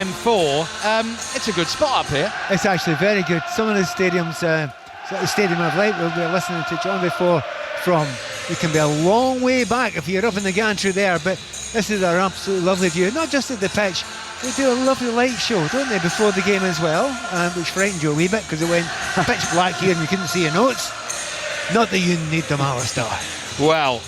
M4, it's a good spot up here. It's actually very good. Some of the stadiums, the stadium of Light we were listening to John before from, you can be a long way back if you're up in the gantry there, but this is an absolutely lovely view. Not just at the pitch, they do a lovely light show, don't they, before the game as well, which frightened you a wee bit because it went pitch black here and you couldn't see your notes. Not that you need them, Alistair. Well,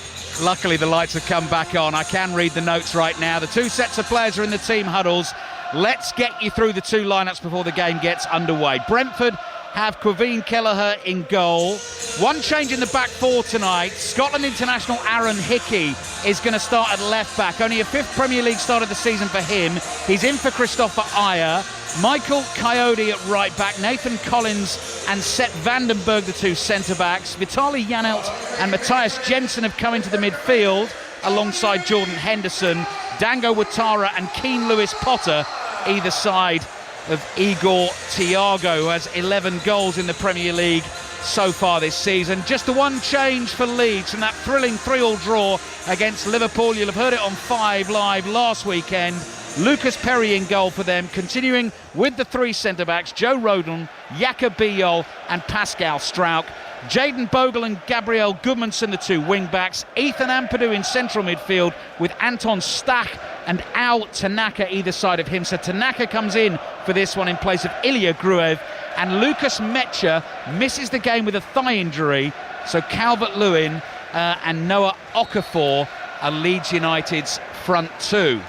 luckily the lights have come back on. I can read the notes right now. The two sets of players are in the team huddles. Let's get you through the two lineups before the game gets underway. Brentford have Quaveen Kelleher in goal. One change in the back four tonight. Scotland international Aaron Hickey is going to start at left back. Only a fifth Premier League start of the season for him. He's in for Christopher Ayer. Michael Coyote at right back. Nathan Collins and Seth Vandenberg, the two centre-backs. Vitaly Janelt and Matthias Jensen have come into the midfield alongside Jordan Henderson. Dango Ouattara and Keane Lewis Potter either side of Igor Thiago, who has 11 goals in the Premier League so far this season. Just the one change for Leeds from that thrilling 3-3 draw against Liverpool. You'll have heard it on 5 Live last weekend. Lucas Perry in goal for them, continuing with the three centre-backs, Joe Rodon, Jakob Bijol and Pascal Struijk. Jaden Bogle and Gabriel Gudmundsson, the two wing-backs. Ethan Ampadu in central midfield with Anton Stach and Al Tanaka either side of him. So Tanaka comes in for this one in place of Ilya Gruev. And Lucas Mecha misses the game with a thigh injury. So Calvert-Lewin and Noah Okafor are Leeds United's front two.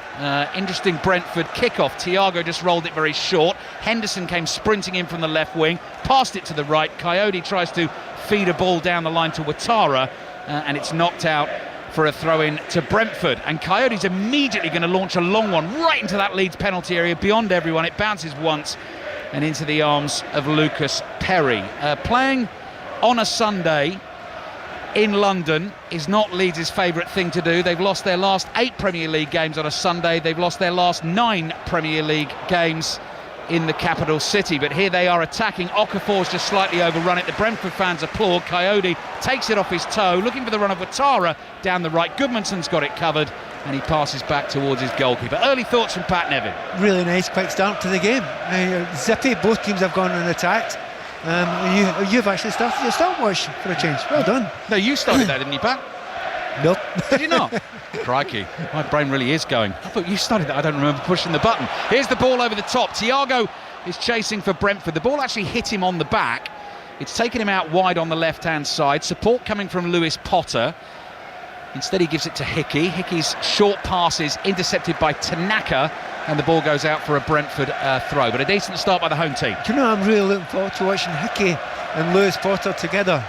Interesting Brentford kickoff. Thiago just rolled it very short. Henderson came sprinting in from the left wing, passed it to the right. Coyote tries to feed a ball down the line to Ouattara, and it's knocked out for a throw-in to Brentford. And Coyote's immediately going to launch a long one right into that Leeds penalty area, beyond everyone. It bounces once and into the arms of Lucas Perry. Playing on a Sunday in London is not Leeds' favourite thing to do. They've lost their last 8 Premier League games on a Sunday. They've lost their last 9 Premier League games in the capital city. But here they are attacking. Okafor's just slightly overrun it. The Brentford fans applaud. Coyote takes it off his toe, looking for the run of Ouattara down the right. Gudmundsson's got it covered, and he passes back towards his goalkeeper. Early thoughts from Pat Nevin. Really nice quick start to the game. Zippy, both teams have gone and attacked. You've actually started your stopwatch for a change. Well done. No, you started that, didn't you, Pat? Nope. Did you not? Crikey, my brain really is going. I thought you started that. I don't remember pushing the button. Here's the ball over the top. Thiago is chasing for Brentford. The ball actually hit him on the back. It's taken him out wide on the left-hand side. Support coming from Lewis Potter. Instead, he gives it to Hickey. Hickey's short pass is intercepted by Tanaka, and the ball goes out for a Brentford throw. But a decent start by the home team. Do you know, I'm really looking forward to watching Hickey and Lewis Potter together.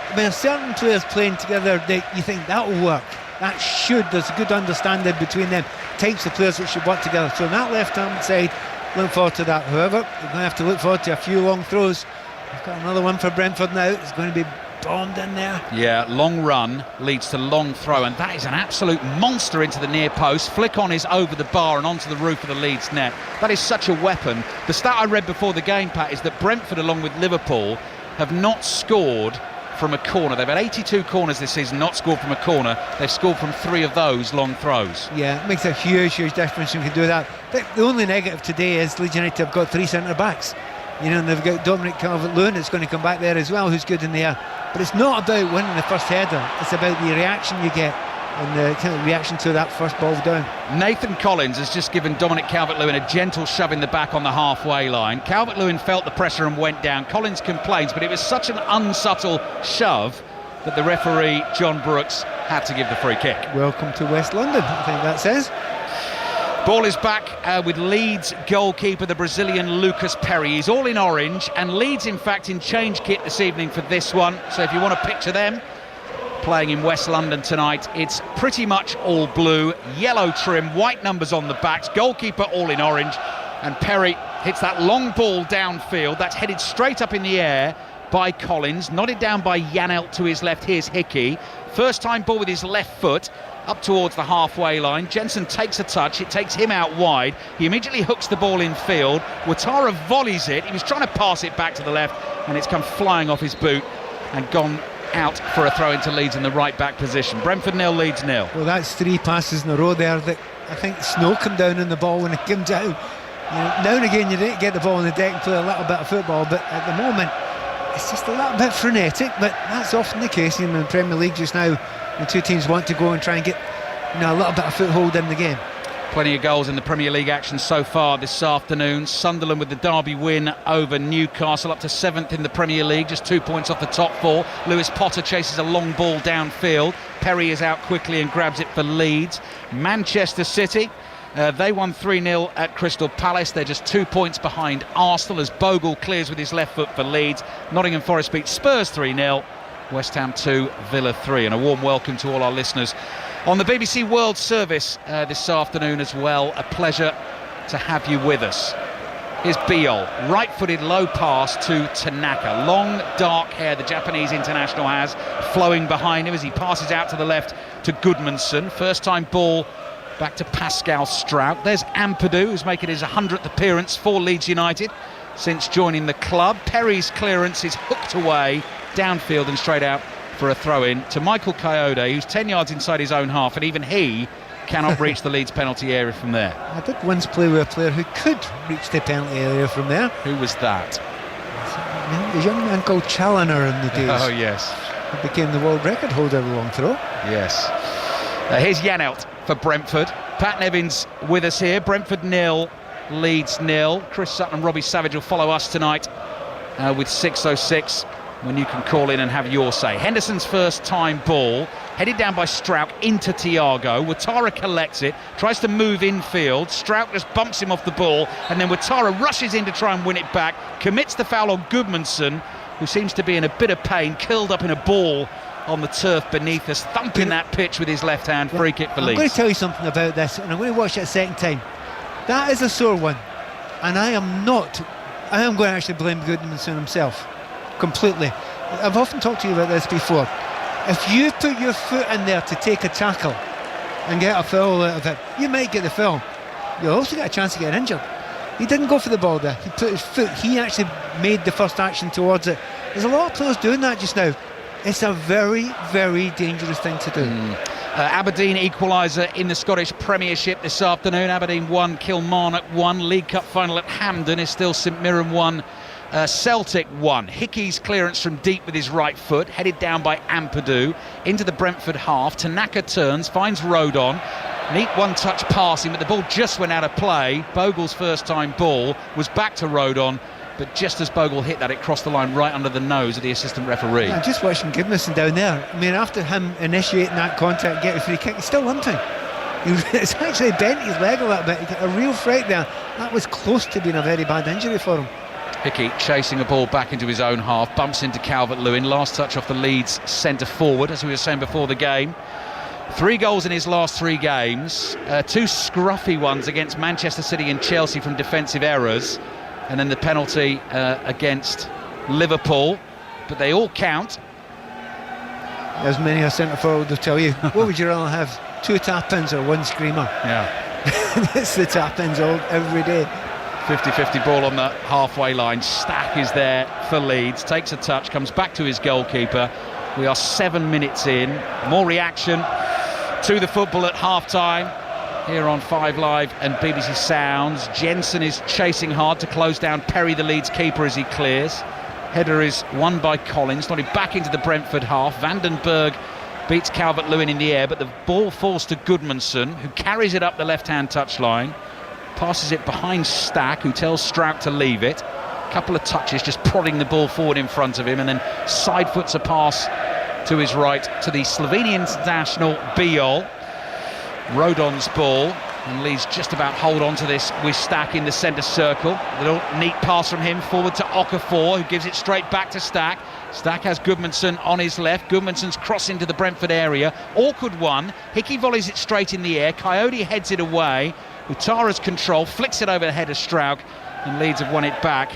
I mean, certain players playing together, you think that will work. There's a good understanding between them, types of players that should work together. So on that left-hand side, looking forward to that. However, you're going to have to look forward to a few long throws. We've got another one for Brentford now. It's going to be bombed in there. Yeah, long run leads to long throw, and that is an absolute monster into the near post. Flick on is over the bar and onto the roof of the Leeds net. That is such a weapon. The stat I read before the game, Pat, is that Brentford, along with Liverpool, have not scored from a corner. They've had 82 corners this season, not scored from a corner. They've scored from 3 of those long throws. Yeah, it makes a huge difference when you can do that. The only negative today is Leeds United have got 3 centre-backs. You know, and they've got Dominic Calvert-Lewin that's going to come back there as well, who's good in the air. But it's not about winning the first header. It's about the reaction you get and the kind of reaction to that first ball down. Nathan Collins has just given Dominic Calvert-Lewin a gentle shove in the back on the halfway line. Calvert-Lewin felt the pressure and went down. Collins complains, but it was such an unsubtle shove that the referee, John Brooks, had to give the free kick. Welcome to West London, I think that says. Ball is back with Leeds goalkeeper, the Brazilian Lucas Perry. He's all in orange, and Leeds, in fact, in change kit this evening for this one. So if you want to picture them playing in West London tonight, it's pretty much all blue, yellow trim, white numbers on the backs, goalkeeper all in orange, and Perry hits that long ball downfield. That's headed straight up in the air by Collins, nodded down by Janelt to his left. Here's Hickey. First time ball with his left foot up towards the halfway line. Jensen takes a touch, it takes him out wide. He immediately hooks the ball in field. Ouattara volleys it. He was trying to pass it back to the left, and it's come flying off his boot and gone out for a throw into Leeds in the right back position. Brentford 0, Leeds 0. Well, that's 3 passes in a row there that I think snow come down on the ball when it came down. Now and again you get the ball on the deck and play a little bit of football, but at the moment it's just a little bit frenetic. But that's often the case in the Premier League just now. The two teams want to go and try and get a little bit of foothold in the game. Plenty of goals in the Premier League action so far this afternoon. Sunderland with the derby win over Newcastle, up to 7th in the Premier League, just 2 points off the top 4. Lewis Potter chases a long ball downfield. Perry is out quickly and grabs it for Leeds. Manchester City, they won 3-0 at Crystal Palace. They're just 2 points behind Arsenal as Bogle clears with his left foot for Leeds. Nottingham Forest beat Spurs 3-0. West Ham 2, Villa 3. And a warm welcome to all our listeners on the BBC World Service this afternoon as well. A pleasure to have you with us. Here's Biol, right-footed low pass to Tanaka. Long, dark hair the Japanese international has, flowing behind him as he passes out to the left to Gudmundsson. First-time ball back to Pascal Strout. There's Ampadu, who's making his 100th appearance for Leeds United since joining the club. Perry's clearance is hooked away downfield and straight out for a throw-in to Michael Coyote, who's 10 yards inside his own half, and even he cannot reach the Leeds penalty area from there. I did once play with a player who could reach the penalty area from there. Who was that? A young man called Challoner in the days. Oh, yes. He became the world record holder of a long throw. Yes. Here's Janelt for Brentford. Pat Nevins with us here. Brentford 0, Leeds 0. Chris Sutton and Robbie Savage will follow us tonight with 6:06. When you can call in and have your say. Henderson's first time ball, headed down by Strout into Thiago. Ouattara collects it, tries to move infield. Strout just bumps him off the ball, and then Ouattara rushes in to try and win it back, commits the foul on Gudmundsson, who seems to be in a bit of pain, curled up in a ball on the turf beneath us, thumping that pitch with his left hand. Free kick for Leeds. I'm going to tell you something about this, and I'm going to watch it a second time. That is a sore one, and I am going to actually blame Gudmundsson himself. Completely. I've often talked to you about this before. If you put your foot in there to take a tackle and get a foul out of it, you might get the foul. You'll also get a chance to get injured. He didn't go for the ball there. He put his foot. He actually made the first action towards it. There's a lot of players doing that just now. It's a very, very dangerous thing to do. Aberdeen equaliser in the Scottish Premiership this afternoon. Aberdeen 1, Kilmarnock 1. League Cup final at Hampden is still St Mirren 1. Celtic 1. Hickey's clearance from deep with his right foot, headed down by Ampadu into the Brentford half. Tanaka turns, finds Rodon. Neat one-touch passing, but the ball just went out of play. Bogle's first-time ball was back to Rodon, but just as Bogle hit that, it crossed the line right under the nose of the assistant referee. I'm just watching Gudmundsson down there. I mean, after him initiating that contact, get a free kick, he's still limping. It's actually bent his leg a little bit. He got a real fright there. That was close to being a very bad injury for him. Hickey chasing a ball back into his own half, bumps into Calvert-Lewin. Last touch off the Leeds centre forward, as we were saying before the game. 3 goals in his last 3 games, 2 scruffy ones against Manchester City and Chelsea from defensive errors, and then the penalty against Liverpool. But they all count. As many a centre forward will tell you. What would you rather have? 2 tap-ins or 1 screamer? Yeah. It's the tap-ins every day. 50-50 ball on the halfway line. Stack is there for Leeds, takes a touch, comes back to his goalkeeper. We are 7 minutes in. More reaction to the football at half-time here on 5 Live and BBC Sounds. Jensen is chasing hard to close down Perry, the Leeds keeper, as he clears. Header is won by Collins, nodded back into the Brentford half. Vandenberg beats Calvert-Lewin in the air, but the ball falls to Gudmundsson, who carries it up the left-hand touchline. Passes it behind Stack, who tells Strout to leave it. A couple of touches, just prodding the ball forward in front of him, and then side foots a pass to his right to the Slovenian international Biol. Rodon's ball, and Leeds just about hold on to this with Stack in the centre circle. A little neat pass from him forward to Okafor, who gives it straight back to Stack. Stack has Gudmundsson on his left. Gudmundsson's cross into the Brentford area. Awkward one. Hickey volleys it straight in the air. Coyote heads it away. Ouattara's control, flicks it over the head of Strout, and Leeds have won it back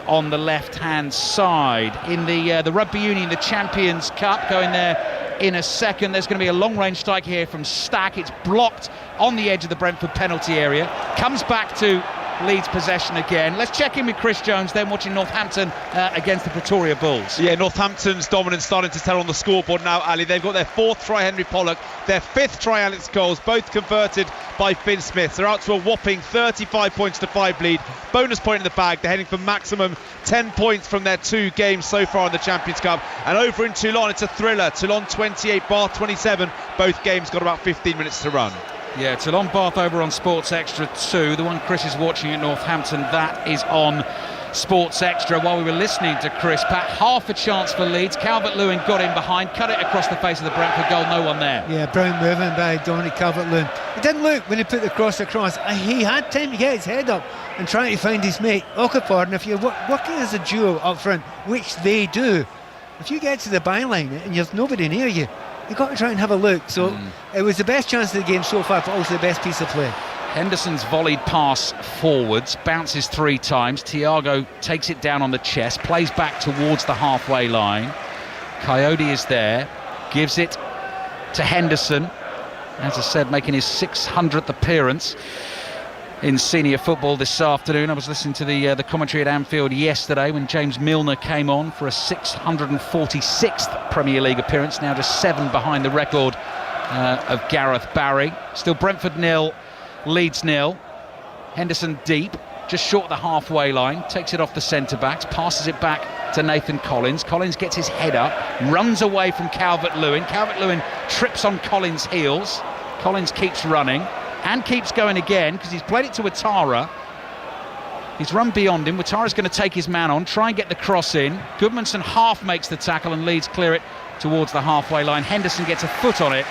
on the left-hand side. In the Rugby Union, the Champions Cup, going there in a second. There's going to be a long-range strike here from Stack. It's blocked on the edge of the Brentford penalty area. Comes back to Leeds possession again. Let's check in with Chris Jones then, watching Northampton against the Pretoria Bulls. Yeah, Northampton's dominance starting to tell on the scoreboard now, Ali. They've got their 4th try, Henry Pollock, their 5th try, Alex Coles, both converted by Finn Smith. They're out to a whopping 35 points to 5 lead. Bonus point in the bag. They're heading for maximum 10 points from their 2 games so far in the Champions Cup. And over in Toulon, it's a thriller. Toulon 28, Bath 27. Both games got about 15 minutes to run. Yeah, Toulon Bath over on Sports Extra 2. The one Chris is watching at Northampton, that is on Sports Extra. While we were listening to Chris, Pat, half a chance for Leeds. Calvert-Lewin got in behind, cut it across the face of the Brentford goal, no one there. Yeah, brilliant movement by Dominic Calvert-Lewin. It didn't look when he put the cross across. He had time to get his head up and try to find his mate Okafor. And if you're working as a duo up front, which they do, if you get to the byline and there's nobody near you, you've got to try and have a look. So it was the best chance of the game so far, but also the best piece of play. Henderson's volleyed pass forwards, bounces 3 times. Thiago takes it down on the chest, plays back towards the halfway line. Coyote is there, gives it to Henderson. As I said, making his 600th appearance in senior football this afternoon. I was listening to the commentary at Anfield yesterday when James Milner came on for a 646th Premier League appearance, now just 7 behind the record of Gareth Barry. Still Brentford 0, Leeds 0. Henderson deep, just short of the halfway line, takes it off the centre-backs, passes it back to Nathan Collins. Collins gets his head up, runs away from Calvert-Lewin. Calvert-Lewin trips on Collins' heels. Collins keeps running and keeps going again because he's played it to Ouattara. He's run beyond him. Ouattara's going to take his man on, try and get the cross in. Goodmanson half makes the tackle and Leeds clear it towards the halfway line. Henderson gets a foot on it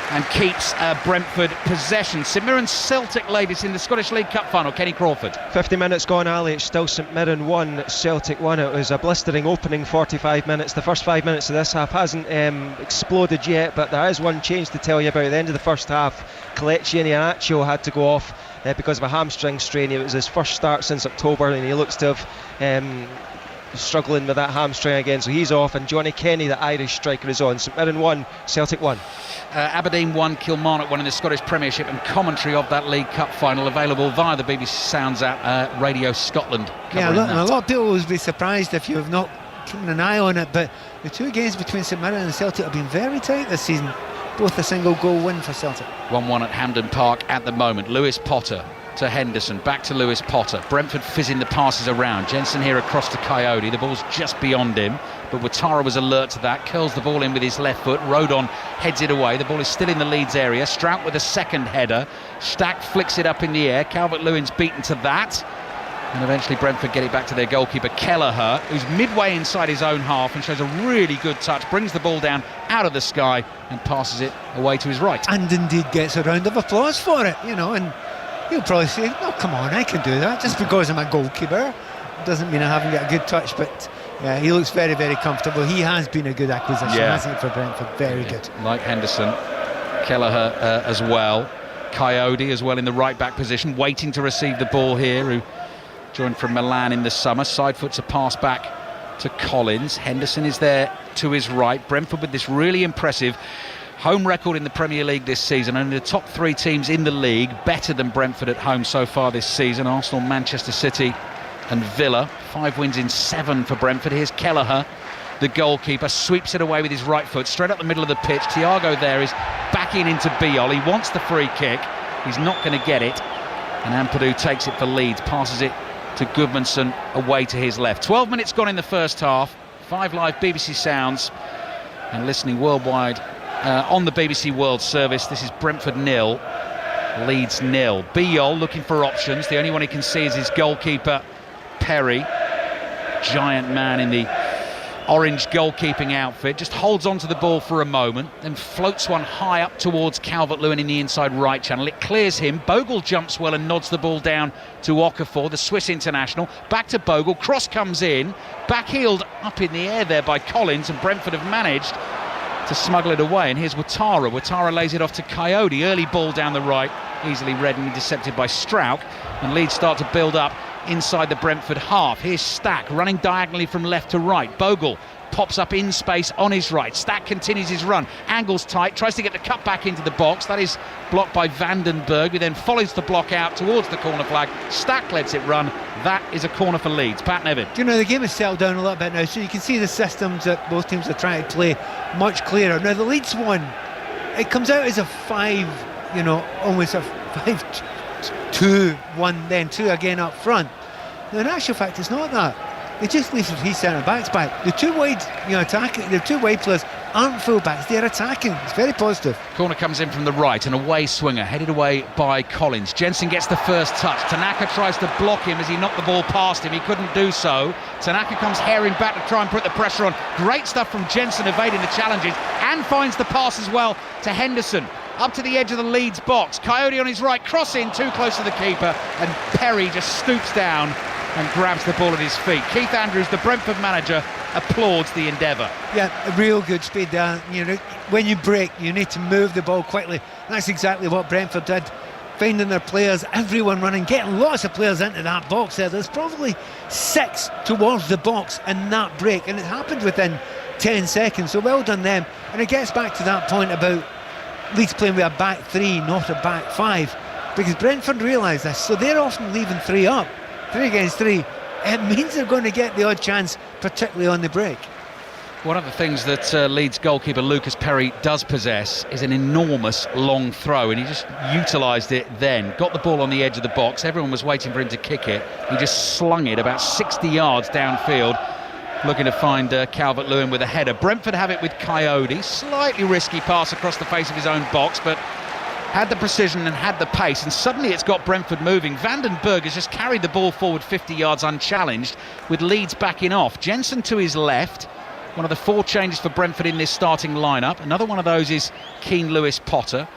and keeps Brentford possession. St Mirren Celtic ladies in the Scottish League Cup final. Kenny Crawford. 50 minutes gone, Ali. It's still St Mirren 1, Celtic 1. It was a blistering opening 45 minutes. The first 5 minutes of this half hasn't exploded yet, but there is one change to tell you about. At the end of the first half, Kelechi Iheanacho had to go off because of a hamstring strain. It was his first start since October, and he looks to have struggling with that hamstring again, so he's off, and Johnny Kenny, the Irish striker, is on. St Mirren 1, Celtic 1. Aberdeen 1, Kilmarnock 1 in the Scottish Premiership, and commentary of that League Cup final available via the BBC Sounds app, Radio Scotland. Yeah, a lot of people will be surprised if you have not kept an eye on it, but the 2 games between St Mirren and Celtic have been very tight this season, both a single goal win for Celtic. 1-1 at Hampden Park at the moment. Lewis Potter to Henderson, back to Lewis Potter. Brentford fizzing the passes around. Jensen here across to Coyote. The ball's just beyond him, but Ouattara was alert to that. Curls the ball in with his left foot. Rodon heads it away. The ball is still in the Leeds area. Strout with a second header. Stack flicks it up in the air. Calvert-Lewin's beaten to that. And eventually Brentford get it back to their goalkeeper Kelleher, who's midway inside his own half and shows a really good touch, brings the ball down out of the sky and passes it away to his right. And indeed gets a round of applause for it, and he'll probably say, "Oh, come on, I can do that. Just because I'm a goalkeeper doesn't mean I haven't got a good touch." But yeah, he looks very, very comfortable. He has been a good acquisition, hasn't he, for Brentford? Very good. Like Henderson, Kelleher as well. Coyote as well in the right-back position, waiting to receive the ball here, who joined from Milan in the summer. Side foots a pass back to Collins. Henderson is there to his right. Brentford with this really impressive home record in the Premier League this season, only the top 3 teams in the league better than Brentford at home so far this season. Arsenal, Manchester City and Villa. 5 wins in 7 for Brentford. Here's Kelleher, the goalkeeper, sweeps it away with his right foot straight up the middle of the pitch. Thiago there is backing into Biol. He wants the free kick, he's not going to get it, and Ampadu takes it for Leeds, passes it to Goodmanson away to his left. 12 minutes gone in the first half. 5 Live BBC Sounds and listening worldwide on the BBC World Service. This is Brentford 0, Leeds 0. Biol looking for options. The only one he can see is his goalkeeper Perry, giant man in the orange goalkeeping outfit, just holds on to the ball for a moment, then floats one high up towards Calvert-Lewin in the inside right channel. It clears him. Bogle jumps well and nods the ball down to Okafor, the Swiss international. Back to Bogle. Cross comes in, back-heeled up in the air there by Collins, and Brentford have managed to smuggle it away. And here's Ouattara. Ouattara lays it off to Coyote. Early ball down the right, easily read and intercepted by Strout. And Leeds start to build up inside the Brentford half. Here's Stack running diagonally from left to right. Bogle pops up in space on his right. Stack continues his run, angles tight, tries to get the cut back into the box. That is blocked by Vandenberg, who then follows the block out towards the corner flag. Stack lets it run. That is a corner for Leeds. Pat Nevin. Do you know, the game has settled down a little bit now, so you can see the systems that both teams are trying to play much clearer. Now the Leeds one, it comes out as a 5, almost a 5-2-1, then 2 again up front. Now in actual fact it's not that. They just leave the 3 centre backs back. The 2 wide attacking, the 2 wide players aren't full backs, they're attacking. It's very positive. Corner comes in from the right, an away swinger headed away by Collins. Jensen gets the first touch. Tanaka tries to block him as he knocked the ball past him. He couldn't do so. Tanaka comes herring back to try and put the pressure on. Great stuff from Jensen, evading the challenges, and finds the pass as well to Henderson. Up to the edge of the Leeds box. Coyote on his right, crossing too close to the keeper, and Perry just stoops down and grabs the ball at his feet. Keith Andrews, the Brentford manager, applauds the endeavour. Yeah, a real good speed there. When you break, you need to move the ball quickly. That's exactly what Brentford did. Finding their players, everyone running, getting lots of players into that box there. There's probably 6 towards the box in that break, and it happened within 10 seconds. So well done them. And it gets back to that point about Leeds playing with a back 3, not a back 5, because Brentford realise this, so they're often leaving 3 up. 3 against 3, it means they're going to get the odd chance, particularly on the break. One of the things that Leeds goalkeeper Lucas Perry does possess is an enormous long throw, and he just utilised it then. Got the ball on the edge of the box, everyone was waiting for him to kick it. He just slung it about 60 yards downfield, looking to find Calvert-Lewin with a header. Brentford have it with Coyote. Slightly risky pass across the face of his own box, but had the precision and had the pace, and suddenly it's got Brentford moving. Vandenberg has just carried the ball forward 50 yards unchallenged, with Leeds backing off. Jensen to his left, one of the 4 changes for Brentford in this starting lineup. Another one of those is Keane Lewis-Potter.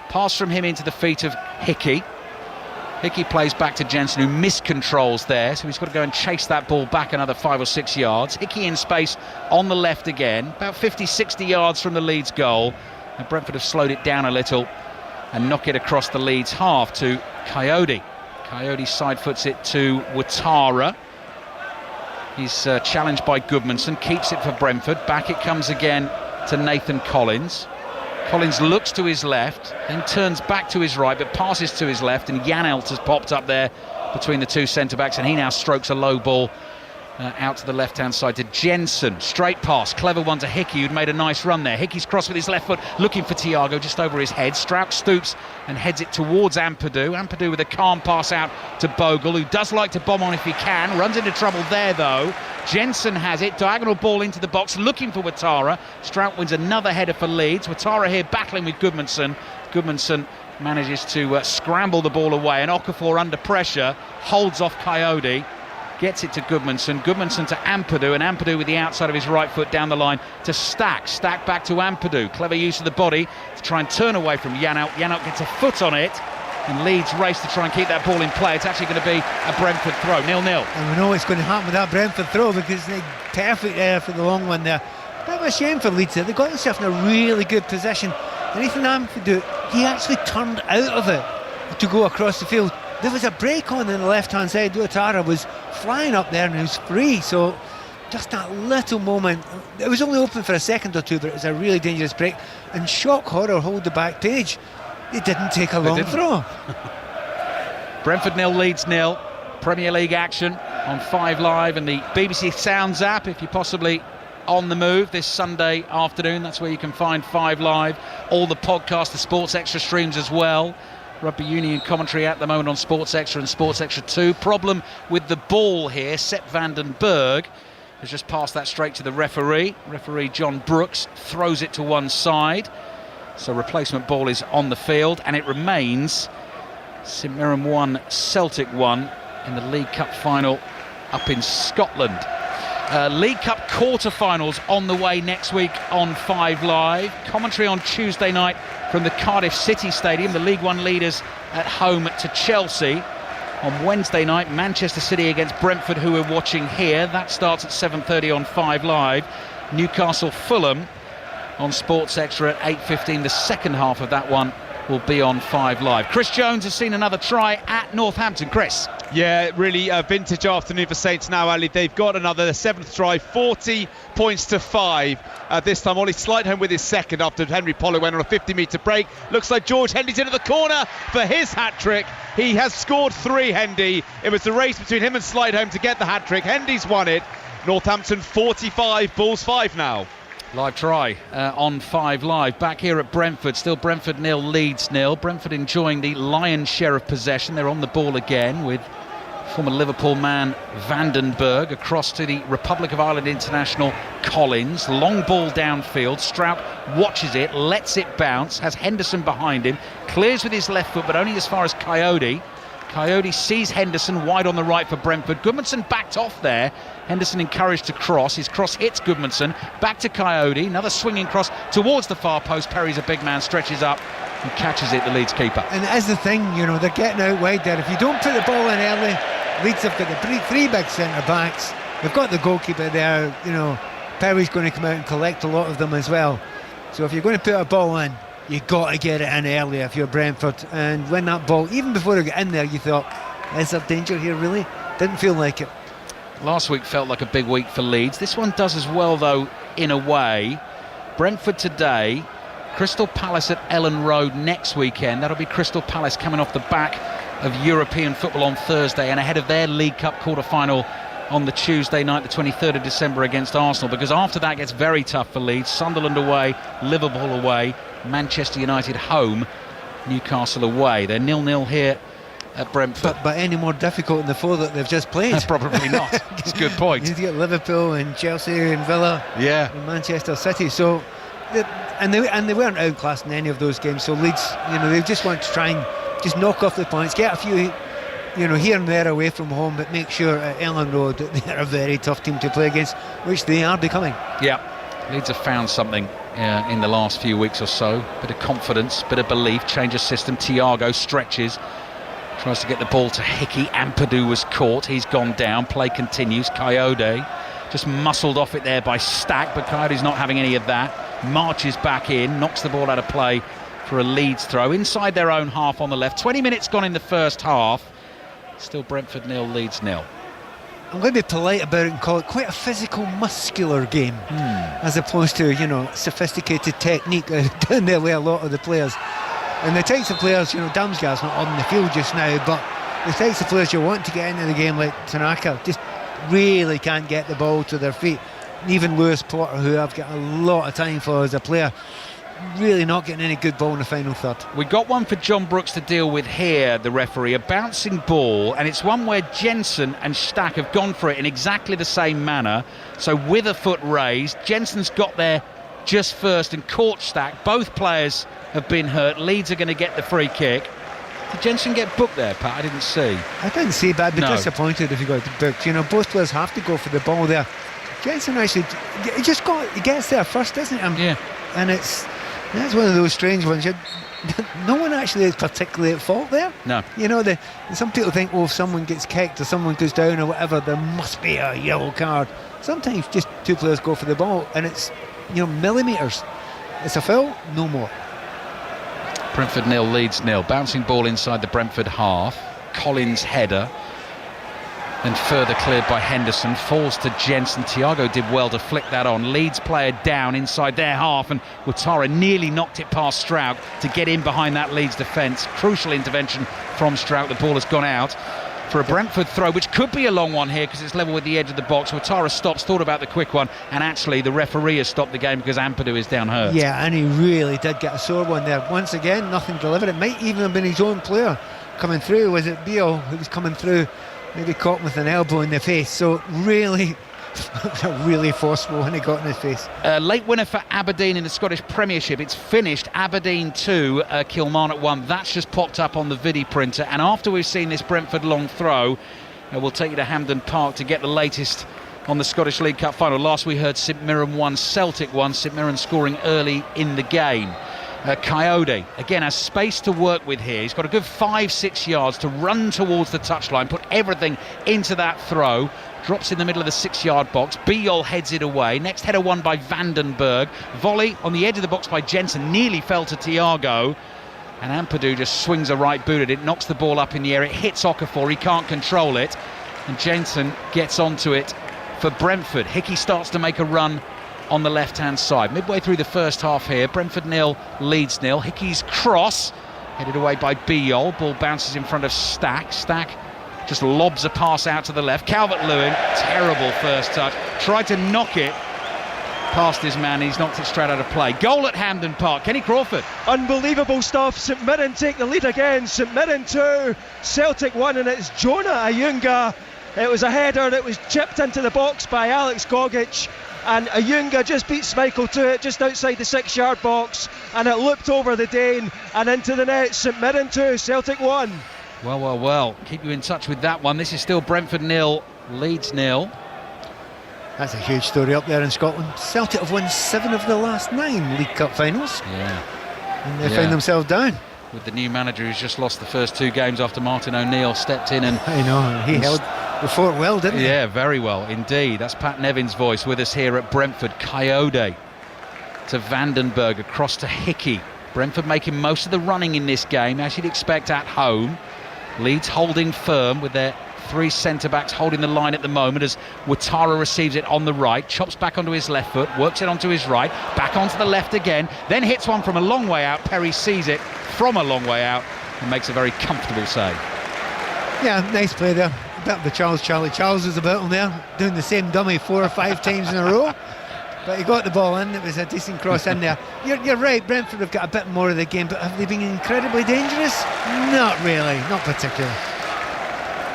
Pass from him into the feet of Hickey. Hickey plays back to Jensen, who miscontrols there, so he's got to go and chase that ball back another 5 or 6 yards. Hickey in space on the left again, about 50-60 yards from the Leeds goal, and Brentford have slowed it down a little and knock it across the Leeds half to Coyote. Coyote side foots it to Ouattara. He's challenged by Goodmanson, keeps it for Brentford. Back it comes again to Nathan Collins. Collins looks to his left, then turns back to his right, but passes to his left, and Janelt has popped up there between the 2 centre-backs, and he now strokes a low ball out to the left-hand side to Jensen. Straight pass, clever one to Hickey, who'd made a nice run there. Hickey's crossed with his left foot, looking for Thiago just over his head. Strauch stoops and heads it towards Ampadu. Ampadu with a calm pass out to Bogle, who does like to bomb on if he can. Runs into trouble there, though. Jensen has it, diagonal ball into the box, looking for Ouattara. Strauch wins another header for Leeds. Ouattara here battling with Goodmanson. Goodmanson manages to scramble the ball away, and Okafor under pressure holds off Coyote. Gets it to Goodmanson. Goodmanson to Ampadu, and Ampadu with the outside of his right foot down the line to Stack. Stack back to Ampadu. Clever use of the body to try and turn away from Janelt. Janelt gets a foot on it, and Leeds race to try and keep that ball in play. It's actually going to be a Brentford throw, 0-0. And we know it's going to happen with that Brentford throw, because they're perfect there for the long one there. Bit of a shame for Leeds there. They got themselves in a really good position, and Ethan Ampadu, he actually turned out of it to go across the field. There was a break on the left-hand side. Ouattara was flying up there and he was free, so just that little moment. It was only open for a second or two, but it was a really dangerous break, and shock horror, hold the back page. They didn't take a long throw. Brentford 0, Leeds 0. Premier League action on 5 Live and the BBC Sounds app, if you're possibly on the move this Sunday afternoon. That's where you can find 5 Live, all the podcasts, the Sports Extra streams as well. Rugby Union commentary at the moment on Sports Extra and Sports Extra 2. Problem with the ball here. Sepp Vandenberg has just passed that straight to the referee. Referee John Brooks throws it to one side. So replacement ball is on the field, and it remains St Mirren 1, Celtic 1 in the League Cup final up in Scotland. League Cup quarter-finals on the way next week on 5 Live. Commentary on Tuesday night from the Cardiff City Stadium. The League One leaders at home to Chelsea. On Wednesday night, Manchester City against Brentford, who we're watching here. That starts at 7:30 on 5 Live. Newcastle Fulham on Sports Extra at 8:15. The second half of that one will be on 5 Live. Chris Jones has seen another try at Northampton. Chris. Yeah, really a vintage afternoon for Saints now, Ali. They've got another 7th try, 40 points to 5. This time Ollie Slightholme with his second after Henry Pollock went on a 50-metre break. Looks like George Hendy's into the corner for his hat-trick. He has scored 3, Hendy. It was the race between him and Slightholme to get the hat-trick. Hendy's won it. Northampton 45, Bulls 5 now. Live try on 5 Live. Back here at Brentford, still Brentford 0, Leeds 0. Brentford enjoying the lion's share of possession. They're on the ball again with former Liverpool man Vandenberg across to the Republic of Ireland international Collins. Long ball downfield. Strout watches it, lets it bounce, has Henderson behind him, clears with his left foot but only as far as Coyote. Coyote sees Henderson wide on the right for Brentford. Goodmanson backed off there. Henderson encouraged to cross. His cross hits Goodmanson. Back to Coyote. Another swinging cross towards the far post. Perry's a big man, stretches up and catches it, the Leeds keeper. And it is the thing, they're getting out wide there. If you don't put the ball in early, Leeds have got the three big centre-backs. They've got the goalkeeper there. Perry's going to come out and collect a lot of them as well. So if you're going to put a ball in, you got to get it in early if you're Brentford. And when that ball, even before it got in there, you thought, is there danger here really? Didn't feel like it. Last week felt like a big week for Leeds. This one does as well, though, in a way. Brentford today, Crystal Palace at Ellen Road next weekend. That'll be Crystal Palace coming off the back of European football on Thursday and ahead of their League Cup quarter-final on the Tuesday night, the 23rd of December against Arsenal, because after that gets very tough for Leeds. Sunderland away, Liverpool away, Manchester United home, Newcastle away. They're 0-0 here at Brentford. But any more difficult than the 4 that they've just played? Probably not. It's a good point. You get Liverpool and Chelsea and Villa and Manchester City. So, they weren't outclassed in any of those games. So Leeds, they just want to try and just knock off the points, get a few, here and there away from home, but make sure at Ellen Road that they're a very tough team to play against, which they are becoming. Yeah, Leeds have found something in the last few weeks or so. Bit of confidence, bit of belief, change of system. Thiago stretches, tries to get the ball to Hickey. Ampadu was caught, he's gone down. Play continues. Coyote just muscled off it there by Stack, but Coyote's not having any of that. Marches back in, knocks the ball out of play for a Leeds throw inside their own half on the left. 20 minutes gone in the first half. Still Brentford 0, Leeds 0. I'm going to be polite about it and call it quite a physical, muscular game, as opposed to, sophisticated technique down there with a lot of the players. And the types of players, Damsgaard's not on the field just now, but the types of players you want to get into the game, like Tanaka, just really can't get the ball to their feet. Even Lewis Potter, who I've got a lot of time for as a player, really not getting any good ball in the final third. We got one for John Brooks to deal with here, the referee, a bouncing ball, and it's one where Jensen and Stack have gone for it in exactly the same manner. So with a foot raised, Jensen's got there just first and caught Stack. Both players have been hurt. Leeds are going to get the free kick. Did Jensen get booked there, Pat? I didn't see. I didn't see, but I'd be disappointed if he got booked. Both players have to go for the ball there. Jensen actually, he gets there first, doesn't he? Yeah. And that's one of those strange ones. No one actually is particularly at fault there. No. Some people think, if someone gets kicked or someone goes down or whatever, there must be a yellow card. Sometimes just 2 players go for the ball and it's, millimetres. It's a foul, no more. Brentford 0, Leeds 0. Bouncing ball inside the Brentford half. Collins header. Then further cleared by Henderson, falls to Jensen. Thiago did well to flick that on. Leeds player down inside their half, and Ouattara nearly knocked it past Strout to get in behind that Leeds defence. Crucial intervention from Strout. The ball has gone out for a Brentford throw, which could be a long one here because it's level with the edge of the box. Ouattara stops, thought about the quick one, and actually the referee has stopped the game because Ampadu is down hurt. Yeah, and he really did get a sore one there. Once again, nothing delivered. It might even have been his own player coming through. Was it Beale who was coming through? Maybe caught him with an elbow in the face. So really forceful when he got in his face. Late winner for Aberdeen in the Scottish Premiership. It's finished. Aberdeen 2, Kilmarnock 1. That's just popped up on the Vidi printer. And after we've seen this Brentford long throw, we'll take you to Hampden Park to get the latest on the Scottish League Cup final. Last we heard St Mirren 1, Celtic 1. St Mirren scoring early in the game. Coyote again has space to work with here. He's got a good 5-6 yards to run towards the touchline, put everything into that throw. Drops in the middle of the 6-yard box. Beale heads it away. Next header won by Vandenberg. Volley on the edge of the box by Jensen. Nearly fell to Thiago. and Ampadu just swings a right boot at it, knocks the ball up in the air, it hits Okafor, he can't control it, and Jensen gets onto it for Brentford. Hickey starts to make a run on the left-hand side. Midway through the first half here, Brentford 0, Leeds 0. Hickey's cross, headed away by Biol, ball bounces in front of Stack. Stack just lobs a pass out to the left. Calvert-Lewin, terrible first touch, tried to knock it past his man, he's knocked it straight out of play. Goal at Hampden Park, Kenny Crawford. Unbelievable stuff. St Mirren take the lead again. St Mirren 2, Celtic 1, and it's Jonah Ayunga. It was a header that was chipped into the box by Alex Gogic, and Ayunga just beats Michael to it just outside the 6-yard box, and it looped over the Dane and into the net. St Mirren 2, Celtic 1. Well, keep you in touch with that one. This is still Brentford 0, Leeds 0. That's a huge story up there in Scotland. Celtic have won 7 of the last 9 League Cup finals. And they find themselves down. With the new manager who's just lost the first 2 games after Martin O'Neill stepped in and... I know, he held the fort well, didn't he? Yeah, very well indeed. That's Pat Nevin's voice with us here at Brentford. Coyote to Vandenberg, across to Hickey. Brentford making most of the running in this game, as you'd expect at home. Leeds holding firm with their 3 centre-backs holding the line at the moment as Ouattara receives it on the right, chops back onto his left foot, works it onto his right, back onto the left again, then hits one from a long way out. Perry sees it from a long way out and makes a very comfortable save. Yeah, nice play there. A bit of the Charles was about him there, doing the same dummy 4 or 5 times in a row. But he got the ball in, it was a decent cross in there. You're right, Brentford have got a bit more of the game, but have they been incredibly dangerous? Not really, not particularly.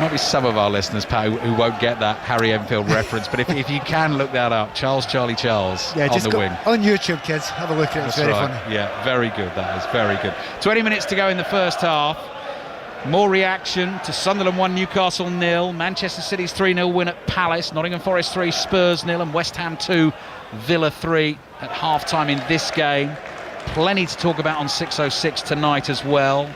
Might be some of our listeners, Pat, who won't get that Harry Enfield reference, but if you can look that up, Charles Charlie Charles on just the wing. On YouTube, kids, have a look at it, it's very funny. Yeah, very good, that is very good. 20 minutes to go in the first half. More reaction to Sunderland 1, Newcastle 0, Manchester City's 3-0 win at Palace, Nottingham Forest 3, Spurs 0, and West Ham 2, Villa 3 at half-time in this game. Plenty to talk about on 6:06 tonight as well.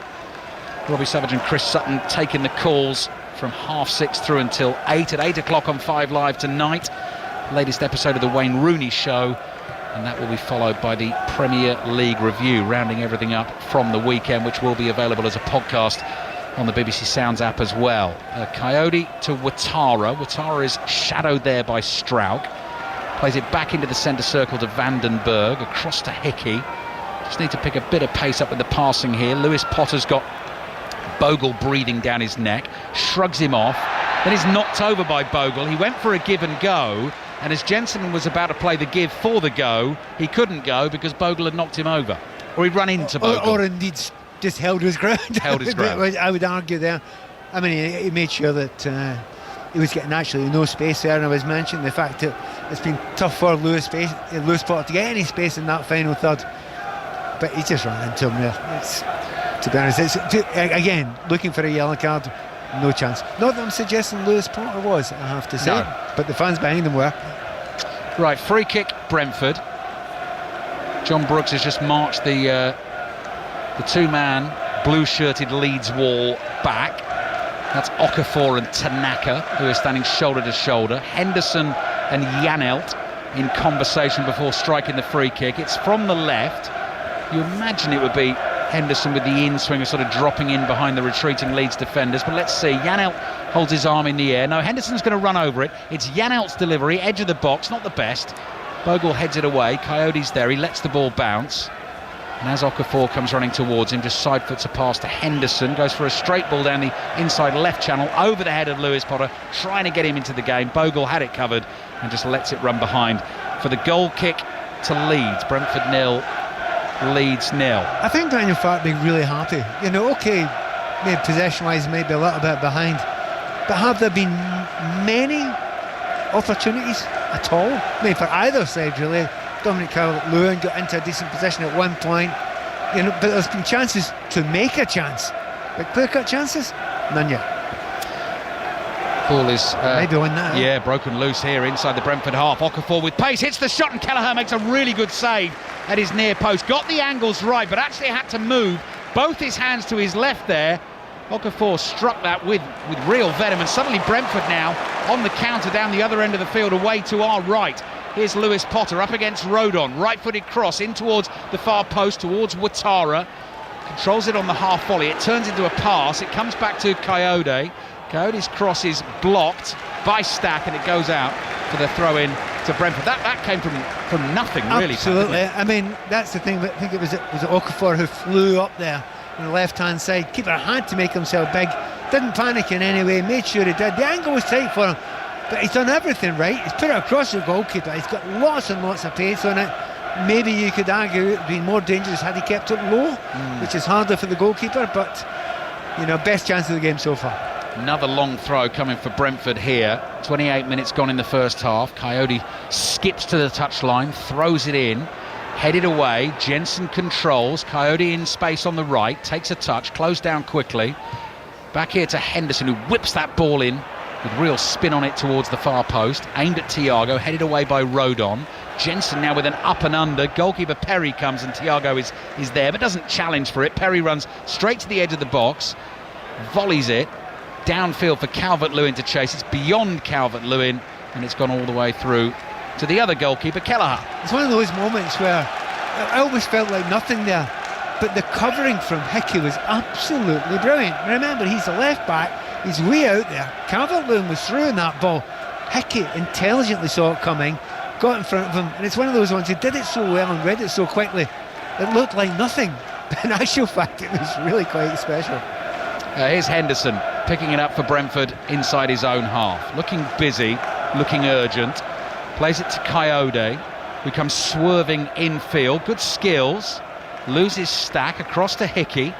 Robbie Savage and Chris Sutton taking the calls from 6:30 through until 8 at 8 o'clock on 5 Live tonight. Latest episode of the Wayne Rooney Show, and that will be followed by the Premier League review, rounding everything up from the weekend, which will be available as a podcast on the BBC Sounds app as well. Coyote to Ouattara. Ouattara is shadowed there by Strauch. Plays it back into the centre circle to Vandenberg, across to Hickey. Just need to pick a bit of pace up with the passing here. Lewis Potter's got Bogle breathing down his neck, shrugs him off, then he's knocked over by Bogle. He went for a give and go, and as Jensen was about to play the give for the go, he couldn't go because Bogle had knocked him over, or he'd run into Bogle. Or indeed just held his ground. Held his ground. I would argue there. I mean, he made sure that he was getting actually no space there, and I was mentioning the fact that it's been tough for Lewis Potter to get any space in that final third, but he just ran into him there. To be honest, again, looking for a yellow card, no chance. Not that I'm suggesting Lewis Potter was, I have to say, but the fans behind him were. Right, free kick, Brentford. John Brooks has just marched the 2-man blue-shirted Leeds wall back. That's Okafor and Tanaka, who are standing shoulder to shoulder. Henderson and Janelt in conversation before striking the free kick. It's from the left. You imagine it would be Henderson with the in-swinger sort of dropping in behind the retreating Leeds defenders, but let's see. Janelt holds his arm in the air. No, Henderson's going to run over it. It's Janelt's delivery, edge of the box, not the best. Bogle heads it away. Coyote's there, he lets the ball bounce, and as Okafor comes running towards him, just side foots a pass to Henderson, goes for a straight ball down the inside left channel over the head of Lewis Potter, trying to get him into the game. Bogle had it covered and just lets it run behind for the goal kick to Leeds. Brentford 0, Leeds 0. I think Daniel Farke being really happy. You know, okay, maybe possession-wise, maybe a little bit behind, but have there been many opportunities at all? Maybe for either side, really. Dominic Calvert-Lewin got into a decent position at one point, you know, but there's been chances to make a chance, but clear-cut chances, none yet. Ball is maybe on that. Yeah, broken loose here inside the Brentford half. Okafor with pace, hits the shot, and Kelleher makes a really good save at his near post. Got the angles right, but actually had to move both his hands to his left there. Okafor struck that with real venom, and suddenly Brentford now on the counter down the other end of the field away to our right. Here's Lewis Potter up against Rodon, right-footed cross in towards the far post, towards Ouattara. controls it on the half volley. It turns into a pass. It comes back to Coyote. Coyote's cross is blocked by Stack, and it goes out for the throw-in to Brentford. That came from nothing, really. Absolutely. I mean, that's the thing. I think it was Okafor who flew up there on the left-hand side. Keeper had to make himself big. Didn't panic in any way. Made sure he did. The angle was tight for him, but he's done everything right. He's put it across the goalkeeper. He's got lots and lots of pace on it. Maybe you could argue it would be more dangerous had he kept it low, which is harder for the goalkeeper. But best chance of the game so far. Another long throw coming for Brentford here. 28 minutes gone in the first half. Coyote skips to the touchline, throws it in, headed away. Jensen controls. Coyote in space on the right, takes a touch, closed down quickly. Back here to Henderson, who whips that ball in with real spin on it towards the far post. Aimed at Thiago, headed away by Rodon. Jensen now with an up and under. Goalkeeper Perry comes, and Thiago is there, but doesn't challenge for it. Perry runs straight to the edge of the box, volleys it downfield for Calvert-Lewin to chase. It's beyond Calvert-Lewin, and it's gone all the way through to the other goalkeeper, Kelleher. It's one of those moments where I always felt like nothing there, but the covering from Hickey was absolutely brilliant. Remember, he's the left back, he's way out there. Calvert-Lewin was through in that ball. Hickey intelligently saw it coming, got in front of him, and it's one of those ones, he did it so well and read it so quickly, it looked like nothing, but in actual fact it was really quite special. Here's Henderson picking it up for Brentford inside his own half, looking busy, looking urgent. Plays it to Coyote, who comes swerving infield. Good skills. Loses Stack across to Hickey.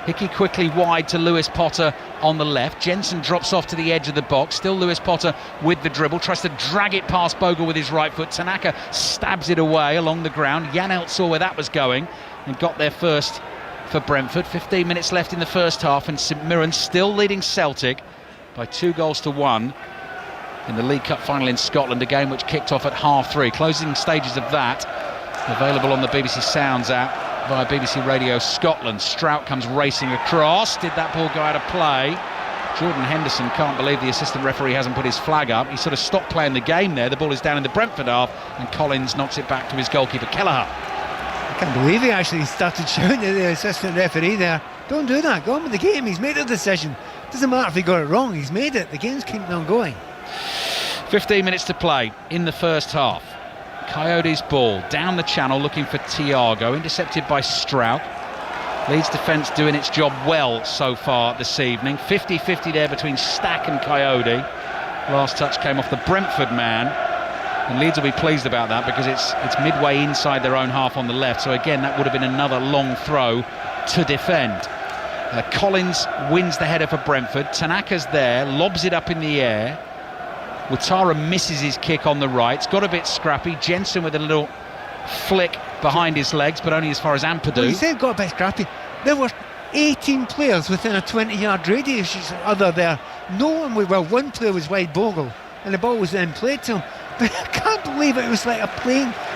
Hickey quickly wide to Lewis Potter on the left. Jensen drops off to the edge of the box. Still Lewis Potter with the dribble. Tries to drag it past Bogle with his right foot. Tanaka stabs it away along the ground. Janelt saw where that was going and got there first for Brentford. 15 minutes left in the first half, and St Mirren still leading Celtic by 2-1 in the League Cup final in Scotland, a game which kicked off at 3:30. Closing stages of that available on the BBC Sounds app via BBC Radio Scotland. Strout comes racing across. Did that ball go out of play? Jordan Henderson can't believe the assistant referee hasn't put his flag up. He sort of stopped playing the game there. The ball is down in the Brentford half, and Collins knocks it back to his goalkeeper Kelleher. I can't believe he actually started shouting at the assistant referee there. Don't do that, go on with the game. He's made a decision. Doesn't matter if he got it wrong, he's made it. The game's keeping on going. 15 minutes to play in the first half. Coyote's ball down the channel looking for Thiago, intercepted by Strout. Leeds defence doing its job well so far this evening. 50-50 there between Stack and Coyote. Last touch came off the Brentford man, and Leeds will be pleased about that because it's midway inside their own half on the left. So again, that would have been another long throw to defend. Collins wins the header for Brentford. Tanaka's there, lobs it up in the air. Ouattara misses his kick on the right. It's got a bit scrappy. Jensen with a little flick behind his legs, but only as far as Ampadu. Well, you said got a bit scrappy. There were 18 players within a 20-yard radius other there. No one was, well, one player was wide Bogle, and the ball was then played to him. But I can't believe it was like a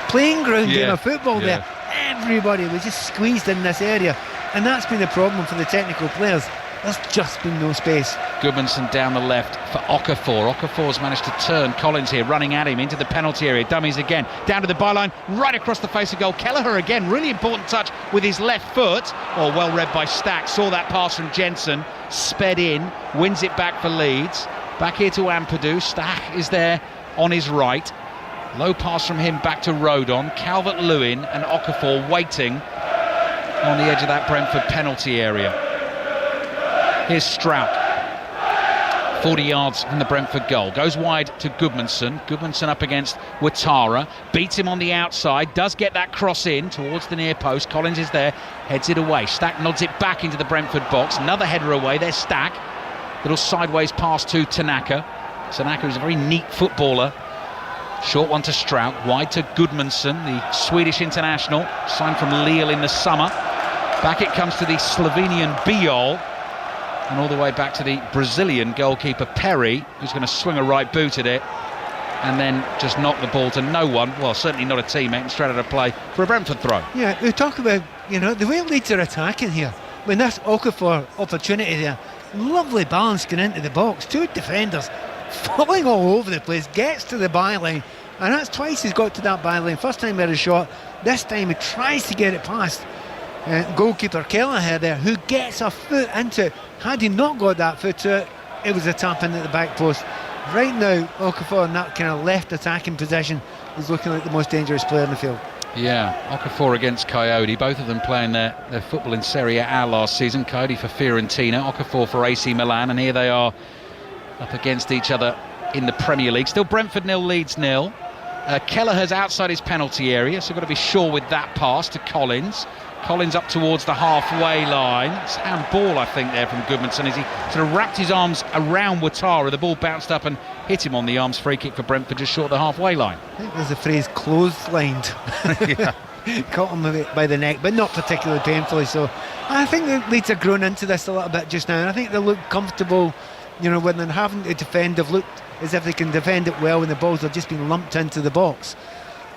playing ground game of football there. Everybody was just squeezed in this area, and that's been the problem for the technical players. There's just been no space. Goodmanson down the left for Okafor. Okafor's managed to turn. Collins here running at him into the penalty area. Dummies again. Down to the byline, right across the face of goal. Kelleher again, really important touch with his left foot. Oh, well read by Stack. Saw that pass from Jensen. Sped in, wins it back for Leeds. Back here to Ampadu. Stack is there on his right. Low pass from him back to Rodon. Calvert-Lewin and Okafor waiting on the edge of that Brentford penalty area. Here's Strout, 40 yards from the Brentford goal. Goes wide to Goodmanson. Goodmanson up against Ouattara. Beats him on the outside. Does get that cross in towards the near post. Collins is there. Heads it away. Stack nods it back into the Brentford box. Another header away. There's Stack. Little sideways pass to Tanaka. Tanaka is a very neat footballer. Short one to Strout. Wide to Goodmanson, the Swedish international. Signed from Lille in the summer. Back it comes to the Slovenian Bijol. And all the way back to the Brazilian goalkeeper Perry, who's going to swing a right boot at it and then just knock the ball to no one. Well, certainly not a teammate, and straight out of play for a Brentford throw. Yeah, we talk about, the way Leeds are attacking here. When that's Okafor opportunity there, lovely balance going into the box. Two defenders falling all over the place, gets to the byline, and that's twice he's got to that byline. First time he had a shot, this time he tries to get it past. goalkeeper Kelleher there, who gets a foot into it. Had he not got that foot to it, it was a tap in at the back post. Right now, Okafor in that kind of left attacking position is looking like the most dangerous player in the field. Yeah, Okafor against Coyote, both of them playing their football in Serie A last season. Coyote for Fiorentina, Okafor for AC Milan, and here they are up against each other in the Premier League. Still Brentford 0, Leeds 0. Kelleher's outside his penalty area, so got to be sure with that pass to Collins. Collins up towards the halfway line. It's handball, I think, there from Goodmanson as he sort of wrapped his arms around Ouattara. The ball bounced up and hit him on the arms. Free kick for Brentford just short of the halfway line. I think there's a phrase clotheslined. Caught him by the neck, but not particularly painfully so. I think the Leeds have grown into this a little bit just now, and I think they look comfortable, when they're having to defend. They've looked as if they can defend it well when the balls have just been lumped into the box,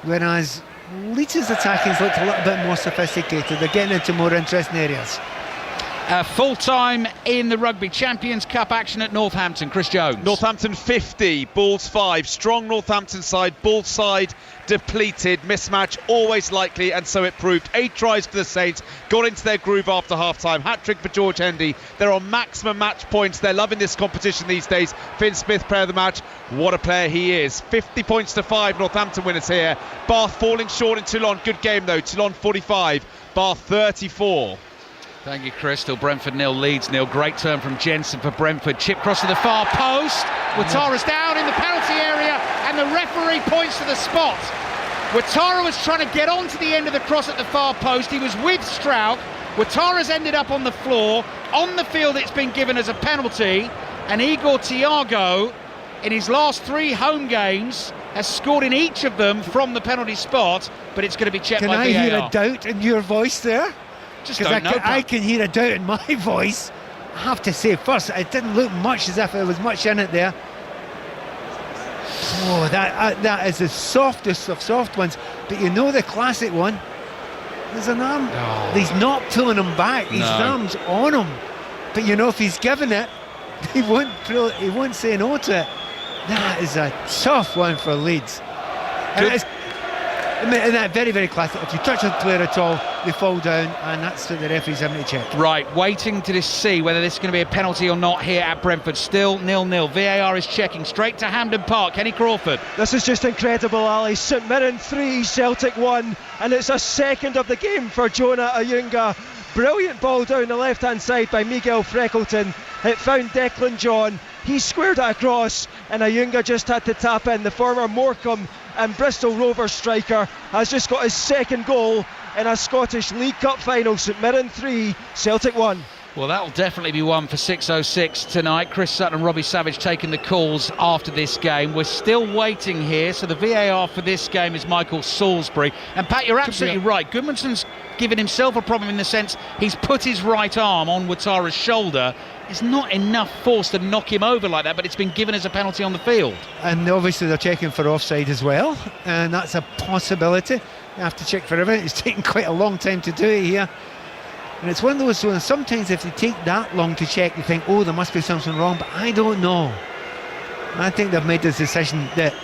whereas Leeds' attacking's looked a little bit more sophisticated. They're getting into more interesting areas. Full time in the Rugby Champions Cup action at Northampton. Chris Jones. Northampton 50, Bulls 5. Strong Northampton side, Bulls side depleted. Mismatch always likely, and so it proved. 8 tries for the Saints, got into their groove after half-time. Hat-trick for George Hendy. They're on maximum match points. They're loving this competition these days. Finn Smith, player of the match. What a player he is. 50 points to 5, Northampton winners here. Bath falling short in Toulon. Good game though. Toulon 45, Bath 34. Thank you, Chris. Still Brentford 0, Leeds 0. Great turn from Jensen for Brentford. Chip cross to the far post. Ouattara's down in the penalty area, and the referee points to the spot. Ouattara was trying to get onto the end of the cross at the far post. He was with Strauch. Ouattara's ended up on the floor. On the field, it's been given as a penalty, and Igor Thiago, in his last 3 home games, has scored in each of them from the penalty spot, but it's going to be checked by VAR. Can I hear a doubt in your voice there? Because I can hear a doubt in my voice. I have to say, first, it didn't look much as if there was much in it there. Oh, that is the softest of soft ones. But the classic one, there's an arm. Oh. He's not pulling him back. His arm's on him. But if he's given it, he won't say no to it. That is a tough one for Leeds. And that very, very classic. If you touch a player at all, they fall down, and that's what the referee's having to check. Right, waiting to see whether this is going to be a penalty or not here at Brentford. Still 0-0. VAR is checking straight to Hampden Park. Kenny Crawford. This is just incredible, Ali. St Mirren 3, Celtic 1, and it's a second of the game for Jonah Ayunga. Brilliant ball down the left-hand side by Miguel Freckleton. It found Declan John. He squared it across, and Ayunga just had to tap in. The former Morecambe and Bristol Rovers striker has just got his second goal in a Scottish League Cup final. St Mirren 3, Celtic 1. Well, that'll definitely be one for 6:06 tonight. Chris Sutton and Robbie Savage taking the calls after this game. We're still waiting here, so the VAR for this game is Michael Salisbury. And Pat, you're absolutely right. Goodmanson's given himself a problem in the sense he's put his right arm on Ouattara's shoulder. It's not enough force to knock him over like that, but it's been given as a penalty on the field. And obviously they're checking for offside as well, and that's a possibility. You have to check for everything. It's taken quite a long time to do it here. And it's one of those ones, sometimes if they take that long to check, you think, oh, there must be something wrong, but I don't know. I think they've made this decision that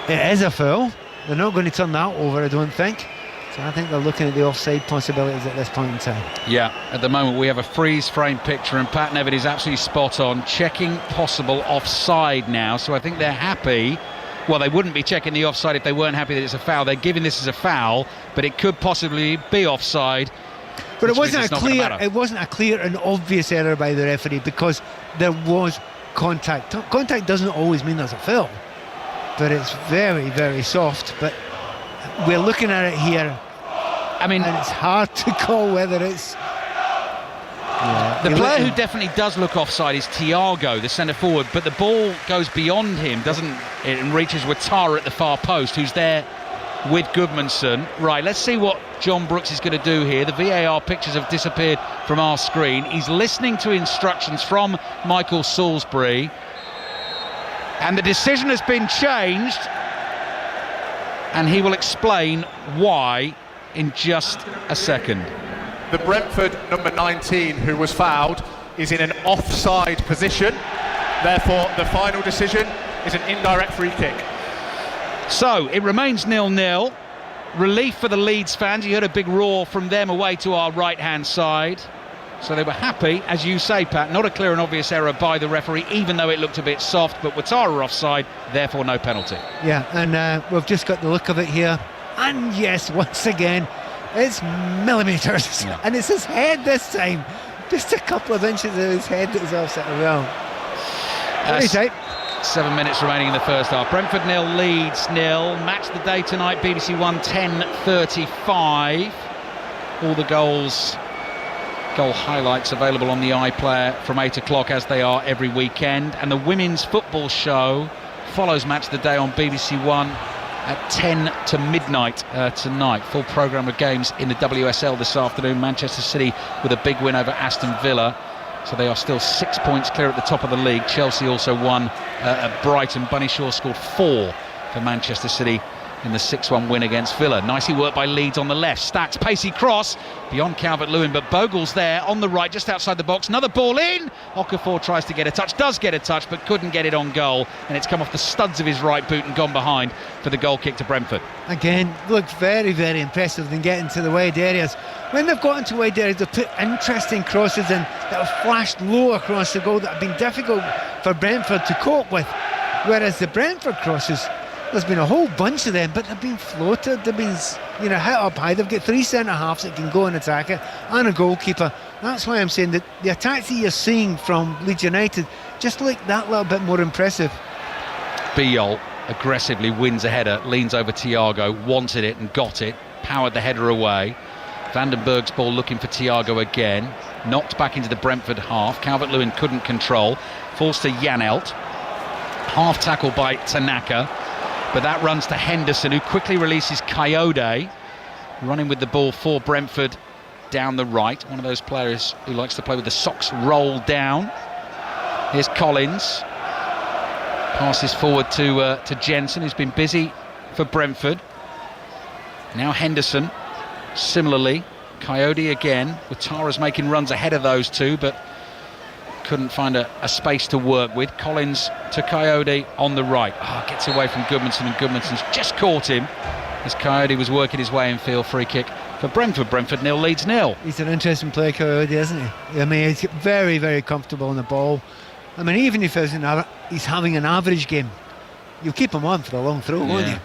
it is a foul. They're not going to turn that over, I don't think. So I think they're looking at the offside possibilities at this point in time. Yeah, at the moment we have a freeze frame picture, and Pat Nevitt is absolutely spot on, checking possible offside now. So I think they're happy. Well, they wouldn't be checking the offside if they weren't happy that it's a foul. They're giving this as a foul, but it could possibly be offside. But it wasn't a clear and obvious error by the referee, because there was contact. Contact doesn't always mean there's a foul, but it's very, very soft. But we're looking at it here. I mean, and it's hard to call whether it's... The player who definitely does look offside is Thiago, the centre forward, but the ball goes beyond him, and reaches Ouattara at the far post, who's there with Goodmanson. Right, let's see what John Brooks is going to do here. The VAR pictures have disappeared from our screen. He's listening to instructions from Michael Salisbury, and the decision has been changed, and he will explain why in just a second. The Brentford number 19, who was fouled, is in an offside position. Therefore, the final decision is an indirect free kick. So it remains 0-0. relief for the Leeds fans. You heard a big roar from them away to our right-hand side. So they were happy, as you say, Pat. Not a clear and obvious error by the referee, even though it looked a bit soft. But Ouattara offside, therefore no penalty. Yeah, and we've just got the look of it here. And yes, once again, it's millimetres. Yeah. And it's his head this time. Just a couple of inches of his head that is offset. Well, very tight. 7 minutes remaining in the first half. Brentford 0, Leeds 0. Match the day tonight, BBC One 10:35. All the goal highlights available on the iPlayer from 8 o'clock, as they are every weekend. And the women's football show follows Match the Day on BBC One at 10 to midnight tonight. Full programme of games in the WSL this afternoon. Manchester City with a big win over Aston Villa. So they are still 6 points clear at the top of the league. Chelsea also won at Brighton. Bunny Shaw scored 4 for Manchester City in the 6-1 win against Villa. Nicely worked by Leeds on the left. Stacks, pacey cross beyond Calvert-Lewin, but Bogle's there on the right, just outside the box. Another ball in. Okafor tries to get a touch, does get a touch, but couldn't get it on goal. And it's come off the studs of his right boot and gone behind for the goal kick to Brentford. Again, looked very, very impressive in getting to the wide areas. When they've got into wide areas, they've put interesting crosses in that have flashed low across the goal that have been difficult for Brentford to cope with. Whereas the Brentford crosses, there's been a whole bunch of them, but they've been floated, they've been, hit up high. They've got 3 centre-halves that can go and attack it, and a goalkeeper. That's why I'm saying that the attacks that you're seeing from Leeds United just look that little bit more impressive. Biol aggressively wins a header, leans over Thiago, wanted it and got it, powered the header away. Vandenberg's ball looking for Thiago again, knocked back into the Brentford half. Calvert-Lewin couldn't control, falls to Janelt, half tackle by Tanaka. But that runs to Henderson, who quickly releases Coyote, running with the ball for Brentford down the right. One of those players who likes to play with the socks rolled down. Here's Collins. Passes forward to Jensen, who's been busy for Brentford. Now Henderson, similarly. Coyote again. Ouattara's making runs ahead of those two, but couldn't find a space to work with. Collins to Coyote on the right. Gets away from Goodmanson, and Goodmanson's just caught him as Coyote was working his way infield. Free kick for Brentford. Brentford 0, Leeds 0. He's an interesting player, Coyote, isn't he? I mean, he's very, very comfortable on the ball. I mean, even if he's having an average game, you'll keep him on for the long throw, won't you?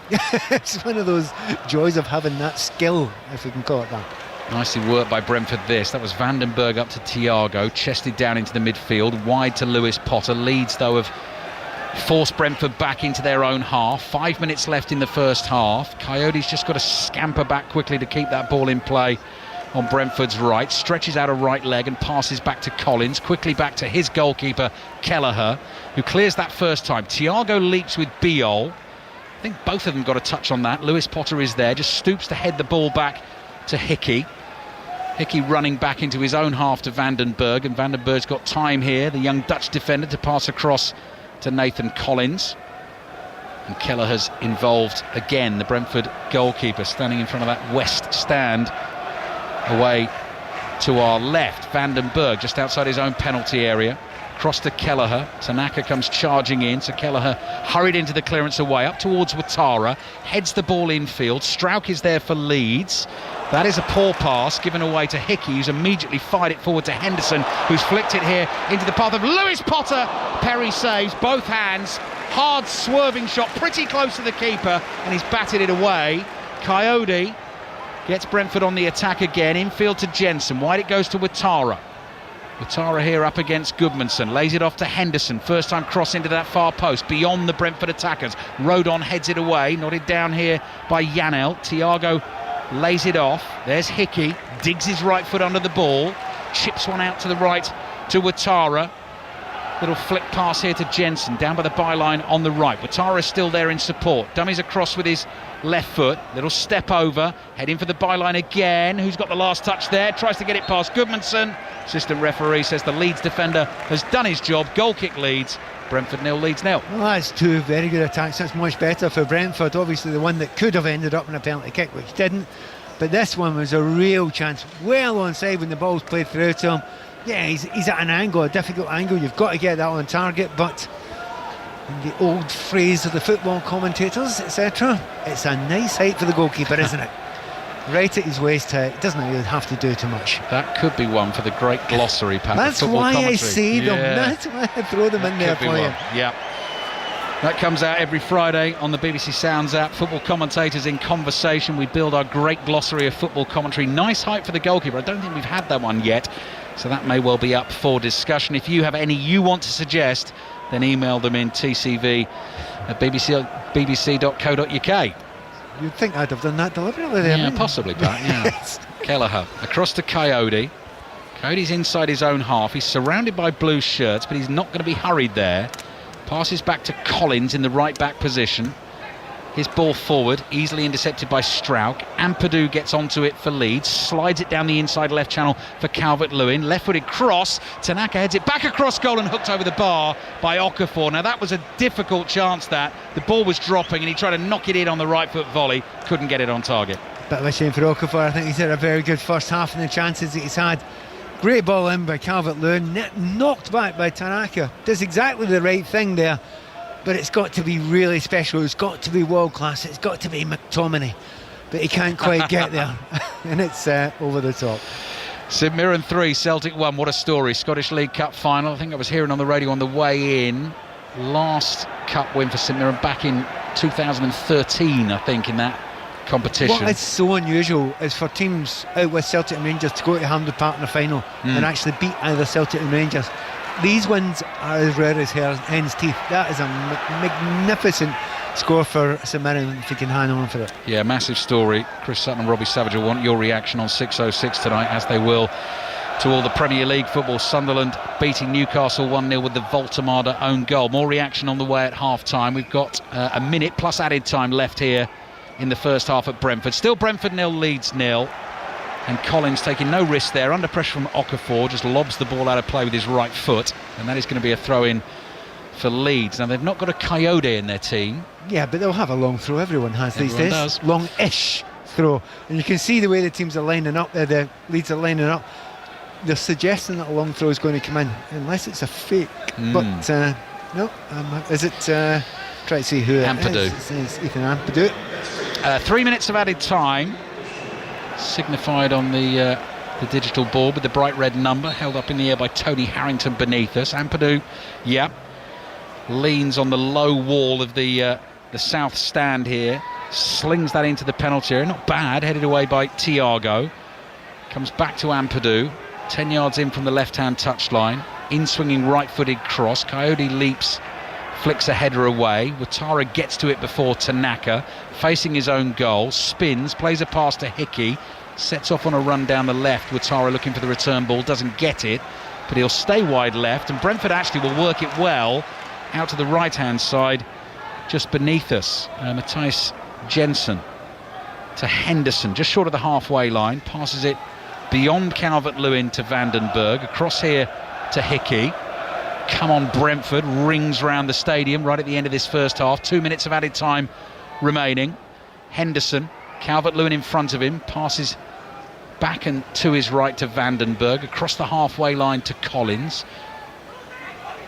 It's one of those joys of having that skill, if we can call it that. Nicely worked by Brentford this. That was Vandenberg up to Thiago, chested down into the midfield, wide to Lewis Potter. Leeds, though, have forced Brentford back into their own half. 5 minutes left in the first half. Coyote's just got to scamper back quickly to keep that ball in play on Brentford's right. Stretches out a right leg and passes back to Collins. Quickly back to his goalkeeper, Kelleher, who clears that first time. Thiago leaps with Biol. I think both of them got a touch on that. Lewis Potter is there, just stoops to head the ball back to Hickey. Hickey running back into his own half to Vandenberg, and Vandenberg's got time here, the young Dutch defender, to pass across to Nathan Collins. And Kelleher's involved again, the Brentford goalkeeper, standing in front of that west stand away to our left. Vandenberg just outside his own penalty area. Cross to Kelleher. Tanaka comes charging in, so Kelleher hurried into the clearance away, up towards Ouattara, heads the ball infield. Strauch is there for Leeds. That is a poor pass given away to Hickey, who's immediately fired it forward to Henderson, who's flicked it here into the path of Lewis Potter. Perry saves, both hands, hard swerving shot, pretty close to the keeper, and he's batted it away. Coyote gets Brentford on the attack again, infield to Jensen, wide it goes to Ouattara. Ouattara here up against Goodmanson, lays it off to Henderson, first time cross into that far post, beyond the Brentford attackers. Rodon heads it away, nodded down here by Janelt. Thiago lays it off, there's Hickey, digs his right foot under the ball, chips one out to the right to Ouattara. Little flick pass here to Jensen, down by the byline on the right. Ouattara's still there in support, dummies across with his left foot, little step over, heading for the byline again. Who's got the last touch there? Tries to get it past Goodmanson. Assistant referee says the Leeds defender has done his job. Goal kick Leeds. Brentford 0, Leeds 0. Well, that's two very good attacks. That's much better for Brentford. Obviously the one that could have ended up in a penalty kick, which didn't. But this one was a real chance. Well onside when the ball's played through to him. Yeah, he's at an angle, a difficult angle. You've got to get that on target, but in the old phrase of the football commentators, etc., it's a nice height for the goalkeeper, isn't it? Right at his waist height, doesn't really have to do too much. That could be one for the great glossary, Pat. That's why I say them. That's why I throw them in there for you. Yeah. That comes out every Friday on the BBC Sounds app. Football commentators in conversation. We build our great glossary of football commentary. Nice height for the goalkeeper. I don't think we've had that one yet, so that may well be up for discussion. If you have any you want to suggest, then email them in tcv@bbc.co.uk. You'd think I'd have done that deliberately there. Yeah, possibly, Pat. Yeah. Kelleher across to Coyote. Coyote's inside his own half. He's surrounded by blue shirts, but he's not going to be hurried there. Passes back to Collins in the right back position. His ball forward, easily intercepted by Strauch. Ampadu gets onto it for Leeds, slides it down the inside left channel for Calvert-Lewin. Left-footed cross, Tanaka heads it back across goal and hooked over the bar by Okafor. Now that was a difficult chance that. The ball was dropping and he tried to knock it in on the right foot volley, couldn't get it on target. Bit of a shame for Okafor. I think he's had a very good first half in the chances that he's had. Great ball in by Calvert-Lewin, knocked back by Tanaka. Does exactly the right thing there. But it's got to be really special, it's got to be world class, it's got to be McTominay, but he can't quite get there. And it's over the top. St Mirren 3, Celtic 1. What a story. Scottish League Cup final. I think I was hearing on the radio on the way in. Last cup win for St Mirren back in 2013, I think, in that competition. What is so unusual is for teams out with Celtic and Rangers to go to Hampden Park in the final and actually beat either Celtic and Rangers. These wins are as rare as hen's teeth. That is a magnificent score for St Mirren if they can hang on for it. Yeah, massive story. Chris Sutton and Robbie Savage will want your reaction on 606 tonight, as they will to all the Premier League football. Sunderland beating Newcastle 1-0 with the Voltemada own goal. More reaction on the way at half-time. We've got a minute plus added time left here in the first half at Brentford. Still Brentford 0, Leeds 0. And Collins taking no risk there, under pressure from Okafor, just lobs the ball out of play with his right foot, and that is going to be a throw-in for Leeds. Now they've not got a Coyote in their team. Yeah, but they'll have a long throw. Everyone has these days. Does. Long-ish throw, and you can see the way the teams are lining up there. The Leeds are lining up. They're suggesting that a long throw is going to come in, unless it's a fake. But no, is it? Try to see who Ampadu. It is. It's Ethan Ampadu. 3 minutes of added time. Signified on the digital board with the bright red number held up in the air by Tony Harrington beneath us. Ampadu, leans on the low wall of the south stand here, slings that into the penalty area. Not bad, headed away by Thiago. Comes back to Ampadu, 10 yards in from the left-hand touchline. In-swinging right-footed cross. Coyote leaps, flicks a header away. Ouattara gets to it before Tanaka, facing his own goal, spins, plays a pass to Hickey, sets off on a run down the left. Ouattara looking for the return ball, doesn't get it, but he'll stay wide left, and Brentford actually will work it well out to the right-hand side, just beneath us. Matthijs Jensen to Henderson, just short of the halfway line, passes it beyond Calvert-Lewin to Vandenberg, across here to Hickey. Come on Brentford, rings round the stadium right at the end of this first half. 2 minutes of added time remaining. Henderson, Calvert-Lewin in front of him, passes back and to his right to Vandenberg, across the halfway line to Collins.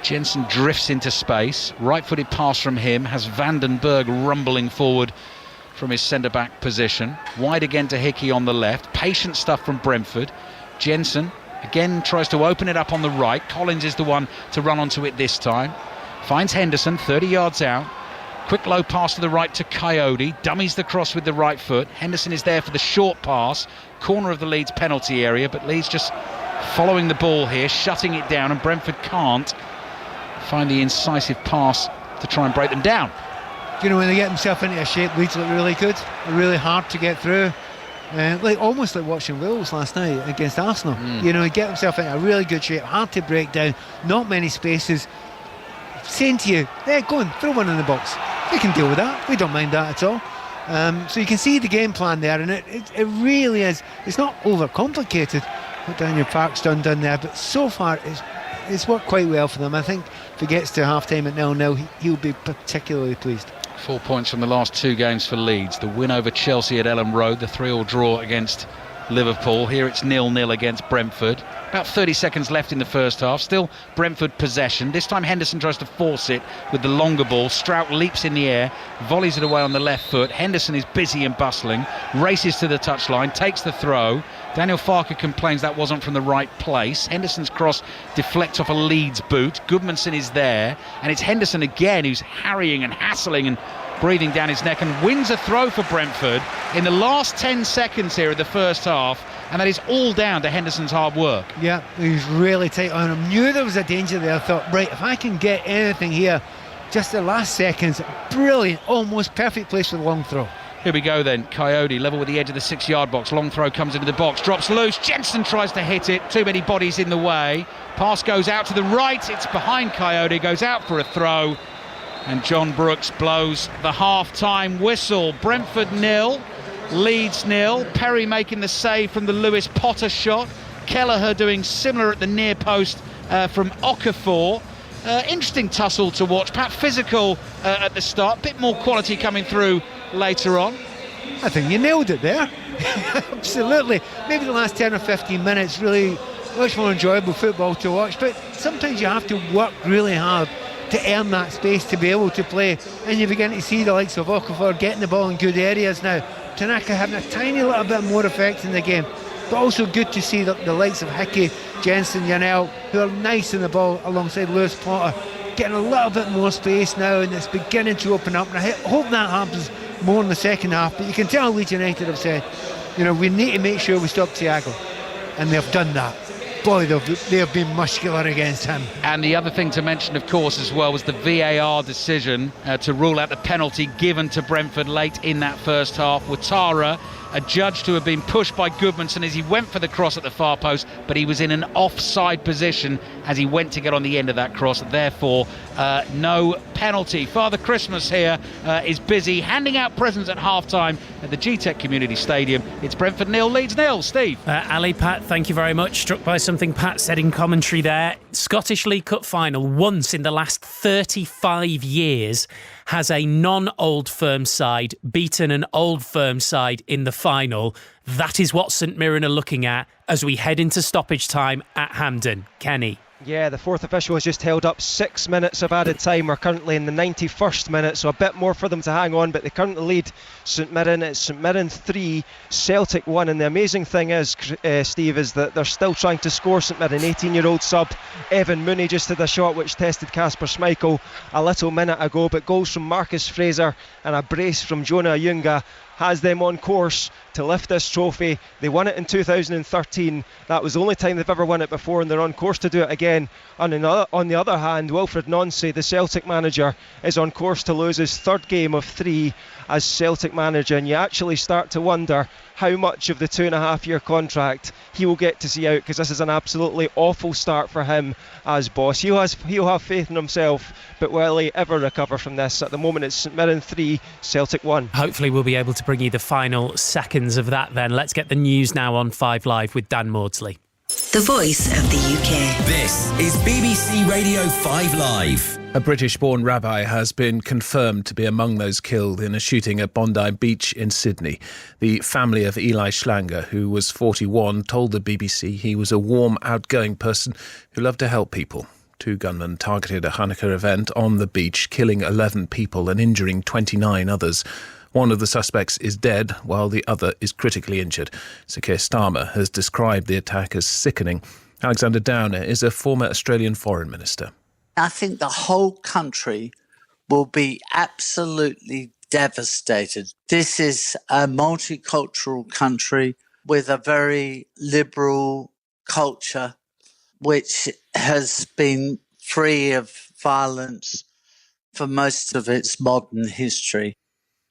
Jensen drifts into space, right-footed pass from him, has Vandenberg rumbling forward from his centre-back position. Wide again to Hickey on the left. Patient stuff from Brentford. Jensen again tries to open it up on the right. Collins is the one to run onto it this time. Finds Henderson 30 yards out. Quick low pass to the right to Coyote. Dummies the cross with the right foot. Henderson is there for the short pass. Corner of the Leeds penalty area, but Leeds just following the ball here, shutting it down, and Brentford can't find the incisive pass to try and break them down. You know, when they get themselves into a shape, Leeds look really good. They're really hard to get through. Almost like watching Wolves last night against Arsenal. You know, get themselves into a really good shape, hard to break down, not many spaces. Saying to you, go on, throw one in the box. We can deal with that. We don't mind that at all. So you can see the game plan there, and it really is. It's not overcomplicated what Daniel Park's done there, but so far it's worked quite well for them. I think if he gets to half-time at 0-0, he'll be particularly pleased. 4 points from the last two games for Leeds. The win over Chelsea at Ellen Road, the 3-3 draw against Liverpool. Here it's 0-0 against Brentford. About 30 seconds left in the first half. Still Brentford possession. This time Henderson tries to force it with the longer ball. Strout leaps in the air, volleys it away on the left foot. Henderson is busy and bustling, races to the touchline, takes the throw. Daniel Farke complains that wasn't from the right place. Henderson's cross deflects off a Leeds boot. Goodmanson is there, and it's Henderson again who's harrying and hassling and breathing down his neck, and wins a throw for Brentford in the last 10 seconds here of the first half, and that is all down to Henderson's hard work. Yeah, he's really tight on him. Knew there was a danger there. Thought, right, if I can get anything here, just the last seconds, brilliant, almost perfect place for the long throw. Here we go then. Coyote level with the edge of the 6-yard box. Long throw comes into the box, drops loose. Jensen tries to hit it. Too many bodies in the way. Pass goes out to the right. It's behind Coyote. Goes out for a throw. And John Brooks blows the half-time whistle. Brentford 0, Leeds 0. Perry making the save from the Lewis Potter shot. Kelleher doing similar at the near post from Okafor. Interesting tussle to watch. Perhaps physical at the start. Bit more quality coming through later on. I think you nailed it there. Absolutely. Maybe the last 10 or 15 minutes really much more enjoyable football to watch. But sometimes you have to work really hard to earn that space to be able to play, and you begin to see the likes of Okafor getting the ball in good areas now. Tanaka having a tiny little bit more effect in the game, but also good to see the likes of Hickey, Jensen, Janelle, who are nice in the ball alongside Lewis Potter, getting a little bit more space now, and it's beginning to open up, and I hope that happens more in the second half. But you can tell Leeds United have said, we need to make sure we stop Thiago, and they've done that. Boy, they have been muscular against him. And the other thing to mention, of course, as well, was the VAR decision to rule out the penalty given to Brentford late in that first half. Ouattara, adjudged to have been pushed by Goodmanson as he went for the cross at the far post, but he was in an offside position as he went to get on the end of that cross. Therefore, no penalty. Father Christmas here is busy handing out presents at half-time at the G-Tech Community Stadium. It's Brentford 0, Leeds 0. Steve? Ali, Pat, thank you very much. Struck by something Pat said in commentary there. Scottish League Cup final, once in the last 35 years, has a non-Old Firm side beaten an Old Firm side in the final. That is what St Mirren are looking at as we head into stoppage time at Hampden. Kenny? Yeah, the fourth official has just held up 6 minutes of added time. We're currently in the 91st minute, so a bit more for them to hang on, but they currently lead St Mirren. It's St Mirren 3, Celtic 1, and the amazing thing is, Steve, is that they're still trying to score. St Mirren, 18-year-old sub Evan Mooney just had a shot which tested Kasper Schmeichel a little minute ago, but goals from Marcus Fraser and a brace from Jonah Ayunga has them on course to lift this trophy. They won it in 2013. That was the only time they've ever won it before, and they're on course to do it again. On the other hand, Wilfred Nancy, the Celtic manager, is on course to lose his third game of 3 as Celtic manager, and you actually start to wonder how much of the 2.5-year contract he will get to see out, because this is an absolutely awful start for him as boss. He'll have faith in himself, but will he ever recover from this? At the moment it's St Mirren 3, Celtic 1. Hopefully we'll be able to bring you the final seconds of that then. Let's get the news now on 5 Live with Dan Maudsley. The voice of the UK. This is BBC Radio 5 Live. A British-born rabbi has been confirmed to be among those killed in a shooting at Bondi Beach in Sydney. The family of Eli Schlanger, who was 41, told the BBC he was a warm, outgoing person who loved to help people. 2 gunmen targeted a Hanukkah event on the beach, killing 11 people and injuring 29 others. One of the suspects is dead, while the other is critically injured. Sir Keir Starmer has described the attack as sickening. Alexander Downer is a former Australian Foreign Minister. I think the whole country will be absolutely devastated. This is a multicultural country with a very liberal culture, which has been free of violence for most of its modern history.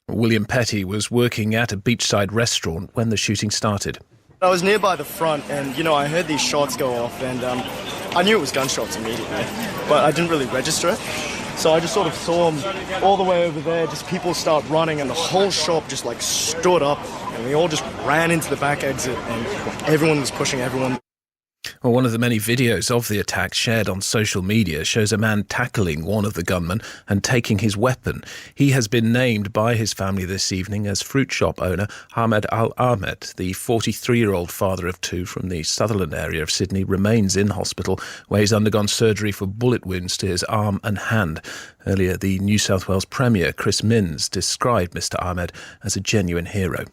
William Petty was working at a beachside restaurant when the shooting started. I was nearby the front and, I heard these shots go off and I knew it was gunshots immediately, but I didn't really register it. So I just sort of saw them all the way over there, just people start running and the whole shop just stood up and we all just ran into the back exit and everyone was pushing everyone. Well, one of the many videos of the attack shared on social media shows a man tackling one of the gunmen and taking his weapon. He has been named by his family this evening as fruit shop owner Ahmed Al-Ahmed. The 43-year-old father of two from the Sutherland area of Sydney remains in hospital where he's undergone surgery for bullet wounds to his arm and hand. Earlier, the New South Wales Premier, Chris Minns, described Mr Ahmed as a genuine hero.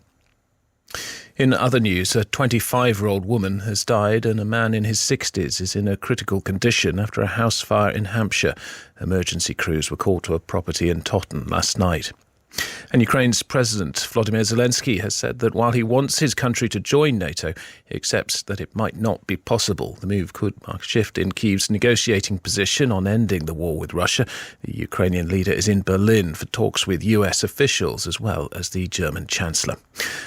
In other news, a 25-year-old woman has died and a man in his 60s is in a critical condition after a house fire in Hampshire. Emergency crews were called to a property in Totten last night. And Ukraine's President Volodymyr Zelensky has said that while he wants his country to join NATO, he accepts that it might not be possible. The move could mark a shift in Kyiv's negotiating position on ending the war with Russia. The Ukrainian leader is in Berlin for talks with US officials as well as the German Chancellor.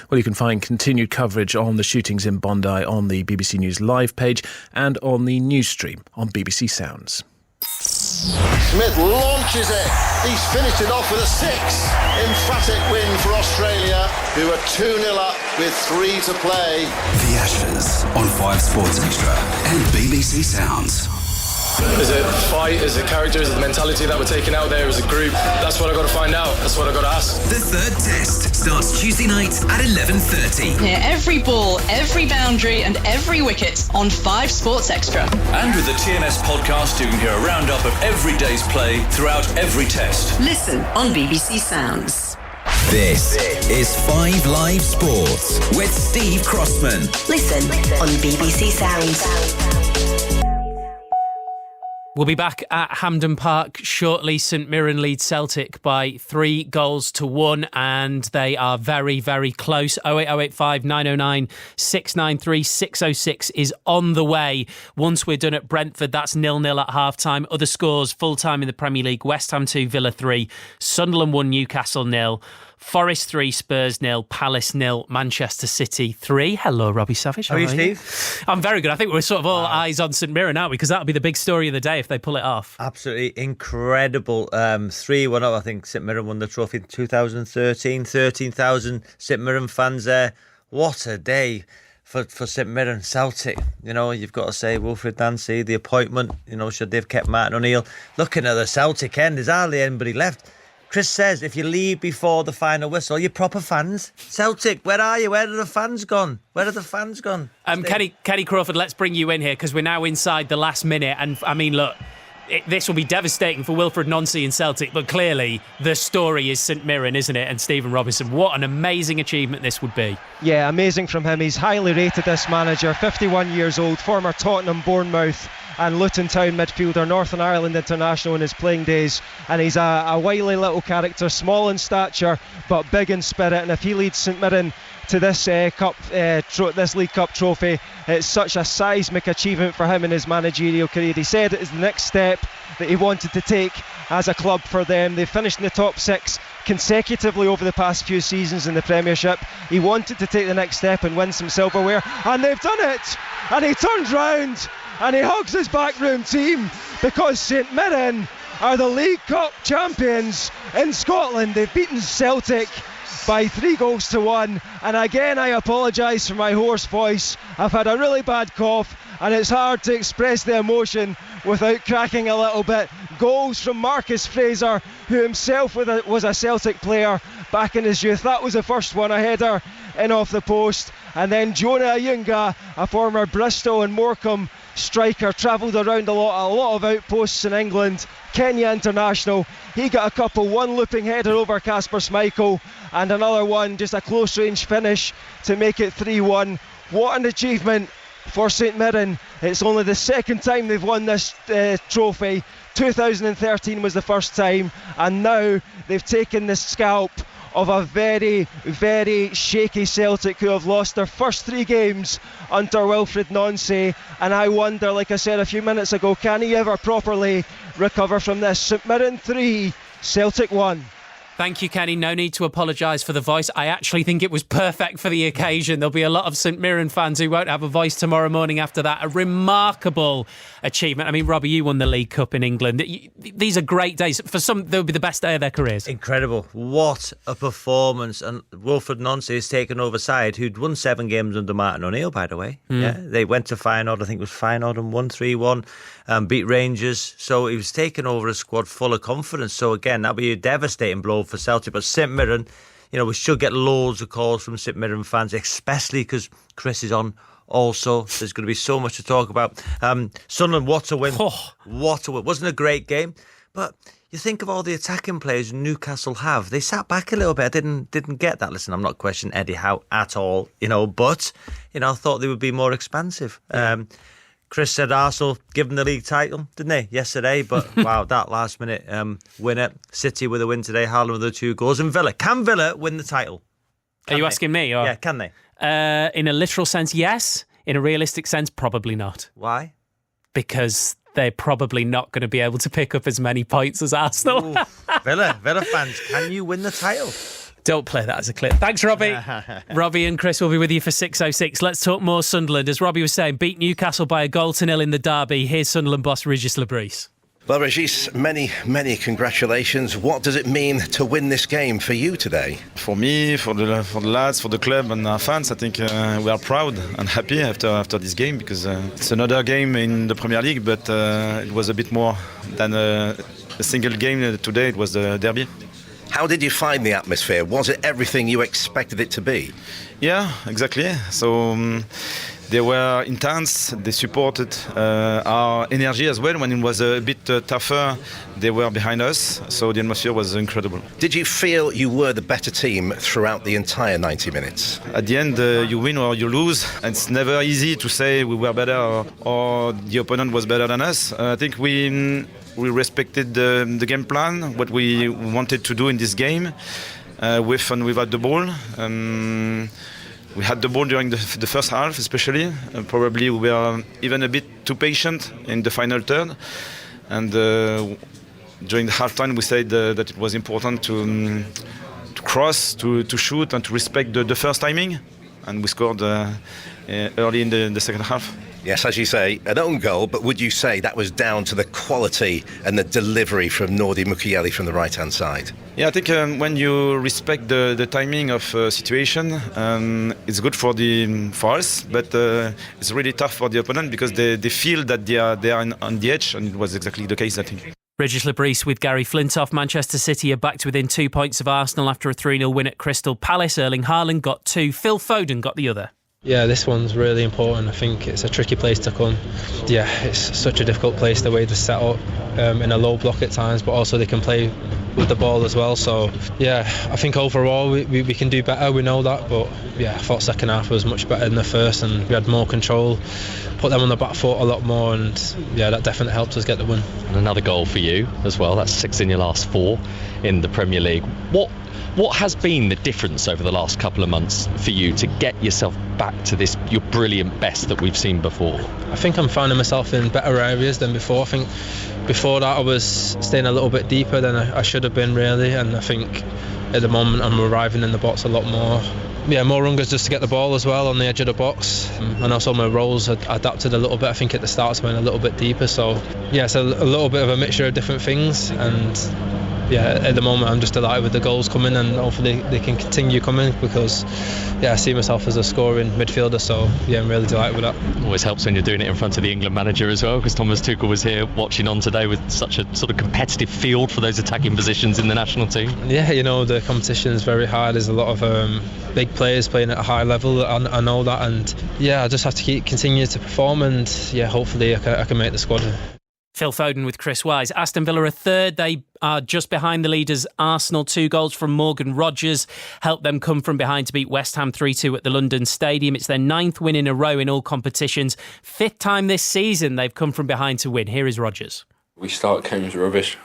Well, you can find continued coverage on the shootings in Bondi on the BBC News Live page and on the news stream on BBC Sounds. Smith launches it. He's finished it off with a 6. Emphatic win for Australia, who are 2-0 up with 3 to play. The Ashes on 5 Sports Extra and BBC Sounds. Is it fight? Is it character? Is it the mentality that we're taking out there as a group? That's what I've got to find out. That's what I've got to ask. The third test starts Tuesday night at 11:30. Hear every ball, every boundary and every wicket on 5 Sports Extra. And with the TNS podcast, you can hear a roundup of every day's play throughout every test. Listen on BBC Sounds. This is 5 Live Sports with Steve Crossman. Listen on BBC Sounds. We'll be back at Hampden Park shortly. St Mirren lead Celtic by 3-1, and they are very, very close. 08085 909 693 606 is on the way. Once we're done at Brentford, that's 0-0 at half-time. Other scores, full-time in the Premier League: West Ham 2, Villa 3, Sunderland 1, Newcastle 0. Forest 3, Spurs 0, Palace 0, Manchester City 3. Hello, Robbie Savage. How are you, Steve? I'm very good. I think we're sort of all eyes on St Mirren, aren't we? Because that'll be the big story of the day if they pull it off. Absolutely incredible. 3-1 up. I think St Mirren won the trophy in 2013. 13,000 St Mirren fans there. What a day for St Mirren. Celtic, you've got to say, Wilfred Nancy, the appointment, should they've kept Martin O'Neill. Looking at the Celtic end, there's hardly anybody left. Chris says, if you leave before the final whistle, you're proper fans. Celtic, where are you? Where are the fans gone? Kenny Crawford, let's bring you in here because we're now inside the last minute. And I mean, look, this will be devastating for Wilfred Nancy and Celtic, but clearly the story is St Mirren, isn't it? And Stephen Robinson, what an amazing achievement this would be. Yeah, amazing from him. He's highly rated, this manager, 51 years old, former Tottenham, Bournemouth and Luton Town midfielder, Northern Ireland international in his playing days, and he's a wily little character, small in stature but big in spirit, and if he leads St Mirren to this this League Cup trophy, it's such a seismic achievement for him in his managerial career. He said it is the next step that he wanted to take as a club for them. They've finished in the top 6 consecutively over the past few seasons in the Premiership. He wanted to take the next step and win some silverware, and they've done it. And he turns round and he hugs his backroom team because St Mirren are the League Cup champions in Scotland. They've beaten Celtic by 3-1, and again I apologise for my hoarse voice. I've had a really bad cough and it's hard to express the emotion without cracking a little bit. Goals from Marcus Fraser, who himself was a Celtic player back in his youth. That was the first one, a header in off the post. And then Jonah Ayunga, a former Bristol and Morecambe striker, travelled around a lot of outposts in England, Kenya international. He got a couple, one looping header over Kasper Schmeichel and another one just a close range finish to make it 3-1. What an achievement for St Mirren. It's only the second time they've won this trophy. 2013 was the first time, and now they've taken the scalp of a very, very shaky Celtic who have lost their first 3 games under Wilfred Nancy, and I wonder, like I said a few minutes ago, can he ever properly recover from this? St Mirren 3, Celtic 1. Thank you, Kenny. No need to apologise for the voice. I actually think it was perfect for the occasion. There'll be a lot of St Mirren fans who won't have a voice tomorrow morning after that. A remarkable achievement. I mean, Robbie, you won the League Cup in England. These are great days. For some, they'll be the best day of their careers. Incredible. What a performance. And Wilfred Nancy has taken over side, who'd won 7 games under Martin O'Neill, by the way. Yeah, they went to Feyenoord. I think it was Feyenoord and won 3-1. Beat Rangers. So he was taking over a squad full of confidence. So again, that'll be a devastating blow for Celtic. But St Mirren, we should get loads of calls from St Mirren fans, especially because Chris is on also. There's going to be so much to talk about. Sunderland, what a win. What a win. Wasn't a great game, but you think of all the attacking players Newcastle have. They sat back a little bit. I didn't get that. Listen, I'm not questioning Eddie Howe at all, but I thought they would be more expansive. Chris said Arsenal give them the league title, didn't they, yesterday? But wow, that last minute winner. City with a win today, Haaland with the 2 goals. And Villa. Can Villa win the title? Are you asking me? Or? Yeah, can they? In a literal sense, yes. In a realistic sense, probably not. Why? Because they're probably not going to be able to pick up as many points as Arsenal. Villa fans, can you win the title? Don't play that as a clip. Thanks, Robbie. Robbie and Chris will be with you for 6:06. Let's talk more Sunderland. As Robbie was saying, beat Newcastle by 1-0 in the derby. Here's Sunderland boss Régis Lebris. Well, Régis, many congratulations. What does it mean to win this game for you today? For me, for the lads, for the club and our fans, I think we are proud and happy after this game because it's another game in the Premier League, but it was a bit more than a single game today. It was the derby. How did you find the atmosphere? Was it everything you expected it to be? Yeah, exactly. So they were intense. They supported our energy as well. When it was a bit tougher, they were behind us. So the atmosphere was incredible. Did you feel you were the better team throughout the entire 90 minutes? At the end, you win or you lose. It's never easy to say we were better or the opponent was better than us. I think we respected the game plan, what we wanted to do in this game, with and without the ball. We had the ball during the first half, especially. Probably we were even a bit too patient in the final third. And during the halftime, we said that it was important to cross, to shoot, and to respect the first timing. And we scored early in the second half. Yes, as you say, an own goal, but would you say that was down to the quality and the delivery from Nordi Mukiele from the right-hand side? Yeah, I think when you respect the timing of a situation, it's good for us, but it's really tough for the opponent because they feel that they are on the edge, and it was exactly the case, I think. Régis Lebris with Gary Flintoff. Manchester City are back to within 2 points of Arsenal after a 3-0 win at Crystal Palace. Erling Haaland got 2, Phil Foden got the other. Yeah, this one's really important. I think it's a tricky place to come. Yeah, it's such a difficult place, the way they're set up in a low block at times, but also they can play with the ball as well. So, yeah, I think overall we can do better, we know that. But, yeah, I thought second half was much better than the first and we had more control, put them on the back foot a lot more, and, yeah, that definitely helped us get the win. And another goal for you as well. That's 6 in your last 4 in the Premier League. What has been the difference over the last couple of months for you to get yourself back to your brilliant best that we've seen before? I think I'm finding myself in better areas than before. I think before that I was staying a little bit deeper than I should have been, really, and I think at the moment I'm arriving in the box a lot more. Yeah, more runners just to get the ball as well on the edge of the box, and also my roles adapted a little bit. I think at the start I went a little bit deeper, so yeah, it's a little bit of a mixture of different things, and yeah, at the moment I'm just delighted with the goals coming, and hopefully they can continue coming because, yeah, I see myself as a scoring midfielder, so yeah, I'm really delighted with that. Always helps when you're doing it in front of the England manager as well, because Thomas Tuchel was here watching on today with such a sort of competitive field for those attacking positions in the national team. Yeah, the competition is very high. There's a lot of big players playing at a high level. I know that, and yeah, I just have to continue to perform, and yeah, hopefully I can make the squad. Phil Foden with Chris Wise. Aston Villa are third. They are just behind the leaders Arsenal. 2 goals from Morgan Rogers helped them come from behind to beat West Ham 3-2 at the London Stadium. It's their 9th win in a row in all competitions. 5th time this season they've come from behind to win. Here is Rogers. We start games rubbish.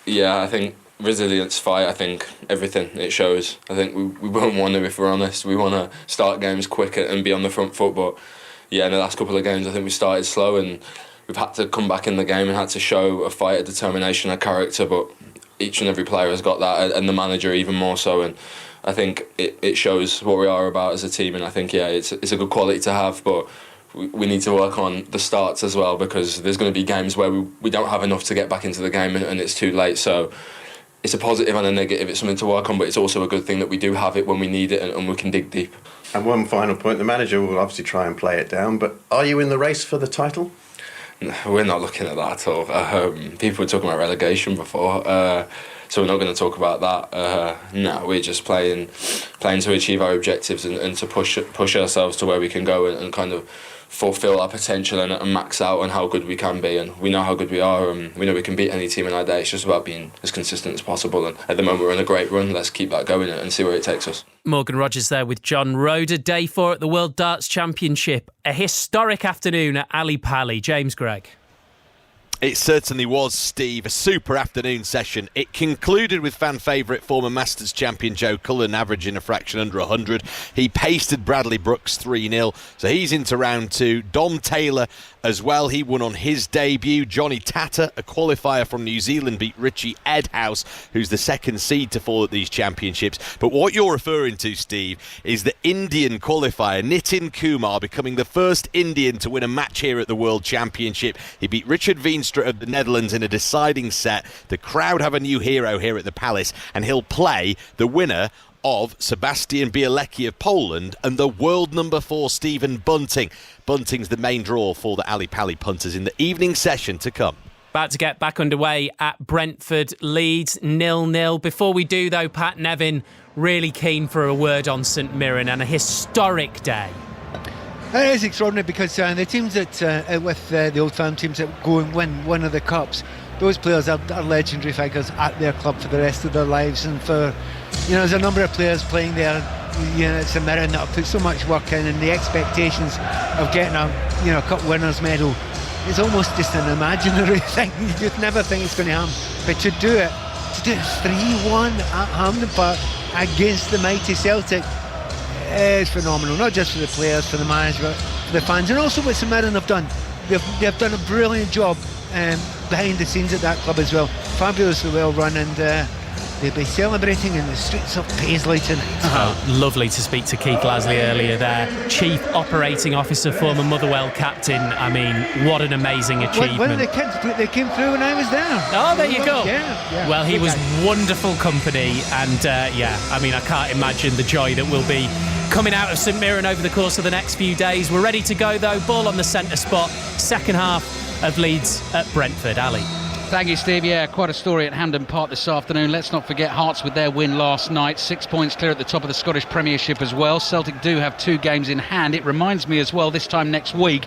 Yeah, I think resilience, fight, I think everything it shows. I think we won't want to, if we're honest. We want to start games quicker and be on the front foot, but yeah, in the last couple of games I think we started slow and we've had to come back in the game and had to show a fight, a determination, a character, but each and every player has got that, and the manager even more so. And I think it shows what we are about as a team. And I think it's a good quality to have, but we need to work on the starts as well, because there's going to be games where we don't have enough to get back into the game and it's too late. So it's a positive and a negative. It's something to work on, but it's also a good thing that we do have it when we need it and we can dig deep. And one final point, the manager will obviously try and play it down, but are you in the race for the title? No, we're not looking at that at all. People were talking about relegation before, so we're not going to talk about that. No, we're just playing to achieve our objectives and to push ourselves to where we can go and kind of fulfil our potential and max out on how good we can be. And we know how good we are, and we know we can beat any team in our day. It's just about being as consistent as possible. And at the moment we're on a great run. Let's keep that going and see where it takes us. Morgan Rogers there with John Roder. Day 4 at the World Darts Championship. A historic afternoon at Ali Pali. James Gregg. It certainly was, Steve. A super afternoon session. It concluded with fan favourite former Masters champion Joe Cullen averaging a fraction under 100. He pasted Bradley Brooks 3-0, so he's into round 2. Dom Taylor as well. He won on his debut. Johnny Tatter, a qualifier from New Zealand, beat Richie Edhouse, who's the second seed to fall at these championships. But what you're referring to, Steve, is the Indian qualifier, Nitin Kumar, becoming the first Indian to win a match here at the World Championship. He beat Richard Veenstra of the Netherlands in a deciding set. The crowd have a new hero here at the Palace, and he'll play the winner of Sebastian Bielecki of Poland and the world number 4 Stephen Bunting. Bunting's the main draw for the Ali Pali punters in the evening session to come. About to get back underway at Brentford, Leeds 0-0. Before we do though, Pat Nevin really keen for a word on St Mirren and a historic day. It is extraordinary because the teams that with the Old Firm teams that go and win one of the cups, those players are legendary figures at their club for the rest of their lives. And for there's a number of players playing there, at St Mirren that have put so much work in, and the expectations of getting a cup winners medal is almost just an imaginary thing. You just never think it's going to happen. But to do it 3-1 at Hampden Park against the mighty Celtic is phenomenal. Not just for the players, for the management, for the fans, and also what St Mirren have done. They've done a brilliant job behind the scenes at that club as well. Fabulously well run, and they'll be celebrating in the streets of Paisley tonight. Lovely to speak to Keith Lasley earlier there. Chief Operating Officer, former Motherwell captain. I mean, what an amazing achievement. One of the kids, they came through when I was there. Oh, there you go. Yeah. Well, he was wonderful company, and I mean, I can't imagine the joy that will be coming out of St Mirren over the course of the next few days. We're ready to go though. Ball on the centre spot. Second half of Leeds at Brentford. Ali. Thank you, Steve. Yeah, quite a story at Hampden Park this afternoon. Let's not forget Hearts with their win last night. 6 points clear at the top of the Scottish Premiership as well. Celtic do have 2 games in hand. It reminds me as well, this time next week,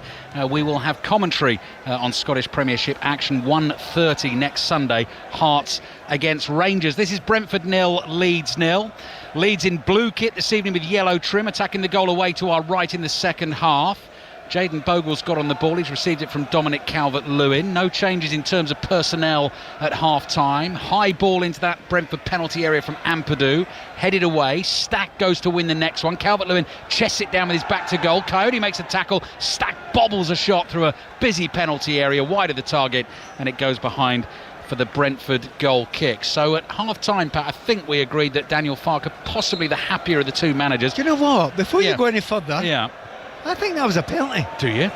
we will have commentary on Scottish Premiership action. 1:30 next Sunday. Hearts against Rangers. This is Brentford 0, Leeds 0. Leeds in blue kit this evening with yellow trim, attacking the goal away to our right in the second half. Jaden Bogle's got on the ball. He's received it from Dominic Calvert-Lewin. No changes in terms of personnel at half-time. High ball into that Brentford penalty area from Ampadu. Headed away. Stack goes to win the next one. Calvert-Lewin chests it down with his back to goal. Coyote makes a tackle. Stack bobbles a shot through a busy penalty area wide of the target, and it goes behind for the Brentford goal kick. So at half-time, Pat, I think we agreed that Daniel Farke possibly the happier of the 2 managers. Do you know what? Before you go any further... Yeah. I think that was a penalty. Do you?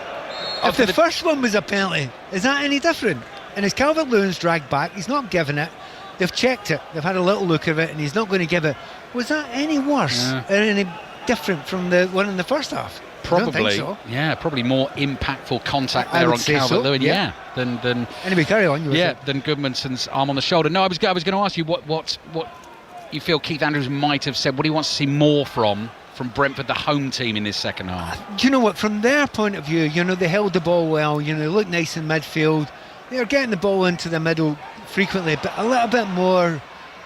If the first one was a penalty, is that any different? And as Calvert-Lewin's dragged back, he's not given it. They've checked it. They've had a little look at it, and he's not going to give it. Was that any worse or any different from the one in the first half? Probably. I don't think so. Yeah, probably more impactful contact there on Calvert-Lewin. So, yeah. Than anyway, carry on. Than Goodmanson's arm on the shoulder. No, I was going to ask you what you feel Keith Andrews might have said. What he wants to see more from Brentford, the home team, in this second half. Do you know what? From their point of view, they held the ball well. They looked nice in midfield. They're getting the ball into the middle frequently, but a little bit more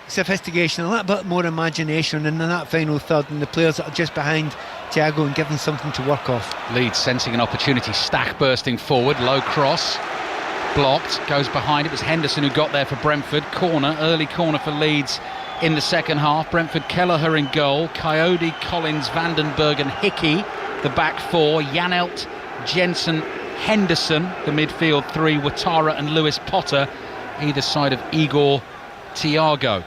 sophistication, a little bit more imagination in that final third, and the players that are just behind Thiago and giving something to work off. Leeds sensing an opportunity. Stack bursting forward. Low cross. Blocked. Goes behind. It was Henderson who got there for Brentford. Corner. Early corner for Leeds. In the second half, Brentford, Kelleher in goal, Coyote, Collins, Vandenberg and Hickey, the back 4, Janelt, Jensen, Henderson, the midfield 3, Ouattara and Lewis Potter, either side of Igor Thiago.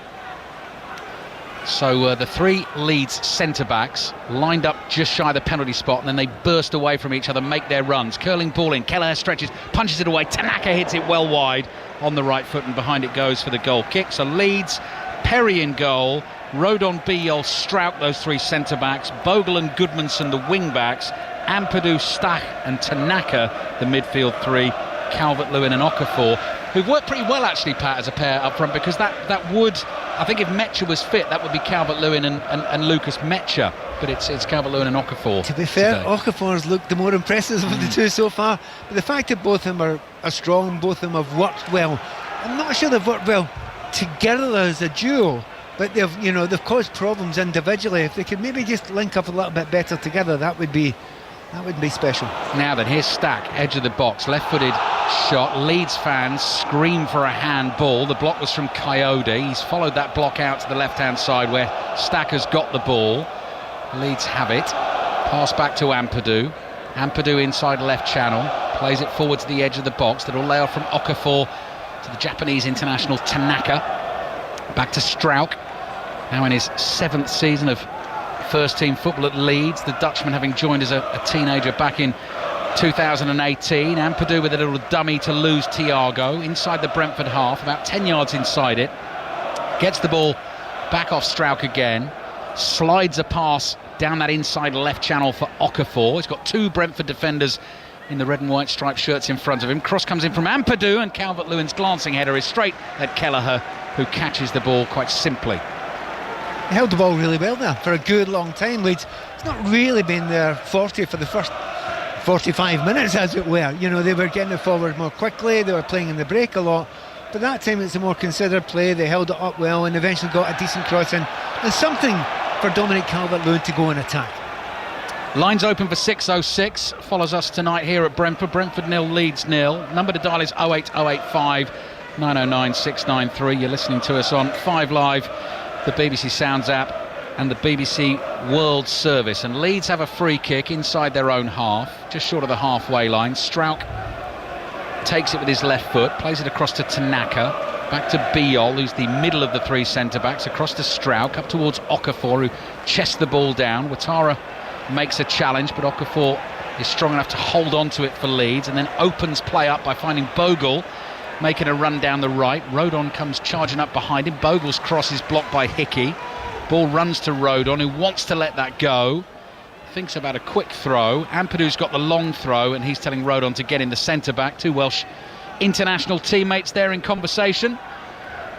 So the three Leeds centre-backs lined up just shy of the penalty spot, and then they burst away from each other, make their runs. Curling ball in, Kelleher stretches, punches it away, Tanaka hits it well wide on the right foot, and behind it goes for the goal kick. So Leeds, Perry in goal, Rodon, Biol, Struijk, those three centre-backs, Bogle and Goodmanson, the wing-backs, Ampadu, Stach and Tanaka, the midfield three, Calvert-Lewin and Okafor, who've worked pretty well actually, Pat, as a pair up front, because that would, I think if Mecha was fit, that would be Calvert-Lewin and Lucas Mecha, but it's Calvert-Lewin and Okafor. To be fair, today. Okafor's looked the more impressive of the two so far, but the fact that both of them are strong, both of them have worked well. I'm not sure they've worked well together as a duo, but they've caused problems individually. If they could maybe just link up a little bit better together, that would be special. Now then, here's Stack, edge of the box, left-footed shot. Leeds fans scream for a handball. The block was from Coyote. He's followed that block out to the left-hand side where Stack has got the ball. Leeds have it. Pass back to Ampadu. Ampadu inside left channel. Plays it forward to the edge of the box. That'll lay off from Okafor to the Japanese international Tanaka. Back to Struijk. Now in his 7th season of first-team football at Leeds, the Dutchman having joined as a teenager back in 2018. Ampadu with a little dummy to lose Thiago inside the Brentford half, about 10 yards inside it. Gets the ball back off Struijk again. Slides a pass down that inside left channel for Okafor. He's got two Brentford defenders in the red and white striped shirts in front of him. Cross comes in from Ampadu, and Calvert-Lewin's glancing header is straight at Kelleher, who catches the ball quite simply. He held the ball really well there for a good long time. Leeds, it's not really been their forte for the first 45 minutes, as it were. They were getting it forward more quickly, they were playing in the break a lot, but that time it's a more considered play. They held it up well and eventually got a decent cross in, and something for Dominic Calvert-Lewin to go and attack. Lines open for 606. Follows us tonight here at Brentford. Brentford 0, Leeds 0. Number to dial is 08085 909 693. You're listening to us on 5 Live, the BBC Sounds app and the BBC World Service. And Leeds have a free kick inside their own half, just short of the halfway line. Struijk takes it with his left foot, plays it across to Tanaka, back to Biol, who's the middle of the three centre-backs, across to Struijk, up towards Okafor, who chests the ball down. Ouattara makes a challenge, but Okafor is strong enough to hold on to it for Leeds, and then opens play up by finding Bogle making a run down the right. Rodon comes charging up behind him. Bogle's cross is blocked by Hickey. Ball runs to Rodon, who wants to let that go. Thinks about a quick throw. Ampadu's got the long throw, and he's telling Rodon to get in the centre-back. Two Welsh international teammates there in conversation.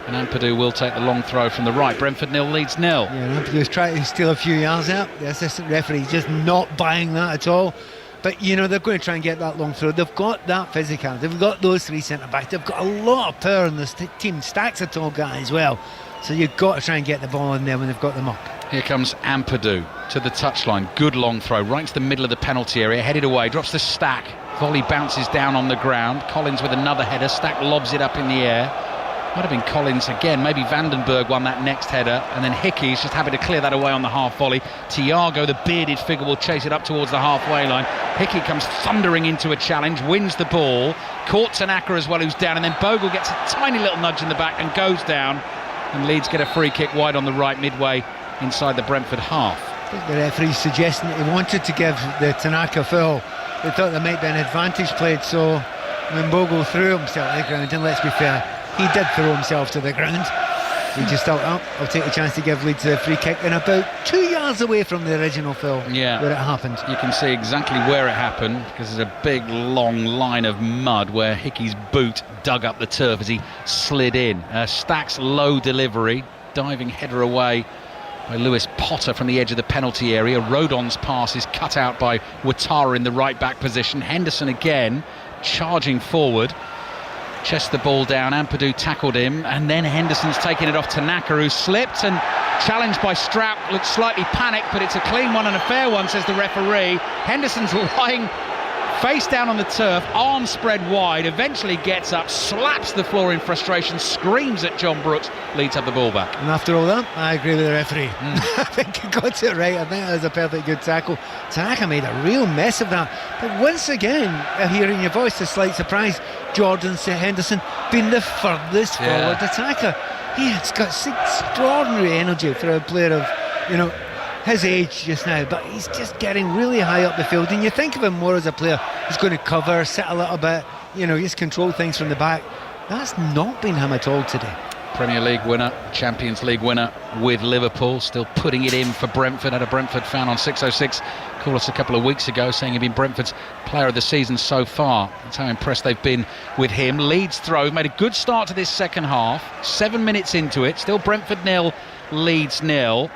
And Ampadu will take the long throw from the right. Brentford 0, Leeds 0. Yeah, Ampadu's trying to steal a few yards out. The assistant referee just not buying that at all. But, they're going to try and get that long throw. They've got that physicality. They've got those three centre-backs. They've got a lot of power in this team. Stack's a tall guy as well. So you've got to try and get the ball in there when they've got them up. Here comes Ampadu to the touchline. Good long throw, right to the middle of the penalty area. Headed away, drops the Stack. Volley bounces down on the ground. Collins with another header. Stack lobs it up in the air. Might have been Collins again. Maybe Vandenberg won that next header. And then Hickey's just happy to clear that away on the half volley. Thiago, the bearded figure, will chase it up towards the halfway line. Hickey comes thundering into a challenge, wins the ball. Caught Tanaka as well, who's down. And then Bogle gets a tiny little nudge in the back and goes down. And Leeds get a free kick wide on the right, midway inside the Brentford half. I think the referee's suggesting that he wanted to give the Tanaka foul. They thought there might be an advantage played, so when Bogle threw himself to the ground, and let's be fair, he did throw himself to the ground. He just thought, I'll take the chance to give Leeds a free kick, and about 2 yards away from the original foul where it happened. You can see exactly where it happened, because there's a big long line of mud where Hickey's boot dug up the turf as he slid in. Stack's low delivery, diving header away by Lewis Potter from the edge of the penalty area. Rodon's pass is cut out by Ouattara in the right back position. Henderson again charging forward, chests the ball down. Ampadu tackled him, and then Henderson's taken it off Tanaka, who slipped and challenged by Struijk. Looks slightly panicked, but it's a clean one and a fair one, says the referee. Henderson's lying face down on the turf, arms spread wide, eventually gets up, slaps the floor in frustration, screams at John Brooks. Leeds have the ball back. And after all that, I agree with the referee. I think he got it right. I think that was a perfect good tackle. Tanaka made a real mess of that. But once again, hearing your voice, a slight surprise, Jordan Henderson being the furthest forward attacker. He's got extraordinary energy for a player of, his age just now, but he's just getting really high up the field, and you think of him more as a player who's going to cover, sit a little bit, just control things from the back. That's not been him at all today. Premier League winner, Champions League winner with Liverpool, still putting it in for Brentford. Had a Brentford fan on 606 call us a couple of weeks ago saying he'd been Brentford's player of the season so far. That's how impressed they've been with him. Leeds throw, made a good start to this second half. 7 minutes into it, still Brentford 0, Leeds 0.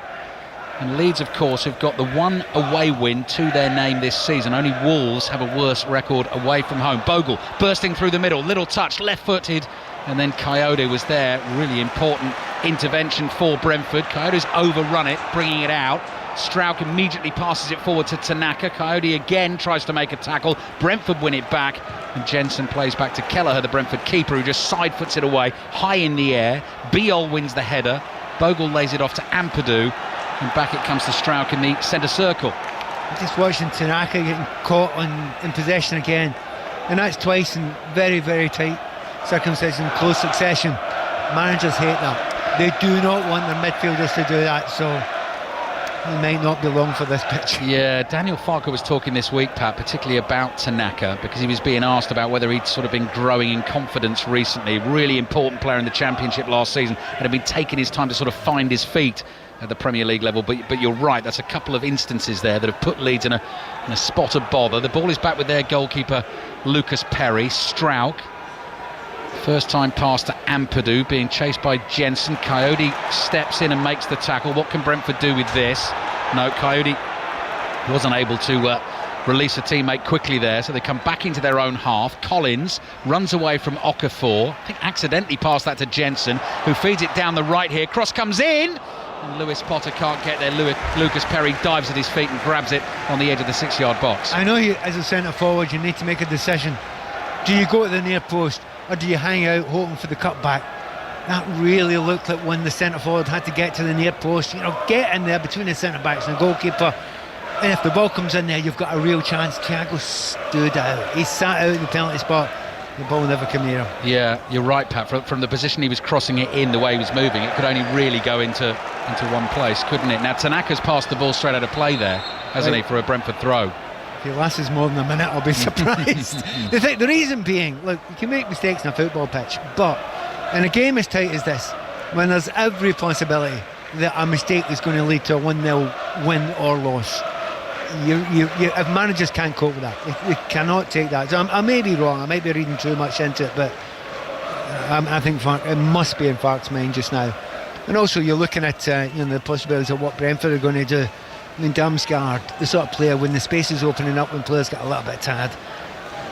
And Leeds, of course, have got the one away win to their name this season. Only Wolves have a worse record away from home. Bogle bursting through the middle, little touch, left-footed, and then Coyote was there. Really important intervention for Brentford. Coyote's overrun it, bringing it out. Strauch immediately passes it forward to Tanaka. Coyote again tries to make a tackle. Brentford win it back, and Jensen plays back to Kelleher, the Brentford keeper, who just side-foots it away, high in the air. Biol wins the header. Bogle lays it off to Ampadu, and back it comes to Strauch in the centre circle. Just watching Tanaka getting caught in possession again, and that's twice in very, very tight circumstances in close succession. Managers hate that. They do not want their midfielders to do that, so he might not be long for this pitch. Yeah, Daniel Farke was talking this week, Pat, particularly about Tanaka, because he was being asked about whether he'd sort of been growing in confidence recently. Really important player in the Championship last season, and had been taking his time to sort of find his feet at the Premier League level. But you're right, that's a couple of instances there that have put Leeds in a spot of bother. The ball is back with their goalkeeper Lucas Perry. Strauch, first time pass to Ampadu, being chased by Jensen. Coyote steps in and makes the tackle. What can Brentford do with this? No, Coyote wasn't able to release a teammate quickly there, so they come back into their own half. Collins runs away from Okafor. I think accidentally passed that to Jensen, who feeds it down the right here. Cross comes in, and Lewis Potter can't get there. Lucas Perry dives at his feet and grabs it on the edge of the 6-yard box. I know you, as a centre forward, you need to make a decision. Do you go to the near post, or do you hang out hoping for the cutback? That really looked like when the centre forward had to get to the near post. Get in there between the centre backs and the goalkeeper, and if the ball comes in there, you've got a real chance. Thiago stood out. He sat out in the penalty spot. The ball never came near him. Yeah, you're right, Pat. From the position he was crossing it in, the way he was moving, it could only really go into one place, couldn't it? Now Tanaka's passed the ball straight out of play there, hasn't he, for a Brentford throw? If he lasts more than a minute, I'll be surprised. The reason being, look, you can make mistakes in a football pitch, but in a game as tight as this, when there's every possibility that a mistake is going to lead to a 1-0 win or loss, if managers can't cope with that, they cannot take that. So I may be wrong, I might be reading too much into it, but I think it must be in Farke's mind just now. And also you're looking at the possibilities of what Brentford are going to do. I mean, Damsgaard, the sort of player, when the space is opening up, when players get a little bit tired,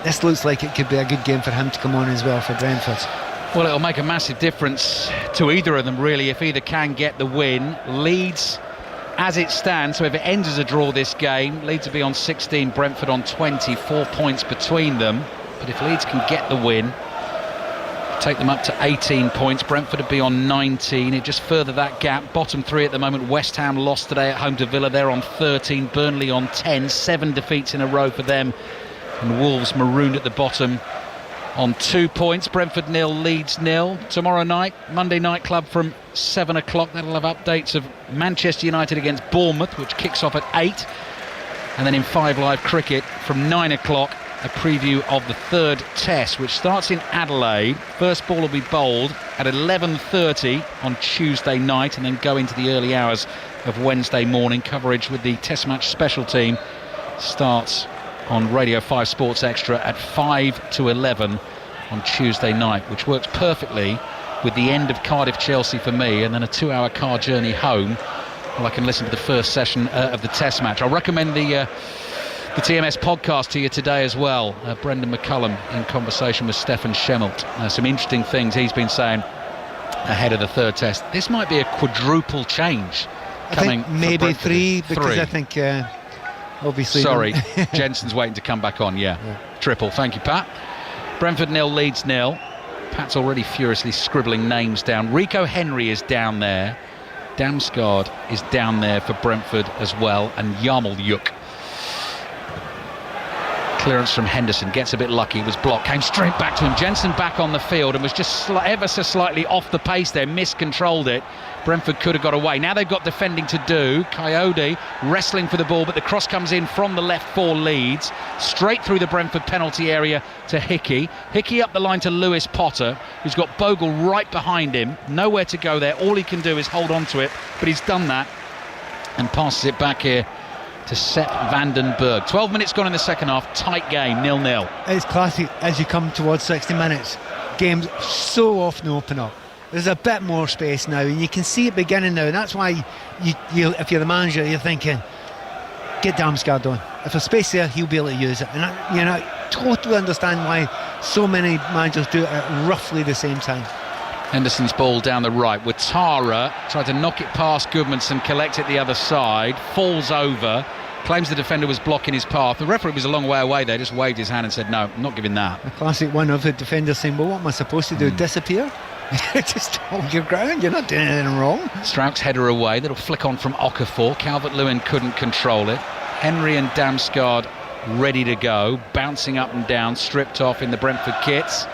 this looks like it could be a good game for him to come on as well for Brentford. Well, it'll make a massive difference to either of them, really, if either can get the win. Leeds, as it stands, so if it ends as a draw this game, Leeds will be on 16, Brentford on 20, 4 points between them. But if Leeds can get the win, take them up to 18 points. Brentford would be on 19. It just further that gap. Bottom three at the moment. West Ham lost today at home to Villa. They're on 13. Burnley on 10. 7 defeats in a row for them. And Wolves marooned at the bottom on 2 points. Brentford 0, Leeds 0. Tomorrow night, Monday Night Club from 7 o'clock. That'll have updates of Manchester United against Bournemouth, which kicks off at 8. And then in 5 Live Cricket from 9 o'clock, a preview of the third test, which starts in Adelaide. First ball will be bowled at 11:30 on Tuesday night, and then go into the early hours of Wednesday morning. Coverage with the test match special team starts on Radio 5 Sports Extra at 5 to 11 on Tuesday night, which works perfectly with the end of Cardiff-Chelsea for me, and then a 2-hour car journey home. Well, I can listen to the first session of the test match. I'll recommend the TMS podcast to you today as well. Brendan McCullum in conversation with Stefan Schemmelt. Some interesting things he's been saying ahead of the third test. This might be a quadruple change coming. I think maybe 3, because I think obviously... Sorry, Jensen's waiting to come back on, yeah. Triple, thank you, Pat. Brentford 0, Leeds 0. Pat's already furiously scribbling names down. Rico Henry is down there. Damsgaard is down there for Brentford as well, and Yarmolyuk. Clearance from Henderson, gets a bit lucky, it was blocked, came straight back to him. Jensen back on the field and was just ever so slightly off the pace there, miscontrolled it. Brentford could have got away. Now they've got defending to do. Coyote wrestling for the ball, but the cross comes in from the left for Leeds, straight through the Brentford penalty area to Hickey. Hickey up the line to Lewis Potter, who's got Bogle right behind him, nowhere to go there. All he can do is hold on to it, but he's done that and passes it back here to Sepp Vandenberg. 12 minutes gone in the second half, tight game, 0-0. It's classic as you come towards 60 minutes. Games so often open up. There's a bit more space now, and you can see it beginning now. That's why you if you're the manager, you're thinking, get Damsgaard on. If there's space there, he'll be able to use it. And I totally understand why so many managers do it at roughly the same time. Henderson's ball down the right. Ouattara tried to knock it past Goodmanson, collect it the other side, falls over, claims the defender was blocking his path. The referee was a long way away there, just waved his hand and said, no, I'm not giving that. A classic one of the defender saying, well, what am I supposed to do, disappear? Just hold your ground, you're not doing anything wrong. Strauch's header away, that'll flick on from Okafor. Calvert-Lewin couldn't control it. Henry and Damsgaard ready to go, bouncing up and down, stripped off in the Brentford kits,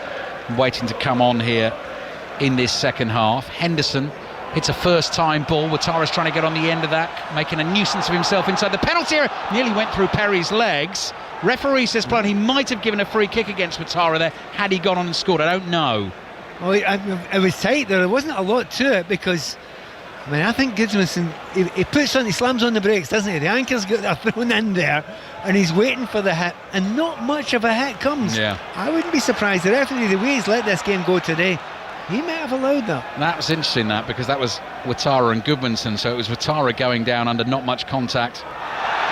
waiting to come on here in this second half. Henderson hits a first-time ball. Ouattara's trying to get on the end of that, making a nuisance of himself inside the penalty area. Nearly went through Perry's legs. Referee says he might have given a free kick against Ouattara there had he gone on and scored. I don't know. Well, it was tight there. There wasn't a lot to it because, I think Goodmanson, he slams on the brakes, doesn't he? The anchor's got thrown in there and he's waiting for the hit, and not much of a hit comes. Yeah. I wouldn't be surprised. The referee, the way he's let this game go today, he may have allowed that. That was interesting, because that was Ouattara and Goodmanson, so it was Ouattara going down under not much contact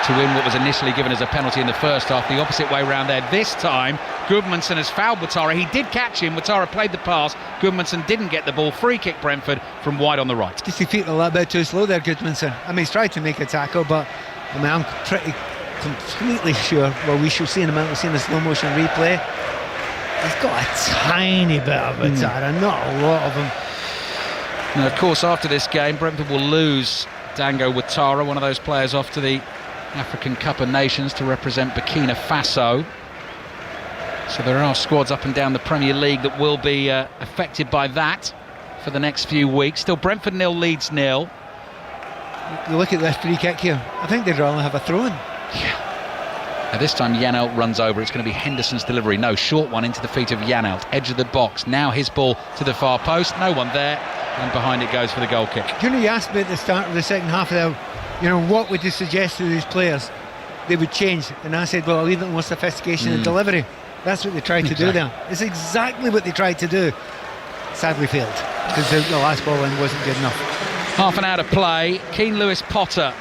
to win what was initially given as a penalty in the first half. The opposite way round there. This time, Goodmanson has fouled Ouattara. He did catch him. Ouattara played the pass. Goodmanson didn't get the ball. Free kick Brentford from wide on the right. Just his feet a little bit too slow there, Goodmanson. He's tried to make a tackle, but I'm completely sure, we should see in a minute, we'll see in the slow motion replay, he's got a tiny bit of Ouattara, not a lot of him. Now, of course, after this game, Brentford will lose Dango Ouattara, one of those players off to the African Cup of Nations to represent Burkina Faso. So there are squads up and down the Premier League that will be affected by that for the next few weeks. Still Brentford 0, Leeds 0. You look at this free kick here, I think they'd rather have a throw-in. Yeah. Now this time Janelt runs over. It's going to be Henderson's delivery. No, short one into the feet of Janelt, edge of the box. Now his ball to the far post. No one there, and behind it goes for the goal kick. You asked me at the start of the second half there, what would you suggest to these players they would change? And I said, well, I'll leave it more sophistication and delivery. That's what they tried to do there. It's exactly what they tried to do. Sadly failed, because the last ball in wasn't good enough. Half an hour to play. Keane Lewis Potter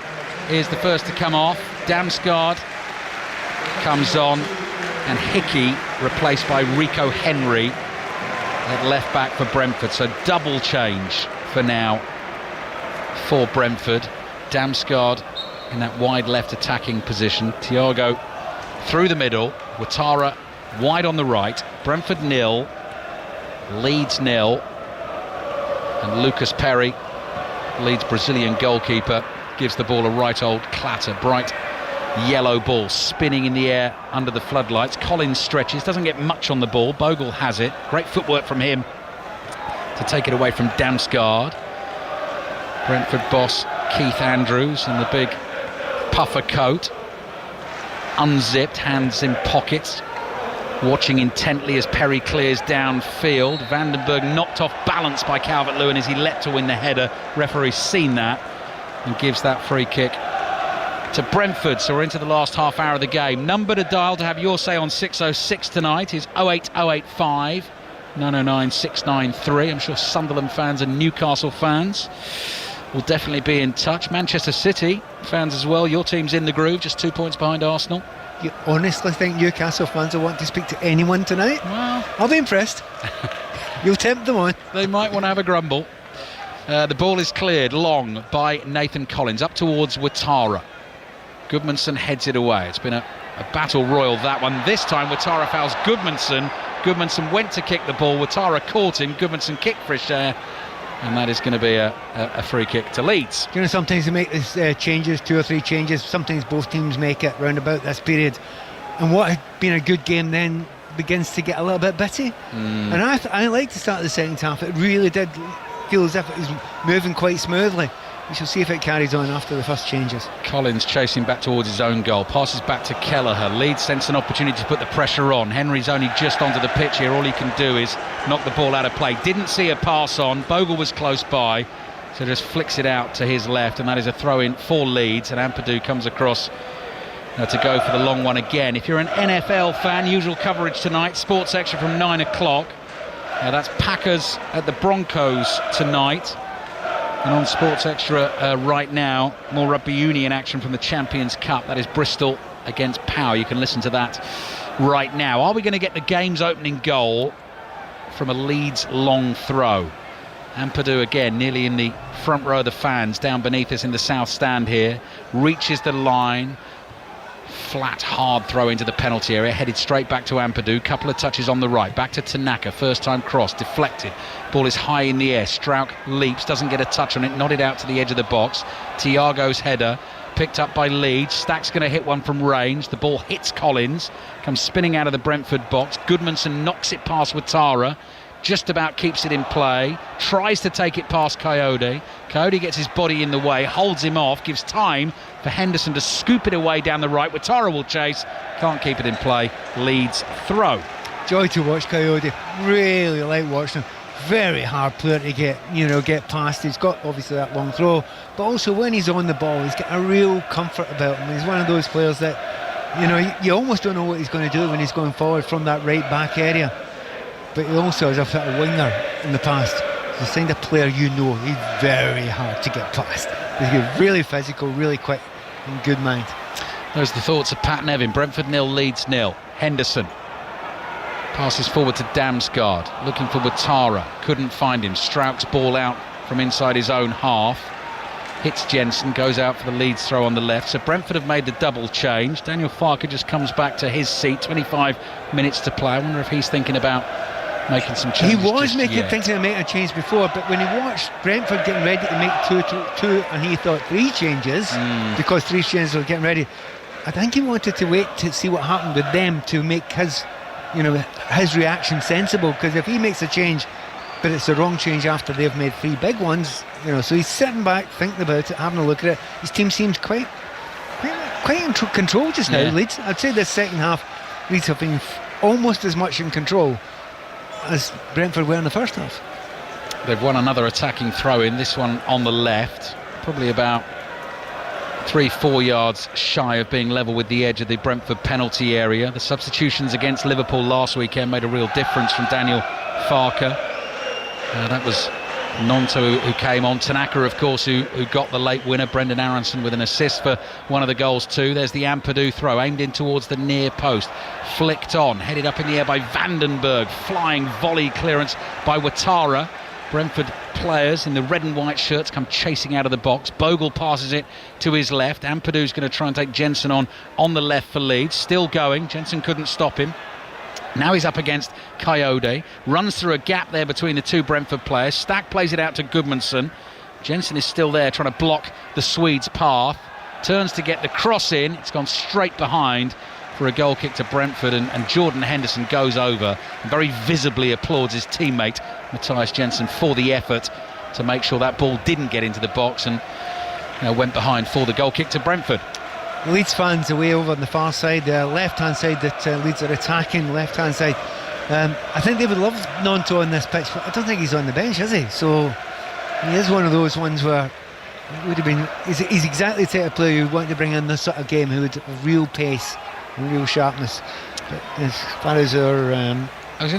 is the first to come off. Damsgaard comes on, and Hickey replaced by Rico Henry at left back for Brentford. So double change for now for Brentford. Damsgaard in that wide left attacking position. Thiago through the middle. Ouattara wide on the right. Brentford 0, Leeds 0, and Lucas Perry, Leeds Brazilian goalkeeper, gives the ball a right old clatter. Bright yellow ball spinning in the air under the floodlights. Collins stretches, doesn't get much on the ball. Bogle has it. Great footwork from him to take it away from Damsgaard. Brentford boss Keith Andrews in the big puffer coat, unzipped, hands in pockets, watching intently as Perry clears downfield. Vandenberg knocked off balance by Calvert-Lewin as he leapt to win the header. Referee's seen that and gives that free kick to Brentford. So we're into the last half hour of the game. Number to dial to have your say on 606 tonight is 08085 909 693. I'm sure Sunderland fans and Newcastle fans will definitely be in touch. Manchester City fans as well. Your team's in the groove, just 2 points behind Arsenal. You honestly think Newcastle fans will want to speak to anyone tonight? Well, I'll be impressed. You'll tempt them on. They might want to have a grumble. The ball is cleared long by Nathan Collins up towards Ouattara. Goodmanson heads it away. It's been a battle royal, that one. This time Ouattara fouls Goodmanson. Goodmanson went to kick the ball. Ouattara caught him. Goodmanson kicked for a share. And that is going to be a free kick to Leeds. Sometimes they make these changes, 2 or 3 changes. Sometimes both teams make it round about this period. and what had been a good game then begins to get a little bit bitty. And I liked the start of the second half. It really did feel as if it was moving quite smoothly. We shall see if it carries on after the first changes. Collins chasing back towards his own goal, passes back to Kelleher. Leeds sense an opportunity to put the pressure on. Henry's only just onto the pitch here. All he can do is knock the ball out of play. Didn't see a pass on. Bogle was close by, so just flicks it out to his left, and that is a throw-in for Leeds. And Ampadu comes across to go for the long one again. If you're an NFL fan, usual coverage tonight. Sports Extra from 9 o'clock. That's Packers at the Broncos tonight. And on Sports Extra right now, more rugby union action from the Champions Cup. That is Bristol against Power. You can listen to that right now. Are we going to get the game's opening goal from a Leeds long throw? Ampadu again, nearly in the front row of the fans, down beneath us in the south stand here. Reaches the line. Flat, hard throw into the penalty area, headed straight back to Ampadu. Couple of touches on the right, back to Tanaka. First time cross, deflected. Ball is high in the air. Strauch leaps, doesn't get a touch on it, nodded out to the edge of the box. Thiago's header, picked up by Leeds. Stack's going to hit one from range. The ball hits Collins, comes spinning out of the Brentford box. Goodmanson knocks it past Ouattara. Just about keeps it in play, tries to take it past Coyote. Coyote gets his body in the way, holds him off, gives time for Henderson to scoop it away down the right. Ouattara will chase, can't keep it in play. Leeds throw. Joy to watch Coyote, really like watching him. Very hard player to get past. He's got obviously that long throw, but also when he's on the ball, he's got a real comfort about him. He's one of those players that, you almost don't know what he's going to do when he's going forward from that right back area. But he also has a fit of winger in the past. He's the kind of player he's very hard to get past. He's really physical, really quick, and good mind. Those are the thoughts of Pat Nevin. Brentford 0, Leeds 0. Henderson passes forward to Damsgaard, looking for Ouattara. Couldn't find him. Strauch's ball out from inside his own half. Hits Jensen, goes out for the Leeds throw on the left. So Brentford have made the double change. Daniel Farke just comes back to his seat. 25 minutes to play. I wonder if he's thinking about making some changes. He was thinking of making a change before, but when he watched Brentford getting ready to make two and he thought 3 changes, because 3 changes were getting ready, I think he wanted to wait to see what happened with them to make his reaction sensible, because if he makes a change but it's the wrong change after they've made 3 big ones, so he's sitting back thinking about it, having a look at it. His team seems quite in control just now. Leeds, I'd say this second half Leeds have been almost as much in control as Brentford were in the first half. They've won another attacking throw-in, this one on the left, probably about 3-4 yards shy of being level with the edge of the Brentford penalty area. The substitutions against Liverpool last weekend made a real difference from Daniel Farke. That was Nonto who came on. Tanaka, of course, who got the late winner. Brendan Aronson with an assist for one of the goals too. There's the Ampadu throw, aimed in towards the near post. Flicked on, headed up in the air by Vandenberg. Flying volley clearance by Ouattara. Brentford players in the red and white shirts come chasing out of the box. Bogle passes it to his left. Ampadu's going to try and take Jensen on the left for Leeds. Still going. Jensen couldn't stop him. Now he's up against Coyote, runs through a gap there between the 2 Brentford players. Stack plays it out to Goodmanson. Jensen is still there trying to block the Swede's path. Turns to get the cross in. It's gone straight behind for a goal kick to Brentford, and Jordan Henderson goes over and very visibly applauds his teammate Matthias Jensen for the effort to make sure that ball didn't get into the box and went behind for the goal kick to Brentford. Leeds fans away over on the far side, the left-hand side that Leeds are attacking, left-hand side. I think they would love Nonto on this pitch, but I don't think he's on the bench, is he? So he is one of those ones where it would have been. He's exactly the type of player you want to bring in this sort of game, who would have real pace and real sharpness. But as far as our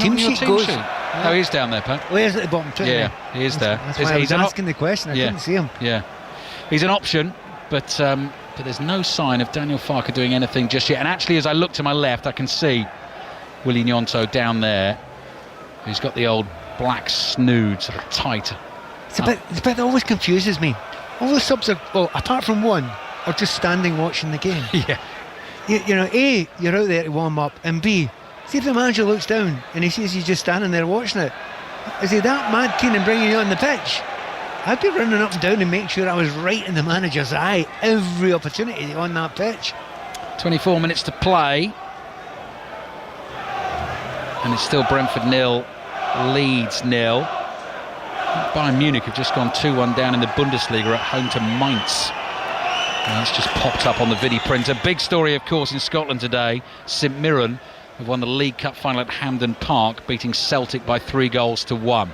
team sheet goes, oh, he's down there, Pat. Oh, he's at the bottom too. Yeah, he is there. That's why I was asking the question. I couldn't see him. Yeah, he's an option, but there's no sign of Daniel Farke doing anything just yet. And actually, as I look to my left, I can see Willie Gnonto down there, who's got the old black snood, sort of tight. It's a bit that always confuses me. All the subs are, well, apart from one, are just standing watching the game. Yeah. A, you're out there to warm up, and B, see if the manager looks down and he sees you just standing there watching it. Is he that mad keen on bringing you on the pitch? I'd be running up and down and make sure I was right in the manager's eye every opportunity on that pitch. 24 minutes to play. And it's still Brentford 0, Leeds 0. Bayern Munich have just gone 2-1 down in the Bundesliga at home to Mainz. And that's just popped up on the video printer. Big story, of course, in Scotland today. St Mirren have won the League Cup final at Hampden Park, beating Celtic by 3-1.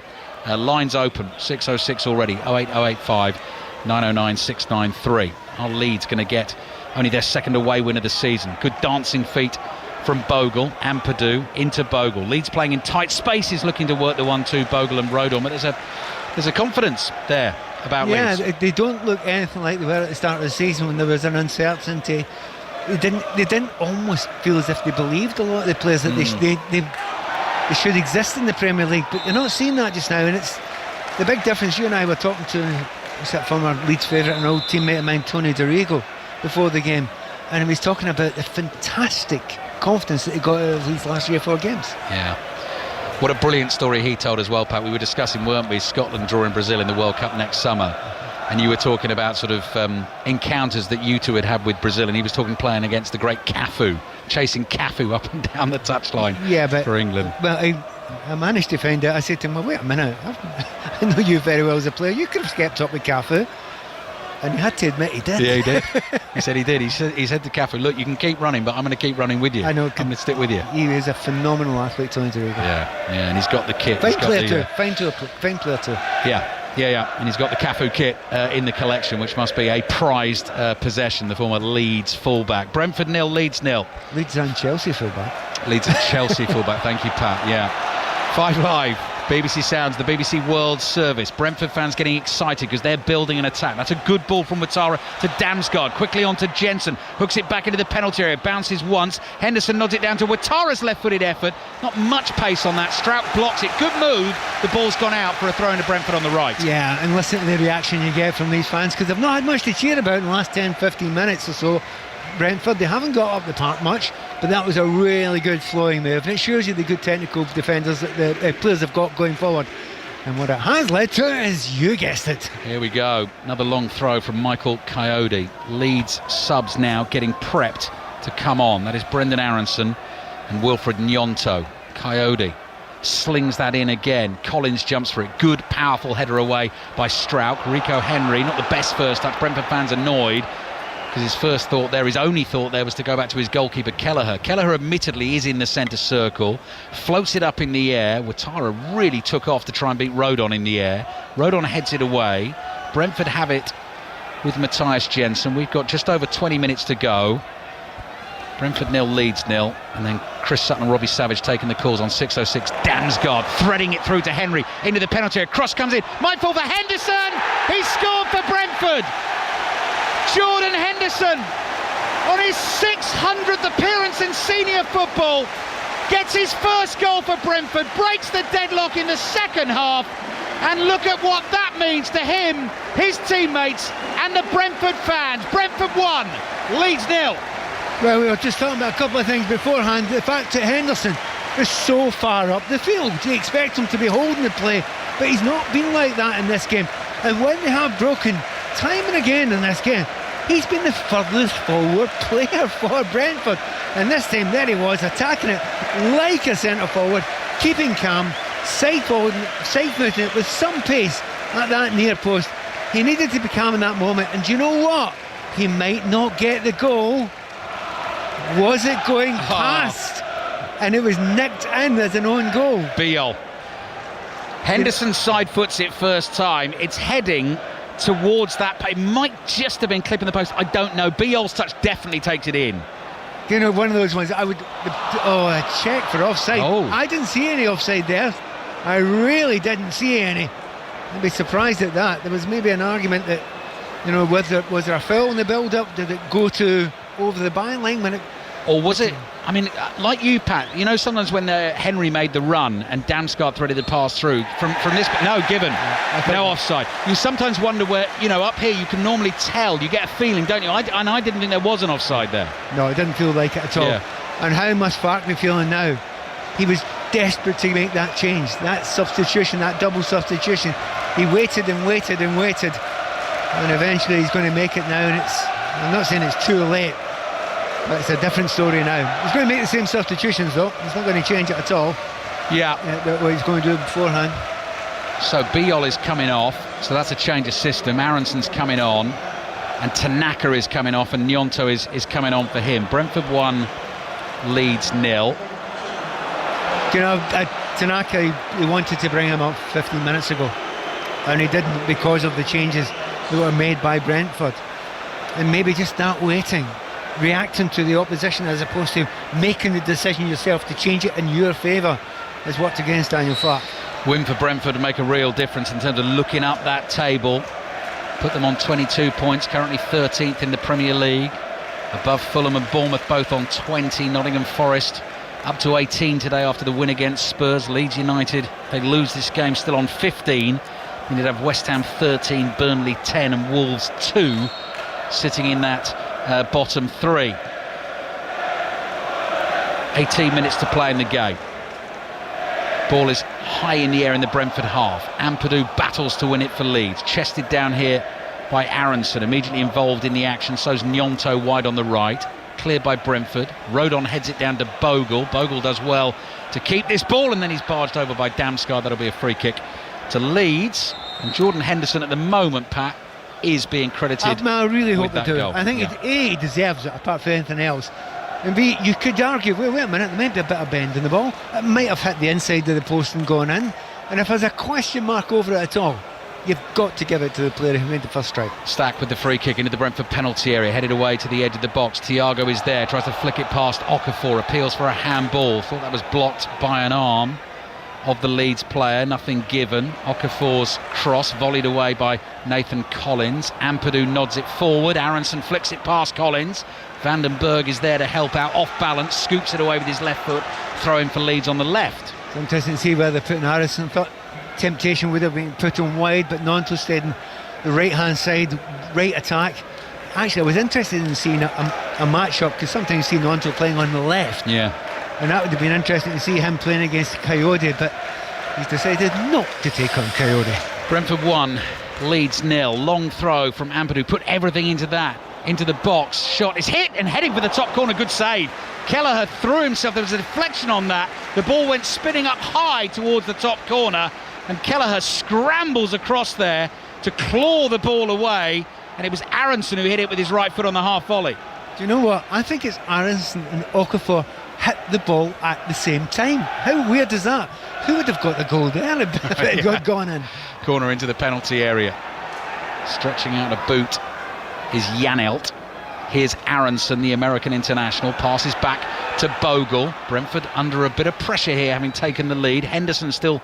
Lines open, 6:06 already, 08085 909 693. Are Leeds going to get only their second away win of the season? Good dancing feet from Bogle and Perdue into Bogle. Leeds playing in tight spaces, looking to work the 1-2, Bogle and Rodon. But there's a confidence there about Leeds. Yeah, they don't look anything like they were at the start of the season when there was an uncertainty. They didn't almost feel as if they believed a lot of the players that they should exist in the Premier League, but you're not seeing that just now. And it's the big difference. You and I were talking to that former Leeds favourite and old teammate of mine, Tony Dorigo, before the game, and he was talking about the fantastic confidence that he got out of these last 3 or 4 games. Yeah. What a brilliant story he told as well, Pat. We were discussing, weren't we, Scotland drawing Brazil in the World Cup next summer. And you were talking about sort of encounters that you two had had with Brazil, and he was talking playing against the great Cafu, chasing Cafu up and down the touchline for England. Well, I managed to find out. I said to him, well, wait a minute, I know you very well as a player. You could have kept up with Cafu. And you had to admit he did. Yeah, he did. He said he did. He said to Cafu, look, you can keep running, but I'm going to keep running with you. I know. I'm going to stick with you. He is a phenomenal athlete, Tony Dorigo. Yeah, and he's got the kit. Fine player too. Yeah, and he's got the Cafu kit in the collection, which must be a prized possession, the former Leeds fullback. Brentford 0, Leeds 0. Leeds and Chelsea fullback. Leeds and Chelsea fullback, thank you, Pat. Yeah. 5 Live, BBC Sounds, the BBC World Service. Brentford fans getting excited because they're building an attack. That's a good ball from Ouattara to Damsgaard. Quickly on to Jensen. Hooks it back into the penalty area. Bounces once. Henderson nods it down to Ouattara's left-footed effort. Not much pace on that. Strout blocks it. Good move. The ball's gone out for a throw into Brentford on the right. Yeah, and listen to the reaction you get from these fans, because they've not had much to cheer about in the last 10-15 minutes or so. Brentford, they haven't got up the park much, but that was a really good flowing move, and it shows you the good technical defenders that the players have got going forward. And what it has led to is, you guessed it, here we go, another long throw from Michael Coyote. Leeds subs now getting prepped to come on. That is Brendan Aronson and Wilfred Nyonto. Coyote slings that in again. Collins jumps for it. Good powerful header away by Strauch. Rico Henry, not the best first touch. Brentford fans annoyed because his first thought there, his only thought there, was to go back to his goalkeeper Kelleher. Kelleher admittedly is in the centre circle, floats it up in the air. Ouattara really took off to try and beat Rodon in the air. Rodon heads it away. Brentford have it with Matthias Jensen. We've got just over 20 minutes to go. Brentford 0, Leeds 0, and then Chris Sutton and Robbie Savage taking the calls on 6:06. Damsgaard threading it through to Henry into the penalty area. Cross comes in. Might fall for Henderson. He scored for Brentford. Jordan Henderson, on his 600th appearance in senior football, gets his first goal for Brentford, breaks the deadlock in the second half, and look at what that means to him, his teammates, and the Brentford fans. Brentford 1, Leeds 0. Well, we were just talking about a couple of things beforehand. The fact that Henderson is so far up the field, you expect him to be holding the play, but he's not been like that in this game. And when they have broken time and again in this game, he's been the furthest forward player for Brentford, and this time there he was, attacking it like a centre forward, keeping calm, side footing it with some pace at that near post. He needed to be calm in that moment, and do you know what? He might not get the goal. Was it going past? And it was nicked in as an own goal. Beale. Henderson side foots it first time. It's heading towards that. It might just have been clipping the post. I don't know. Beale's touch definitely takes it in. You know, one of those ones I would. A check for offside. I didn't see any offside there. I really didn't see any. I'd be surprised at that. There was maybe an argument that, you know, was there a foul in the build-up? Did it go to over the byline when it? Or was it? I mean, like you, Pat, you know, sometimes when Henry made the run and Damsgaard threaded the pass through from this, no, given, no offside. You sometimes wonder where, you know, up here you can normally tell, you get a feeling, don't you? And I didn't think there was an offside there. No, it didn't feel like it at all. Yeah. And how must Farke be feeling now? He was desperate to make that change, that substitution, that double substitution. He waited and waited and waited, and eventually he's going to make it now. And I'm not saying it's too late, but it's a different story now. He's going to make the same substitutions though. He's not going to change it at all. what he's going to do beforehand. So Biol is coming off, so that's a change of system. Aronson's coming on, and Tanaka is coming off, and Gnonto is coming on for him. Brentford 1, Leeds 0. You know, Tanaka, he wanted to bring him up 15 minutes ago, and he didn't because of the changes that were made by Brentford. And maybe just start waiting, reacting to the opposition as opposed to making the decision yourself to change it in your favour has worked against Daniel Farke. Win for Brentford to make a real difference in terms of looking up that table. Put them on 22 points, currently 13th in the Premier League. Above Fulham and Bournemouth, both on 20. Nottingham Forest up to 18 today after the win against Spurs. Leeds United, they lose this game, still on 15. We need to have West Ham 13, Burnley 10 and Wolves 2 sitting in that bottom 3. 18 minutes to play in the game. Ball is high in the air in the Brentford half. Ampadu battles to win it for Leeds. Chested down here by Aronson, immediately involved in the action. So's Gnonto wide on the right. Cleared by Brentford. Rodon heads it down to Bogle. Bogle does well to keep this ball, and then he's barged over by Damsgaard. That'll be a free kick to Leeds. And Jordan Henderson at the moment, Pat, is being credited. I really hope with they do. goal. I think he deserves it, apart from anything else. And B, you could argue, wait a minute, there might be a bit of bend in the ball. It might have hit the inside of the post and gone in. And if there's a question mark over it at all, you've got to give it to the player who made the first strike. Stack with the free kick into the Brentford penalty area, headed away to the edge of the box. Thiago is there, tries to flick it past Okafor, appeals for a handball. Thought that was blocked by an arm of the Leeds player, nothing given. Okafor's cross volleyed away by Nathan Collins. Ampadu nods it forward, Aronson flicks it past Collins. Vandenberg is there to help out, off balance, scoops it away with his left foot, throwing for Leeds on the left. It's interesting to see where they're putting Aronson. Thought temptation would have been put on wide, but Gnonto stayed on the right hand side, right attack. Actually, I was interested in seeing a match-up, because sometimes you see Gnonto playing on the left. Yeah. And that would have been interesting to see him playing against Coyote, but he's decided not to take on Coyote. Brentford 1, Leeds 0. Long throw from Ampadu, put everything into that. Into the box, shot is hit and heading for the top corner, good save. Kelleher threw himself, there was a deflection on that. The ball went spinning up high towards the top corner, and Kelleher scrambles across there to claw the ball away, and it was Aronson who hit it with his right foot on the half volley. Do you know what? I think it's Aronson and Okafor hit the ball at the same time. How weird is that? Who would have got the goal there if it had gone in? Corner into the penalty area. Stretching out a boot is Janelt. Here's Aronson, the American international, passes back to Bogle. Brentford under a bit of pressure here, having taken the lead. Henderson still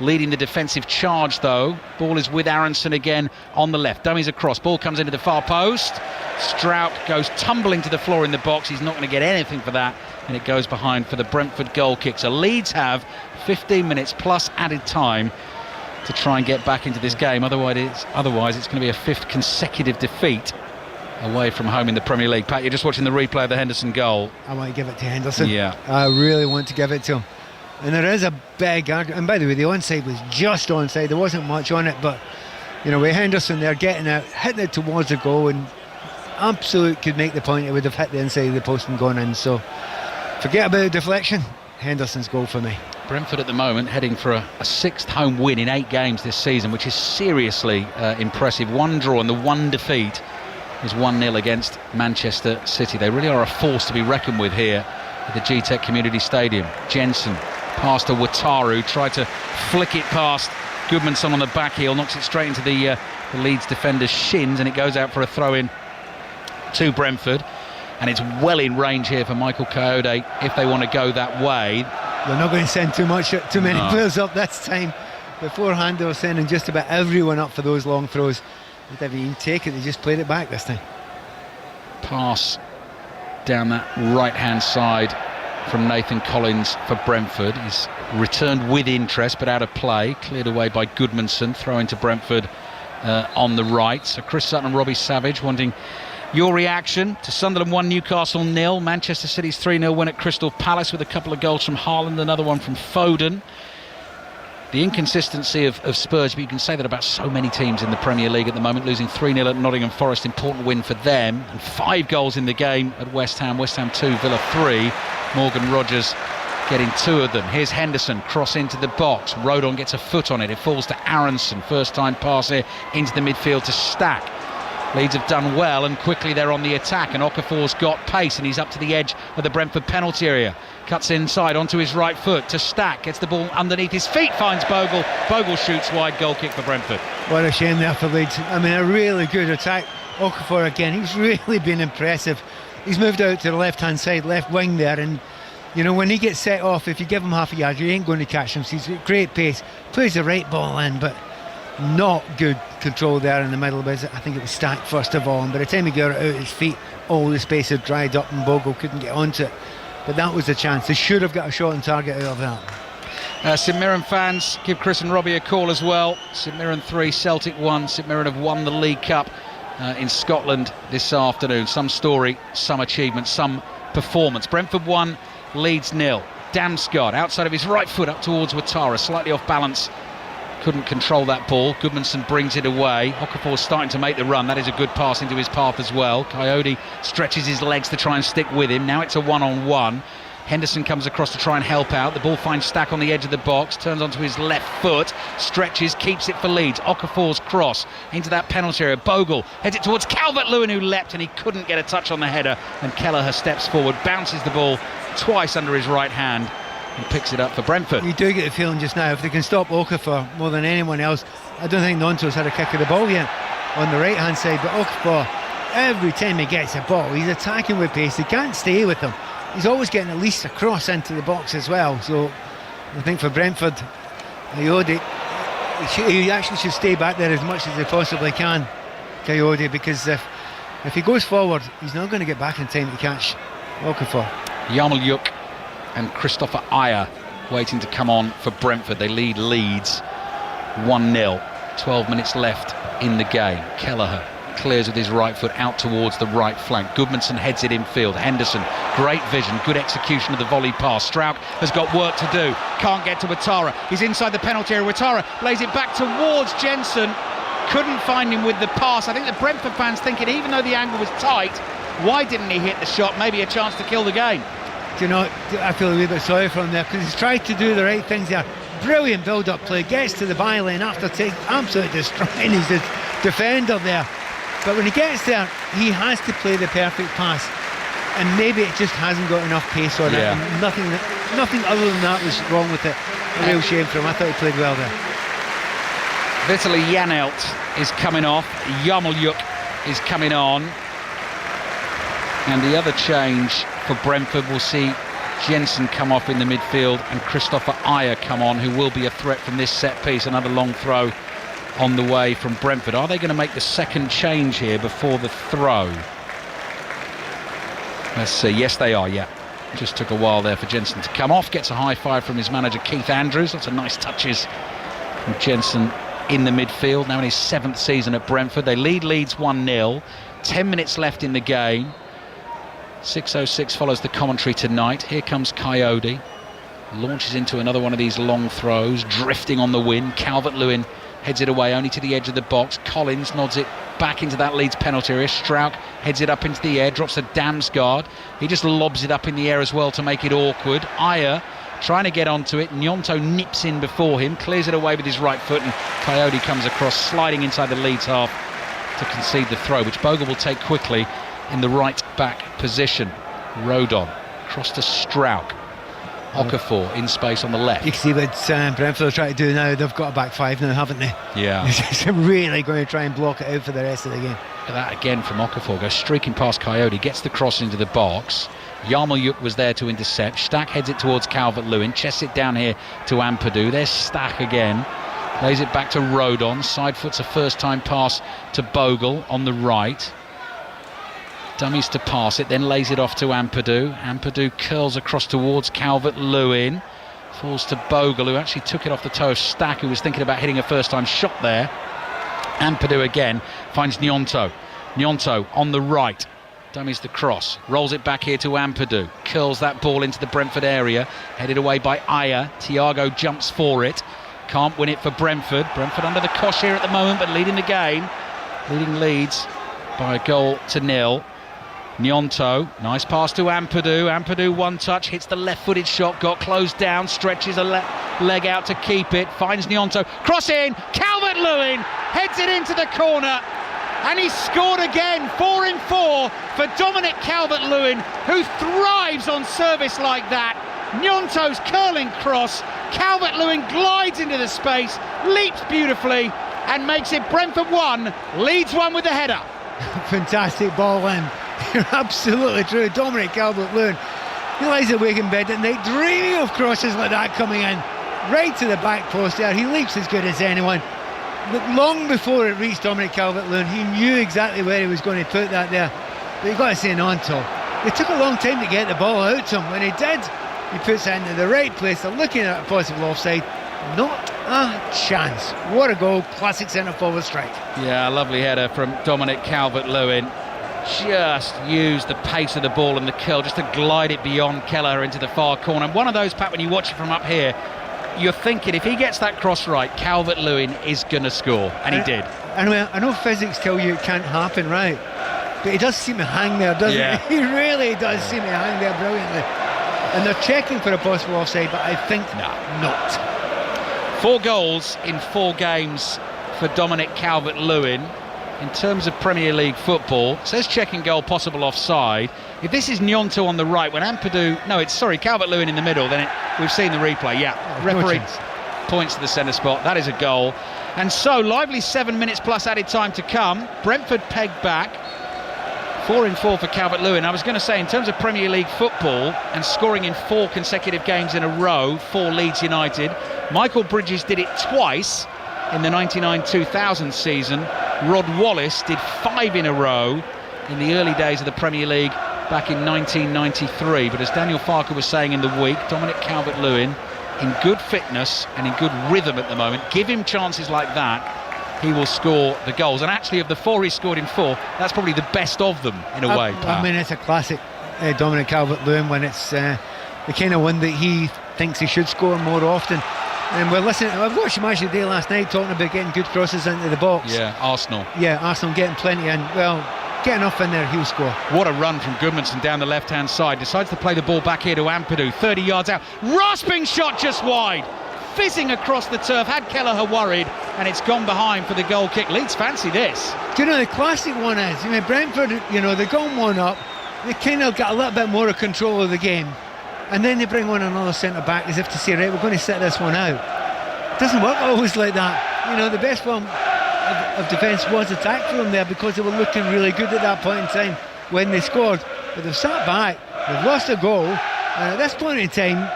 leading the defensive charge, though. Ball is with Aronson again on the left. Dummies across, ball comes into the far post. Strout goes tumbling to the floor in the box. He's not going to get anything for that, and it goes behind for the Brentford goal kick. So Leeds have 15 minutes plus added time to try and get back into this game. Otherwise it's going to be a 5th consecutive defeat away from home in the Premier League. Pat, you're just watching the replay of the Henderson goal. I want to give it to Henderson. Yeah. I really want to give it to him. And there is a big argument. And by the way, the onside was just onside. There wasn't much on it, but you know, with Henderson there getting out, hitting it towards the goal, and absolute could make the point it would have hit the inside of the post and gone in. So forget about the deflection. Henderson's goal for me. Brentford at the moment heading for a 6th home win in 8 games this season, which is seriously impressive. 1 draw and the 1 defeat was 1-0 against Manchester City. They really are a force to be reckoned with here at the G-Tech Community Stadium. Jensen passed to Wataru, tried to flick it past Goodmanson on the back heel, knocks it straight into the Leeds defender's shins, and it goes out for a throw-in to Brentford. And it's well in range here for Michael Coyote if they want to go that way. They're not going to send too many players up this time. Beforehand they were sending just about everyone up for those long throws. They didn't even take it, they just played it back this time. Pass down that right hand side from Nathan Collins for Brentford. He's returned with interest but out of play, cleared away by Goodmanson, throwing to Brentford on the right. So Chris Sutton and Robbie Savage wanting your reaction to Sunderland 1, Newcastle 0. Manchester City's 3-0 win at Crystal Palace with a couple of goals from Haaland, another one from Foden. The inconsistency of Spurs, but you can say that about so many teams in the Premier League at the moment, losing 3-0 at Nottingham Forest, important win for them, and 5 goals in the game at West Ham 2, Villa 3. Morgan Rogers getting two of them. Here's Henderson, cross into the box. Rodon gets a foot on it. It falls to Aronson. First time pass here into the midfield to Stack. Leeds have done well, and quickly they're on the attack, and Okafor's got pace, and he's up to the edge of the Brentford penalty area. Cuts inside onto his right foot to Stack, gets the ball underneath his feet, finds Bogle. Bogle shoots wide, goal kick for Brentford. What a shame there for Leeds. I mean, a really good attack. Okafor again, he's really been impressive. He's moved out to the left-hand side, left wing there, and you know, when he gets set off, if you give him half a yard, you ain't going to catch him. So he's got great pace, plays the right ball in, but not good control there in the middle. But I think it was Stack first of all, and by the time he got it out his feet, all the space had dried up and Bogle couldn't get onto it. But that was a chance. They should have got a shot on target out of that. St Mirren fans, give Chris and Robbie a call as well. St Mirren 3, Celtic 1. St Mirren have won the League Cup in Scotland this afternoon. Some story, some achievement, some performance. Brentford 1, Leeds 0. Damsgaard outside of his right foot up towards Ouattara, slightly off balance. Couldn't control that ball. Goodmanson brings it away. Okafor's starting to make the run. That is a good pass into his path as well. Coyote stretches his legs to try and stick with him. Now it's a one-on-one. Henderson comes across to try and help out. The ball finds Stack on the edge of the box, turns onto his left foot, stretches, keeps it for Leeds. Okafor's cross into that penalty area. Bogle heads it towards Calvert-Lewin, who leapt, and he couldn't get a touch on the header. And Kelleher steps forward, bounces the ball twice under his right hand, and picks it up for Brentford. You do get the feeling just now, if they can stop Okafor more than anyone else. I don't think Nonto's had a kick of the ball yet on the right hand side, but Okafor, every time he gets a ball, he's attacking with pace. They can't stay with him. He's always getting at least a cross into the box as well. So I think for Brentford, Coyote, he actually should stay back there as much as they possibly can, Coyote, because if he goes forward, he's not going to get back in time to catch Okafor. Yarmolyuk and Christopher Ayer waiting to come on for Brentford. They lead Leeds 1-0. 12 minutes left in the game. Kelleher clears with his right foot out towards the right flank. Goodmanson heads it infield. Henderson, great vision, good execution of the volley pass. Strauch has got work to do, can't get to Ouattara. He's inside the penalty area. Ouattara lays it back towards Jensen, couldn't find him with the pass. I think the Brentford fans thinking, even though the angle was tight, why didn't he hit the shot? Maybe a chance to kill the game. Do you know, I feel a wee bit sorry for him there, because he's tried to do the right things there. Brilliant build-up play, gets to the byline after absolutely destroying his defender there. But when he gets there, he has to play the perfect pass, and maybe it just hasn't got enough pace on it. And nothing other than that was wrong with it. A real shame for him. I thought he played well there. Vitaly Janelt is coming off. Yarmolyuk is coming on. And the other change for Brentford, will see Jensen come off in the midfield and Christopher Ayer come on, who will be a threat from this set piece. Another long throw on the way from Brentford. Are they going to make the second change here before the throw? Let's see. Yes, they are. Yeah, just took a while there for Jensen to come off. Gets a high five from his manager Keith Andrews. Lots of nice touches from Jensen in the midfield. Now in his 7th season at Brentford. They lead Leeds 1-0. 10 minutes left in the game. 6:06 follows the commentary tonight. Here comes Coyote. Launches into another one of these long throws, drifting on the wind. Calvert-Lewin heads it away only to the edge of the box. Collins nods it back into that Leeds penalty area. Strauch heads it up into the air, drops to Damsgaard. He just lobs it up in the air as well to make it awkward. Ayer trying to get onto it. Gnonto nips in before him, clears it away with his right foot, and Coyote comes across, sliding inside the Leeds half to concede the throw, which Bogle will take quickly in the right back position. Rodon cross to Strauch. Okafor in space on the left. You can see what Brentford are trying to do now. They've got a back five now, haven't they? Yeah. They're really going to try and block it out for the rest of the game. Look at that again from Okafor. Goes streaking past Coyote, gets the cross into the box. Yarmolyuk was there to intercept. Stack heads it towards Calvert-Lewin, chests it down here to Ampadu. There's Stack again. Lays it back to Rodon. Side foot's a first time pass to Bogle on the right. Dummies to pass it, then lays it off to Ampadu. Ampadu curls across towards Calvert-Lewin. Falls to Bogle, who actually took it off the toe of Stack, who was thinking about hitting a first-time shot there. Ampadu again finds Gnonto. Gnonto on the right. Dummies the cross. Rolls it back here to Ampadu. Curls that ball into the Brentford area. Headed away by Ayer. Thiago jumps for it. Can't win it for Brentford. Brentford under the cosh here at the moment, but leading the game. Leading Leeds by a goal to nil. Gnonto, nice pass to Ampadu. Ampadu, one touch, hits the left-footed shot, got closed down, stretches a leg out to keep it, finds Gnonto, cross in, Calvert-Lewin heads it into the corner, and he scored again. 4 in 4 for Dominic Calvert-Lewin, who thrives on service like that. Gnonto's curling cross, Calvert-Lewin glides into the space, leaps beautifully, and makes it Brentford 1, Leeds 1 with the header. Fantastic ball in. You're absolutely true. Dominic Calvert-Lewin, he lies awake in bed at night dreaming of crosses like that coming in right to the back post there. He leaps as good as anyone. But long before it reached Dominic Calvert-Lewin, he knew exactly where he was going to put that there. But you've got to say Gnonto, it took a long time to get the ball out to him. When he did, he puts it into the right place. They're looking at a possible offside. Not a chance. What a goal. Classic centre-forward strike. Yeah, a lovely header from Dominic Calvert-Lewin. Just used the pace of the ball and the curl just to glide it beyond Kelleher into the far corner. One of those, Pat, when you watch it from up here, you're thinking if he gets that cross right, Calvert-Lewin is going to score, and he did. I know physics tell you it can't happen, right? But he does seem to hang there, doesn't he? He really does seem to hang there brilliantly. And they're checking for a possible offside, but I think not. 4 goals in 4 games for Dominic Calvert-Lewin. In terms of Premier League football, says checking goal, possible offside. If this is Gnonto on the right, when Calvert-Lewin in the middle, then we've seen the replay. Referee points to the centre spot. That is a goal. And so, lively 7 minutes plus added time to come. Brentford pegged back. 4 in 4 for Calvert-Lewin. I was going to say, in terms of Premier League football and scoring in 4 consecutive games in a row for Leeds United, Michael Bridges did it twice in the 99-2000 season. Rod Wallace did 5 in a row in the early days of the Premier League back in 1993. But as Daniel Farker was saying in the week, Dominic Calvert-Lewin in good fitness and in good rhythm at the moment. Give him chances like that, he will score the goals. And actually, of the 4 he scored in 4, that's probably the best of them in a way. I mean, it's a classic Dominic Calvert-Lewin when it's the kind of one that he thinks he should score more often. And we're listening. I've watched him actually day last night talking about getting good crosses into the box. Yeah, Arsenal getting plenty in. Well, get enough in there, he'll score. What a run from Goodmanson down the left-hand side. Decides to play the ball back here to Ampadu. 30 yards out. Rasping shot just wide. Fizzing across the turf. Had Kelleher worried, and it's gone behind for the goal kick. Leeds fancy this. Do you know the classic one is? I mean, Brentford, they've gone 1 up. They kind of got a little bit more of control of the game. And then they bring on another centre-back as if to say, right, we're going to sit this one out. It doesn't work always like that. The best form of defence was attack for them there because they were looking really good at that point in time when they scored. But they've sat back, they've lost a goal, and at this point in time,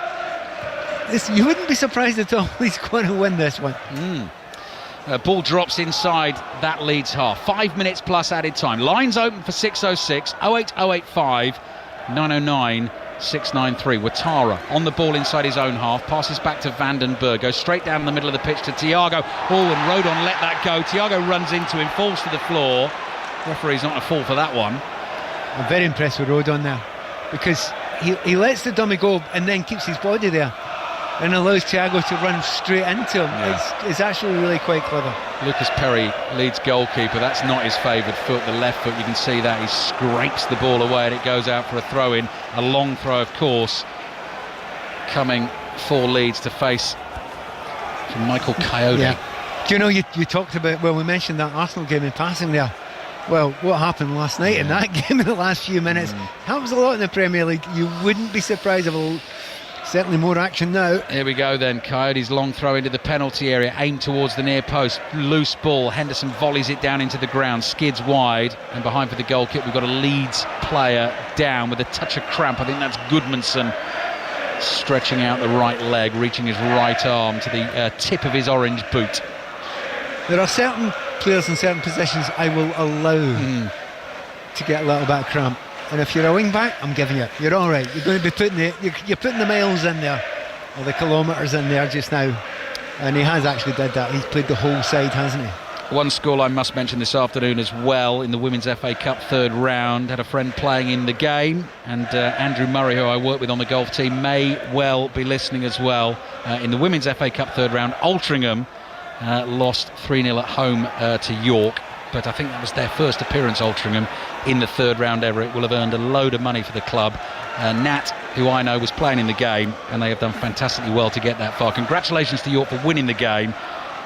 you wouldn't be surprised at all he's going to win this one. Ball drops inside that Leeds half. 5 minutes plus added time. Lines open for 606, 08085 909 693. Ouattara on the ball inside his own half, passes back to Vandenberg, goes straight down the middle of the pitch to Thiago. And Rodon let that go. Thiago runs into him, falls to the floor. Referee's not a fall for that one. I'm very impressed with Rodon now because he lets the dummy go and then keeps his body there and allows Thiago to run straight into him. It's actually really quite clever. Lucas Perry, Leeds goalkeeper, that's not his favoured foot, the left foot. You can see that he scrapes the ball away and it goes out for a throw-in. A long throw, of course, coming for Leeds to face from Michael Coyote. Yeah. Do you know, you talked about, we mentioned that Arsenal game in passing there. Well, what happened last night in that game in the last few minutes happens a lot in the Premier League. You wouldn't be surprised if certainly more action now. Here we go then. Coyote's long throw into the penalty area, aimed towards the near post. Loose ball. Henderson volleys it down into the ground, skids wide, and behind for the goal kick we've got a Leeds player down with a touch of cramp. I think that's Goodmanson stretching out the right leg, reaching his right arm to the tip of his orange boot. There are certain players in certain positions I will allow to get a little bit of cramp. And if you're a wing back, I'm giving you. You're all right. You're going to be you're putting the miles in there, or the kilometres in there just now. And he has actually did that. He's played the whole side, hasn't he? One score I must mention this afternoon as well in the Women's FA Cup third round. Had a friend playing in the game, and Andrew Murray, who I work with on the golf team, may well be listening as well. In the Women's FA Cup third round, Altrincham lost 3-0 at home to York. But I think that was their first appearance, Altrincham, in the third round ever. It will have earned a load of money for the club. Nat, who I know, was playing in the game, and they have done fantastically well to get that far. Congratulations to York for winning the game,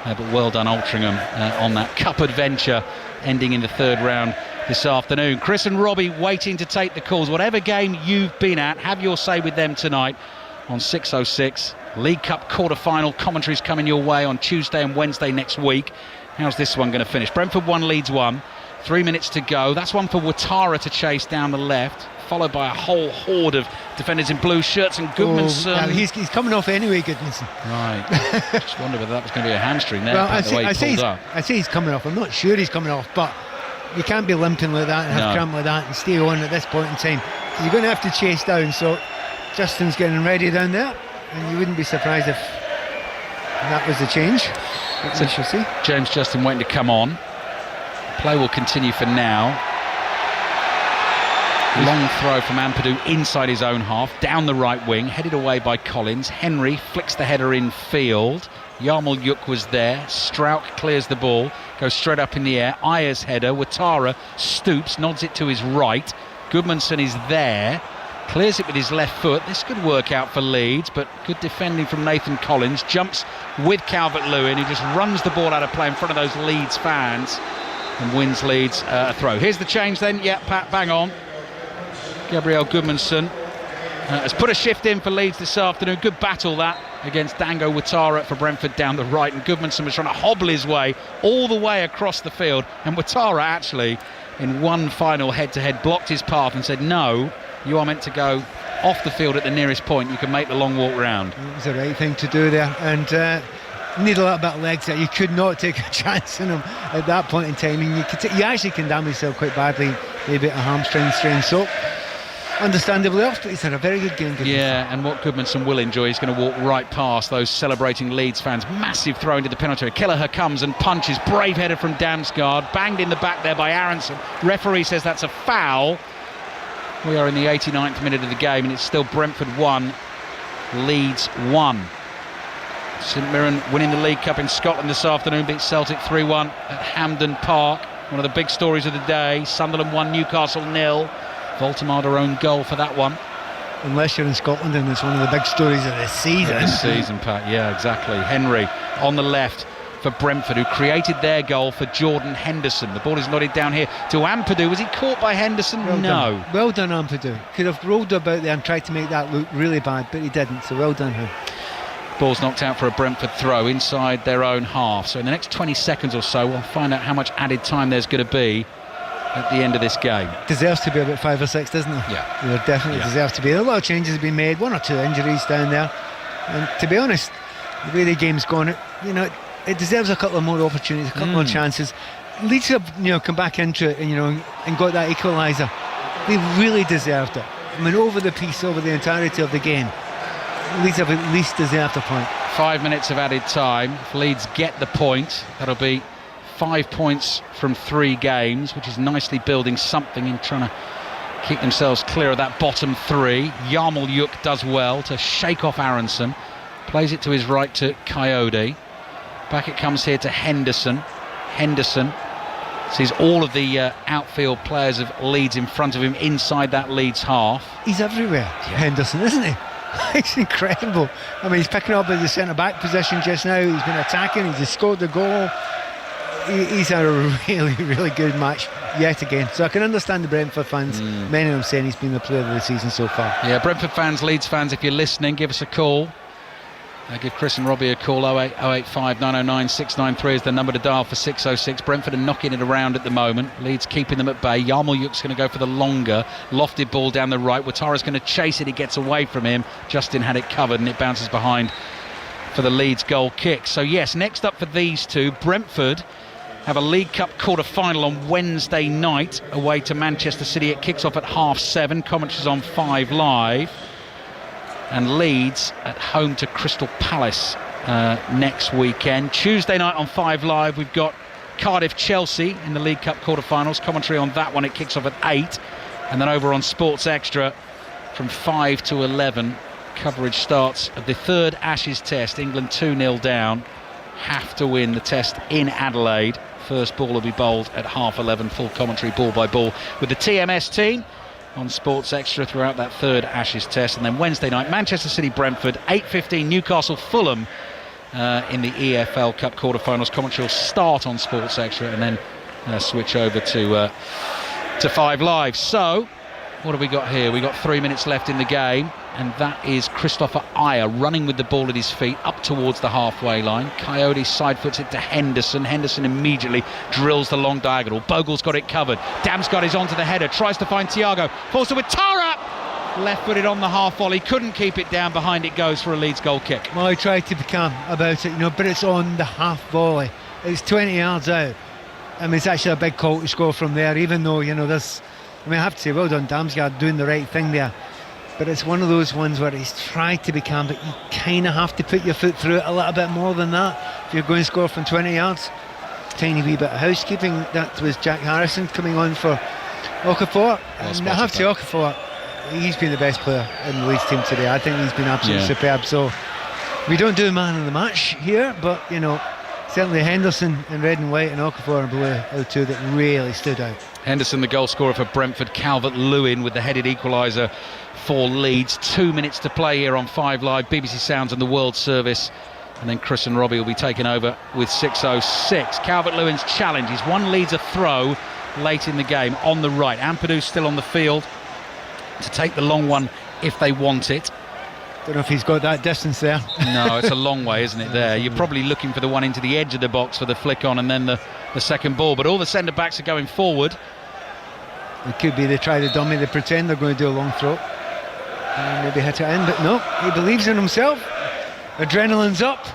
but well done Altrincham on that cup adventure ending in the third round this afternoon. Chris and Robbie waiting to take the calls. Whatever game you've been at, have your say with them tonight on 606. League Cup quarter-final commentaries coming your way on Tuesday and Wednesday next week. How's this one going to finish? Brentford 1, Leeds 1. 3 minutes to go. That's one for Ouattara to chase down the left, followed by a whole horde of defenders in blue shirts, and Goodmanson. He's coming off anyway, Goodmanson. Right. Just wonder whether that was going to be a hamstring there. Well, I say he's coming off. I'm not sure he's coming off, but you can't be limping like that and have cramp like that and stay on at this point in time. You're going to have to chase down. So Justin's getting ready down there, and you wouldn't be surprised if that was the change. So shall see. James Justin waiting to come on. Play will continue for now. Long throw from Ampadu inside his own half, down the right wing, headed away by Collins. Henry flicks the header in field. Yarmolyuk was there. Strauch clears the ball, goes straight up in the air. Ayers header. Ouattara stoops, nods it to his right. Goodmanson is there, clears it with his left foot. This could work out for Leeds, but good defending from Nathan Collins. Jumps with Calvert-Lewin, who just runs the ball out of play in front of those Leeds fans and wins Leeds a throw. Here's the change then. Yeah, Pat, bang on. Gabriel Goodmanson has put a shift in for Leeds this afternoon. Good battle that against Dango Ouattara for Brentford down the right, and Goodmanson was trying to hobble his way all the way across the field, and Ouattara actually in one final head-to-head blocked his path and said, no, you are meant to go off the field at the nearest point. You can make the long walk round. It was the right thing to do there, and need a little bit of legs there. You could not take a chance on him at that point in time, and you actually can damage yourself quite badly, maybe a hamstring strain. So understandably off, but he's had a very good game. Yeah, and what Goodmanson will enjoy, he's going to walk right past those celebrating Leeds fans. Massive throw into the penalty area. Kelleher comes and punches. Brave header from Damsgaard, banged in the back there by Aronson. Referee says that's a foul. We are in the 89th minute of the game, and it's still Brentford 1, Leeds 1. St Mirren winning the League Cup in Scotland this afternoon, beat Celtic 3-1 at Hampden Park. One of the big stories of the day. Sunderland 1, Newcastle 0. Voltemade own goal for that one. Unless you're in Scotland, and it's one of the big stories of the season. This season, Pat, yeah, exactly. Henry on the left for Brentford, who created their goal for Jordan Henderson. The ball is nodded down here to Ampadu. Was he caught by Henderson? No. Well done, Ampadu. Could have rolled about there and tried to make that look really bad, but he didn't, so well done him. Ball's knocked out for a Brentford throw inside their own half. So in the next 20 seconds or so, we'll find out how much added time there's going to be at the end of this game. Deserves to be about 5 or 6, doesn't it? Yeah. There definitely deserves to be. A lot of changes have been made, 1 or 2 injuries down there. And to be honest, the way the game's gone, it deserves a couple of more opportunities, a couple more chances. Leeds have come back into it and got that equaliser. They really deserved it. I mean, over the piece, over the entirety of the game, Leeds have at least deserved a point. 5 minutes of added time. If Leeds get the point, that'll be 5 points from 3 games, which is nicely building something in trying to keep themselves clear of that bottom 3. Yarmolyuk does well to shake off Aronson, plays it to his right to Coyote. Back it comes here to Henderson. Henderson sees all of the outfield players of Leeds in front of him inside that Leeds half. He's everywhere, Henderson, isn't he? It's incredible. I mean, he's picking up at the centre-back position just now. He's been attacking. He's scored the goal. He's had a really, really good match yet again. So I can understand the Brentford fans, many of them saying he's been the player of the season so far. Yeah, Brentford fans, Leeds fans, if you're listening, give us a call. Give Chris and Robbie a call. 085 909 693 is the number to dial for 606. Brentford are knocking it around at the moment. Leeds keeping them at bay. Yarmolyuk's going to go for the longer lofted ball down the right. Ouattara's going to chase it. He gets away from him. Justin had it covered, and it bounces behind for the Leeds goal kick. So yes, next up for these two, Brentford have a League Cup quarter-final on Wednesday night away to Manchester City. It kicks off at 7:30. Commentary's on 5 Live. And Leeds at home to Crystal Palace next weekend. Tuesday night on 5 Live, we've got Cardiff-Chelsea in the League Cup quarter-finals. Commentary on that one, it kicks off at 8. And then over on Sports Extra from 5 to 11, coverage starts of the third Ashes Test. England 2-0 down. Have to win the test in Adelaide. First ball will be bowled at 11:30. Full commentary ball by ball with the TMS team on Sports Extra throughout that third Ashes Test. And then Wednesday night, Manchester City, Brentford, 8:15, Newcastle, Fulham in the EFL Cup quarterfinals. Commentary will start on Sports Extra and then switch over to 5 Live. So, what have we got here? We've got 3 minutes left in the game, and that is Christopher Iyer running with the ball at his feet up towards the halfway line. Coyote side foots it to Henderson. Henderson immediately drills the long diagonal. Bogle's got it covered. Damsgaard is onto the header, tries to find Thiago, falls to with Tara! Left-footed on the half volley, couldn't keep it down, behind it goes for a Leeds goal kick. Well, I tried to be calm about it, but it's on the half volley. It's 20 yards out. I mean, it's actually a big call to score from there, even though, there's... I have to say, well done, Damsgaard, doing the right thing there. But it's one of those ones where he's tried to be calm, but you kind of have to put your foot through it a little bit more than that if you're going to score from 20 yards. Tiny wee bit of housekeeping. That was Jack Harrison coming on for Okafor. And I have to say, Okafor, he's been the best player in the Leeds team today. I think he's been absolutely superb. So we don't do man of the match here, but, certainly Henderson in red and white and Okafor in blue are the two that really stood out. Henderson, the goal scorer for Brentford. Calvert-Lewin with the headed equaliser for Leeds. 2 minutes to play here on 5 Live, BBC Sounds and the World Service. And then Chris and Robbie will be taking over with 6:06. Calvert-Lewin's challenge. He's won Leeds a throw late in the game on the right. Ampadu's still on the field to take the long one if they want it. Don't know if he's got that distance there. No, it's a long way, isn't it, there? You're probably looking for the one into the edge of the box for the flick on and then the second ball. But all the centre-backs are going forward. It could be they try to dummy, they pretend they're going to do a long throw and maybe hit it in, but no, he believes in himself. Adrenaline's up.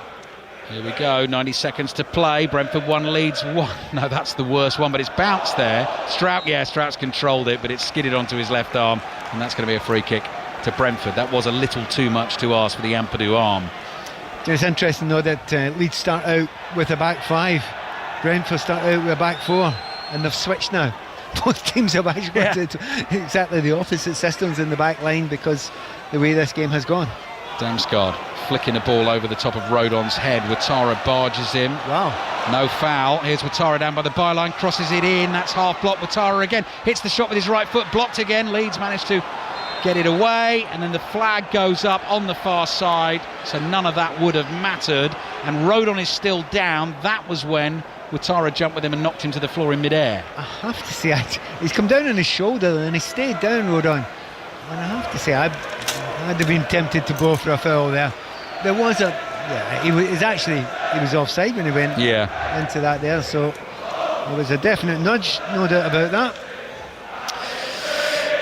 Here we go, 90 seconds to play. Brentford 1, Leeds 1. No, that's the worst one, but it's bounced there. Strout's controlled it, but it's skidded onto his left arm, and that's going to be a free kick to Brentford. That was a little too much to ask for the Ampadu arm. It's interesting though that Leeds start out with a back 5, Brentford start out with a back 4, and they've switched now. Both teams have actually got exactly the opposite systems in the back line because the way this game has gone. Damsgaard flicking a ball over the top of Rodon's head. Ouattara barges him. Wow. No foul. Here's Ouattara down by the byline, crosses it in. That's half blocked. Ouattara again hits the shot with his right foot, blocked again. Leeds managed to get it away, and then the flag goes up on the far side, so none of that would have mattered. And Rodon is still down. That was when Ouattara jumped with him and knocked him to the floor in midair. I have to say, he's come down on his shoulder and he stayed down, Rodon. And I have to say, I'd have been tempted to go for a foul there. There was he was offside when he went into that there, so there was a definite nudge, no doubt about that.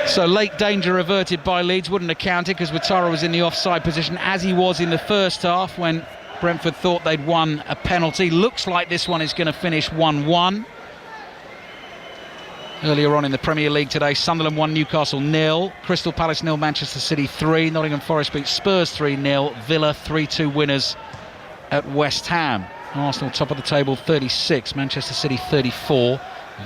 So late danger averted by Leeds, wouldn't have counted because Ouattara was in the offside position as he was in the first half when Brentford thought they'd won a penalty. Looks like this one is going to finish 1-1. Earlier on in the Premier League today, Sunderland 1, Newcastle 0, Crystal Palace 0, Manchester City 3, Nottingham Forest beat Spurs 3-0, Villa 3-2 winners at West Ham. Arsenal top of the table 36, Manchester City 34,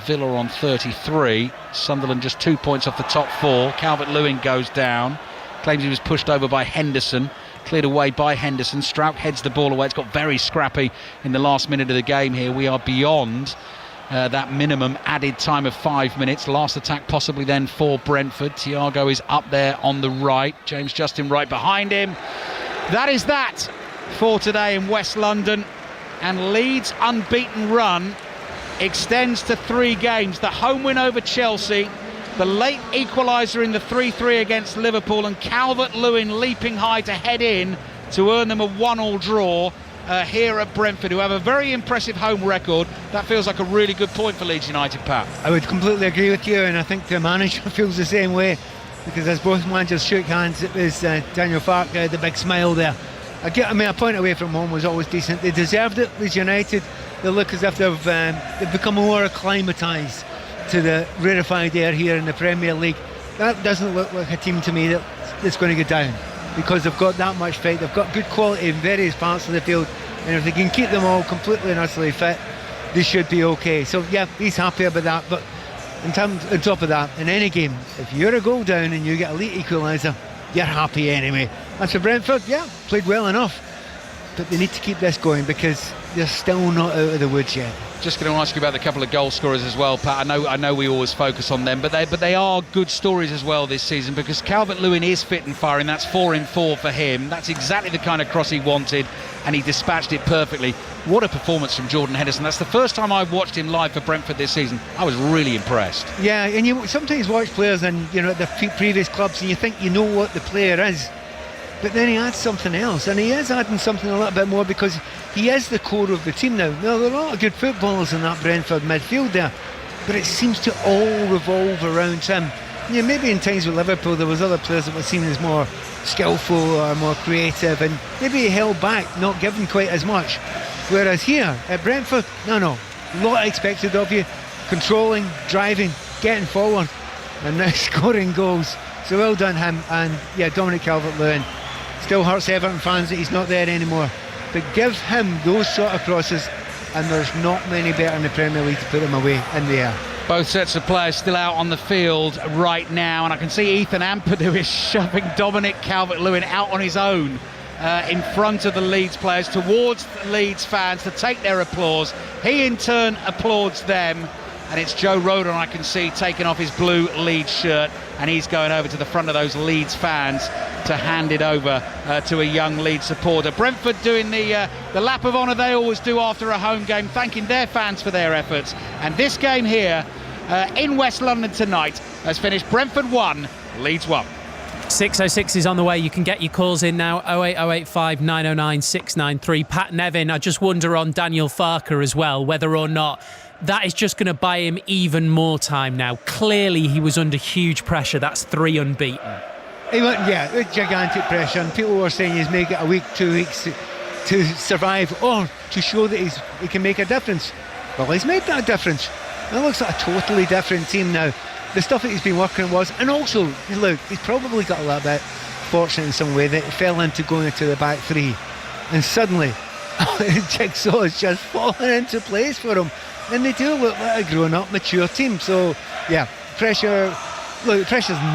Villa on 33, Sunderland just 2 points off the top 4. Calvert-Lewin goes down, claims he was pushed over by Henderson, cleared away by Henderson. Strout heads the ball away. It's got very scrappy in the last minute of the game here. We are beyond that minimum added time of 5 minutes. Last attack possibly then for Brentford. Thiago is up there on the right. James Justin right behind him. That is that for today in West London. And Leeds' unbeaten run extends to 3 games. The home win over Chelsea, the late equaliser in the 3-3 against Liverpool, and Calvert-Lewin leaping high to head in to earn them a 1-1 draw here at Brentford, who have a very impressive home record. That feels like a really good point for Leeds United, Pat. I would completely agree with you, and I think the manager feels the same way, because as both managers shook hands, it was Daniel Farke had the big smile there. A point away from home was always decent. They deserved it, Leeds United. They look as if they've become more acclimatised to the rarefied air here in the Premier League. That doesn't look like a team to me that's going to go down, because they've got that much fight. They've got good quality in various parts of the field, and if they can keep them all completely and utterly fit, they should be okay. So yeah, he's happy about that. But on top of that, in any game, if you're a goal down and you get a late equaliser, you're happy anyway. As for Brentford, yeah, played well enough, but they need to keep this going, because they're still not out of the woods yet. Just going to ask you about the couple of goal scorers as well, Pat. I know we always focus on them, but they are good stories as well this season, because Calvert-Lewin is fit and firing. That's 4 in 4 for him. That's exactly the kind of cross he wanted, and he dispatched it perfectly. What a performance from Jordan Henderson. That's the first time I've watched him live for Brentford this season. I was really impressed. Yeah, and you sometimes watch players in, at their previous clubs, and you think you know what the player is, but then he adds something else, and he is adding something a little bit more, because he is the core of the team now. Now, there are a lot of good footballers in that Brentford midfield there, but it seems to all revolve around him. Yeah, maybe in times with Liverpool there was other players that were seen as more skillful or more creative, and maybe he held back, not given quite as much. Whereas here at Brentford, no, a lot expected of you, controlling, driving, getting forward, and now scoring goals. So well done him. And yeah, Dominic Calvert-Lewin. Still hurts Everton fans that he's not there anymore, but give him those sort of crosses, and there's not many better in the Premier League to put him away in the air. Both sets of players still out on the field right now, and I can see Ethan Ampadu is shoving Dominic Calvert-Lewin out on his own in front of the Leeds players, towards the Leeds fans to take their applause. He in turn applauds them, and it's Joe Rodon, I can see, taking off his blue Leeds shirt, and he's going over to the front of those Leeds fans to hand it over to a young Leeds supporter. Brentford doing the lap of honour they always do after a home game, thanking their fans for their efforts. And this game here in West London tonight has finished Brentford 1, Leeds 1. 6:06 is on the way. You can get your calls in now. 08085 909 693. Pat Nevin, I just wonder on Daniel Farke as well, whether or not that is just going to buy him even more time now. Clearly he was under huge pressure. That's 3 unbeaten. Yeah, gigantic pressure, and people were saying he's make it a week, 2 weeks to survive, or to show that he can make a difference. Well, he's made that difference. It looks like a totally different team now. The stuff that he's been working on was, and also, look, he's probably got a little bit fortunate in some way that he fell into going into the back three, and suddenly Jigsaw is just falling into place for him, and they do look like a grown-up, mature team. So yeah, pressure's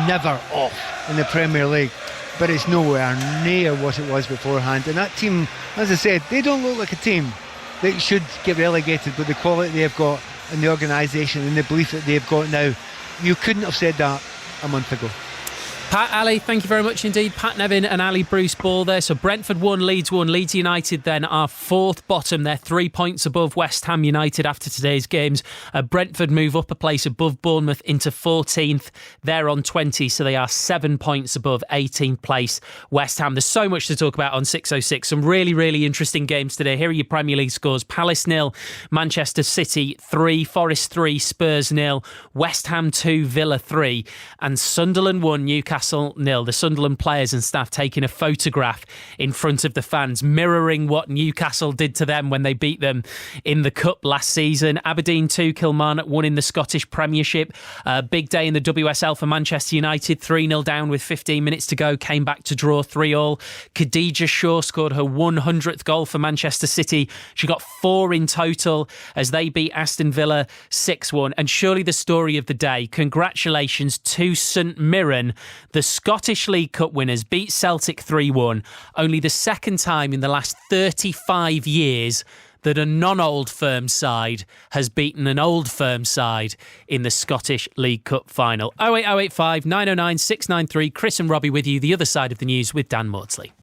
never off in the Premier League, but it's nowhere near what it was beforehand. And that team, as I said, they don't look like a team that should get relegated with the quality they've got and the organisation and the belief that they've got now. You couldn't have said that a month ago. Pat, Ali, thank you very much indeed. Pat Nevin and Ali Bruce Ball there. So Brentford 1, Leeds 1. Leeds United then are 4th bottom. They're 3 points above West Ham United after today's games. Brentford move up a place above Bournemouth into 14th. They're on 20, so they are 7 points above 18th place West Ham. There's so much to talk about on 6:06. Some really, really interesting games today. Here are your Premier League scores. Palace 0, Manchester City 3, Forest 3, Spurs 0, West Ham 2, Villa 3, and Sunderland 1, Newcastle 0. The Sunderland players and staff taking a photograph in front of the fans, mirroring what Newcastle did to them when they beat them in the Cup last season. Aberdeen 2, Kilmarnock 1 in the Scottish Premiership. Big day in the WSL for Manchester United, 3-0 down with 15 minutes to go, came back to draw 3-3. Khadija Shaw scored her 100th goal for Manchester City. She got 4 in total as they beat Aston Villa 6-1. And surely the story of the day, congratulations to St Mirren. The Scottish League Cup winners beat Celtic 3-1. Only the second time in the last 35 years that a non-Old Firm side has beaten an Old Firm side in the Scottish League Cup final. 08085 909 693. Chris and Robbie with you, the other side of the news with Dan Maudsley.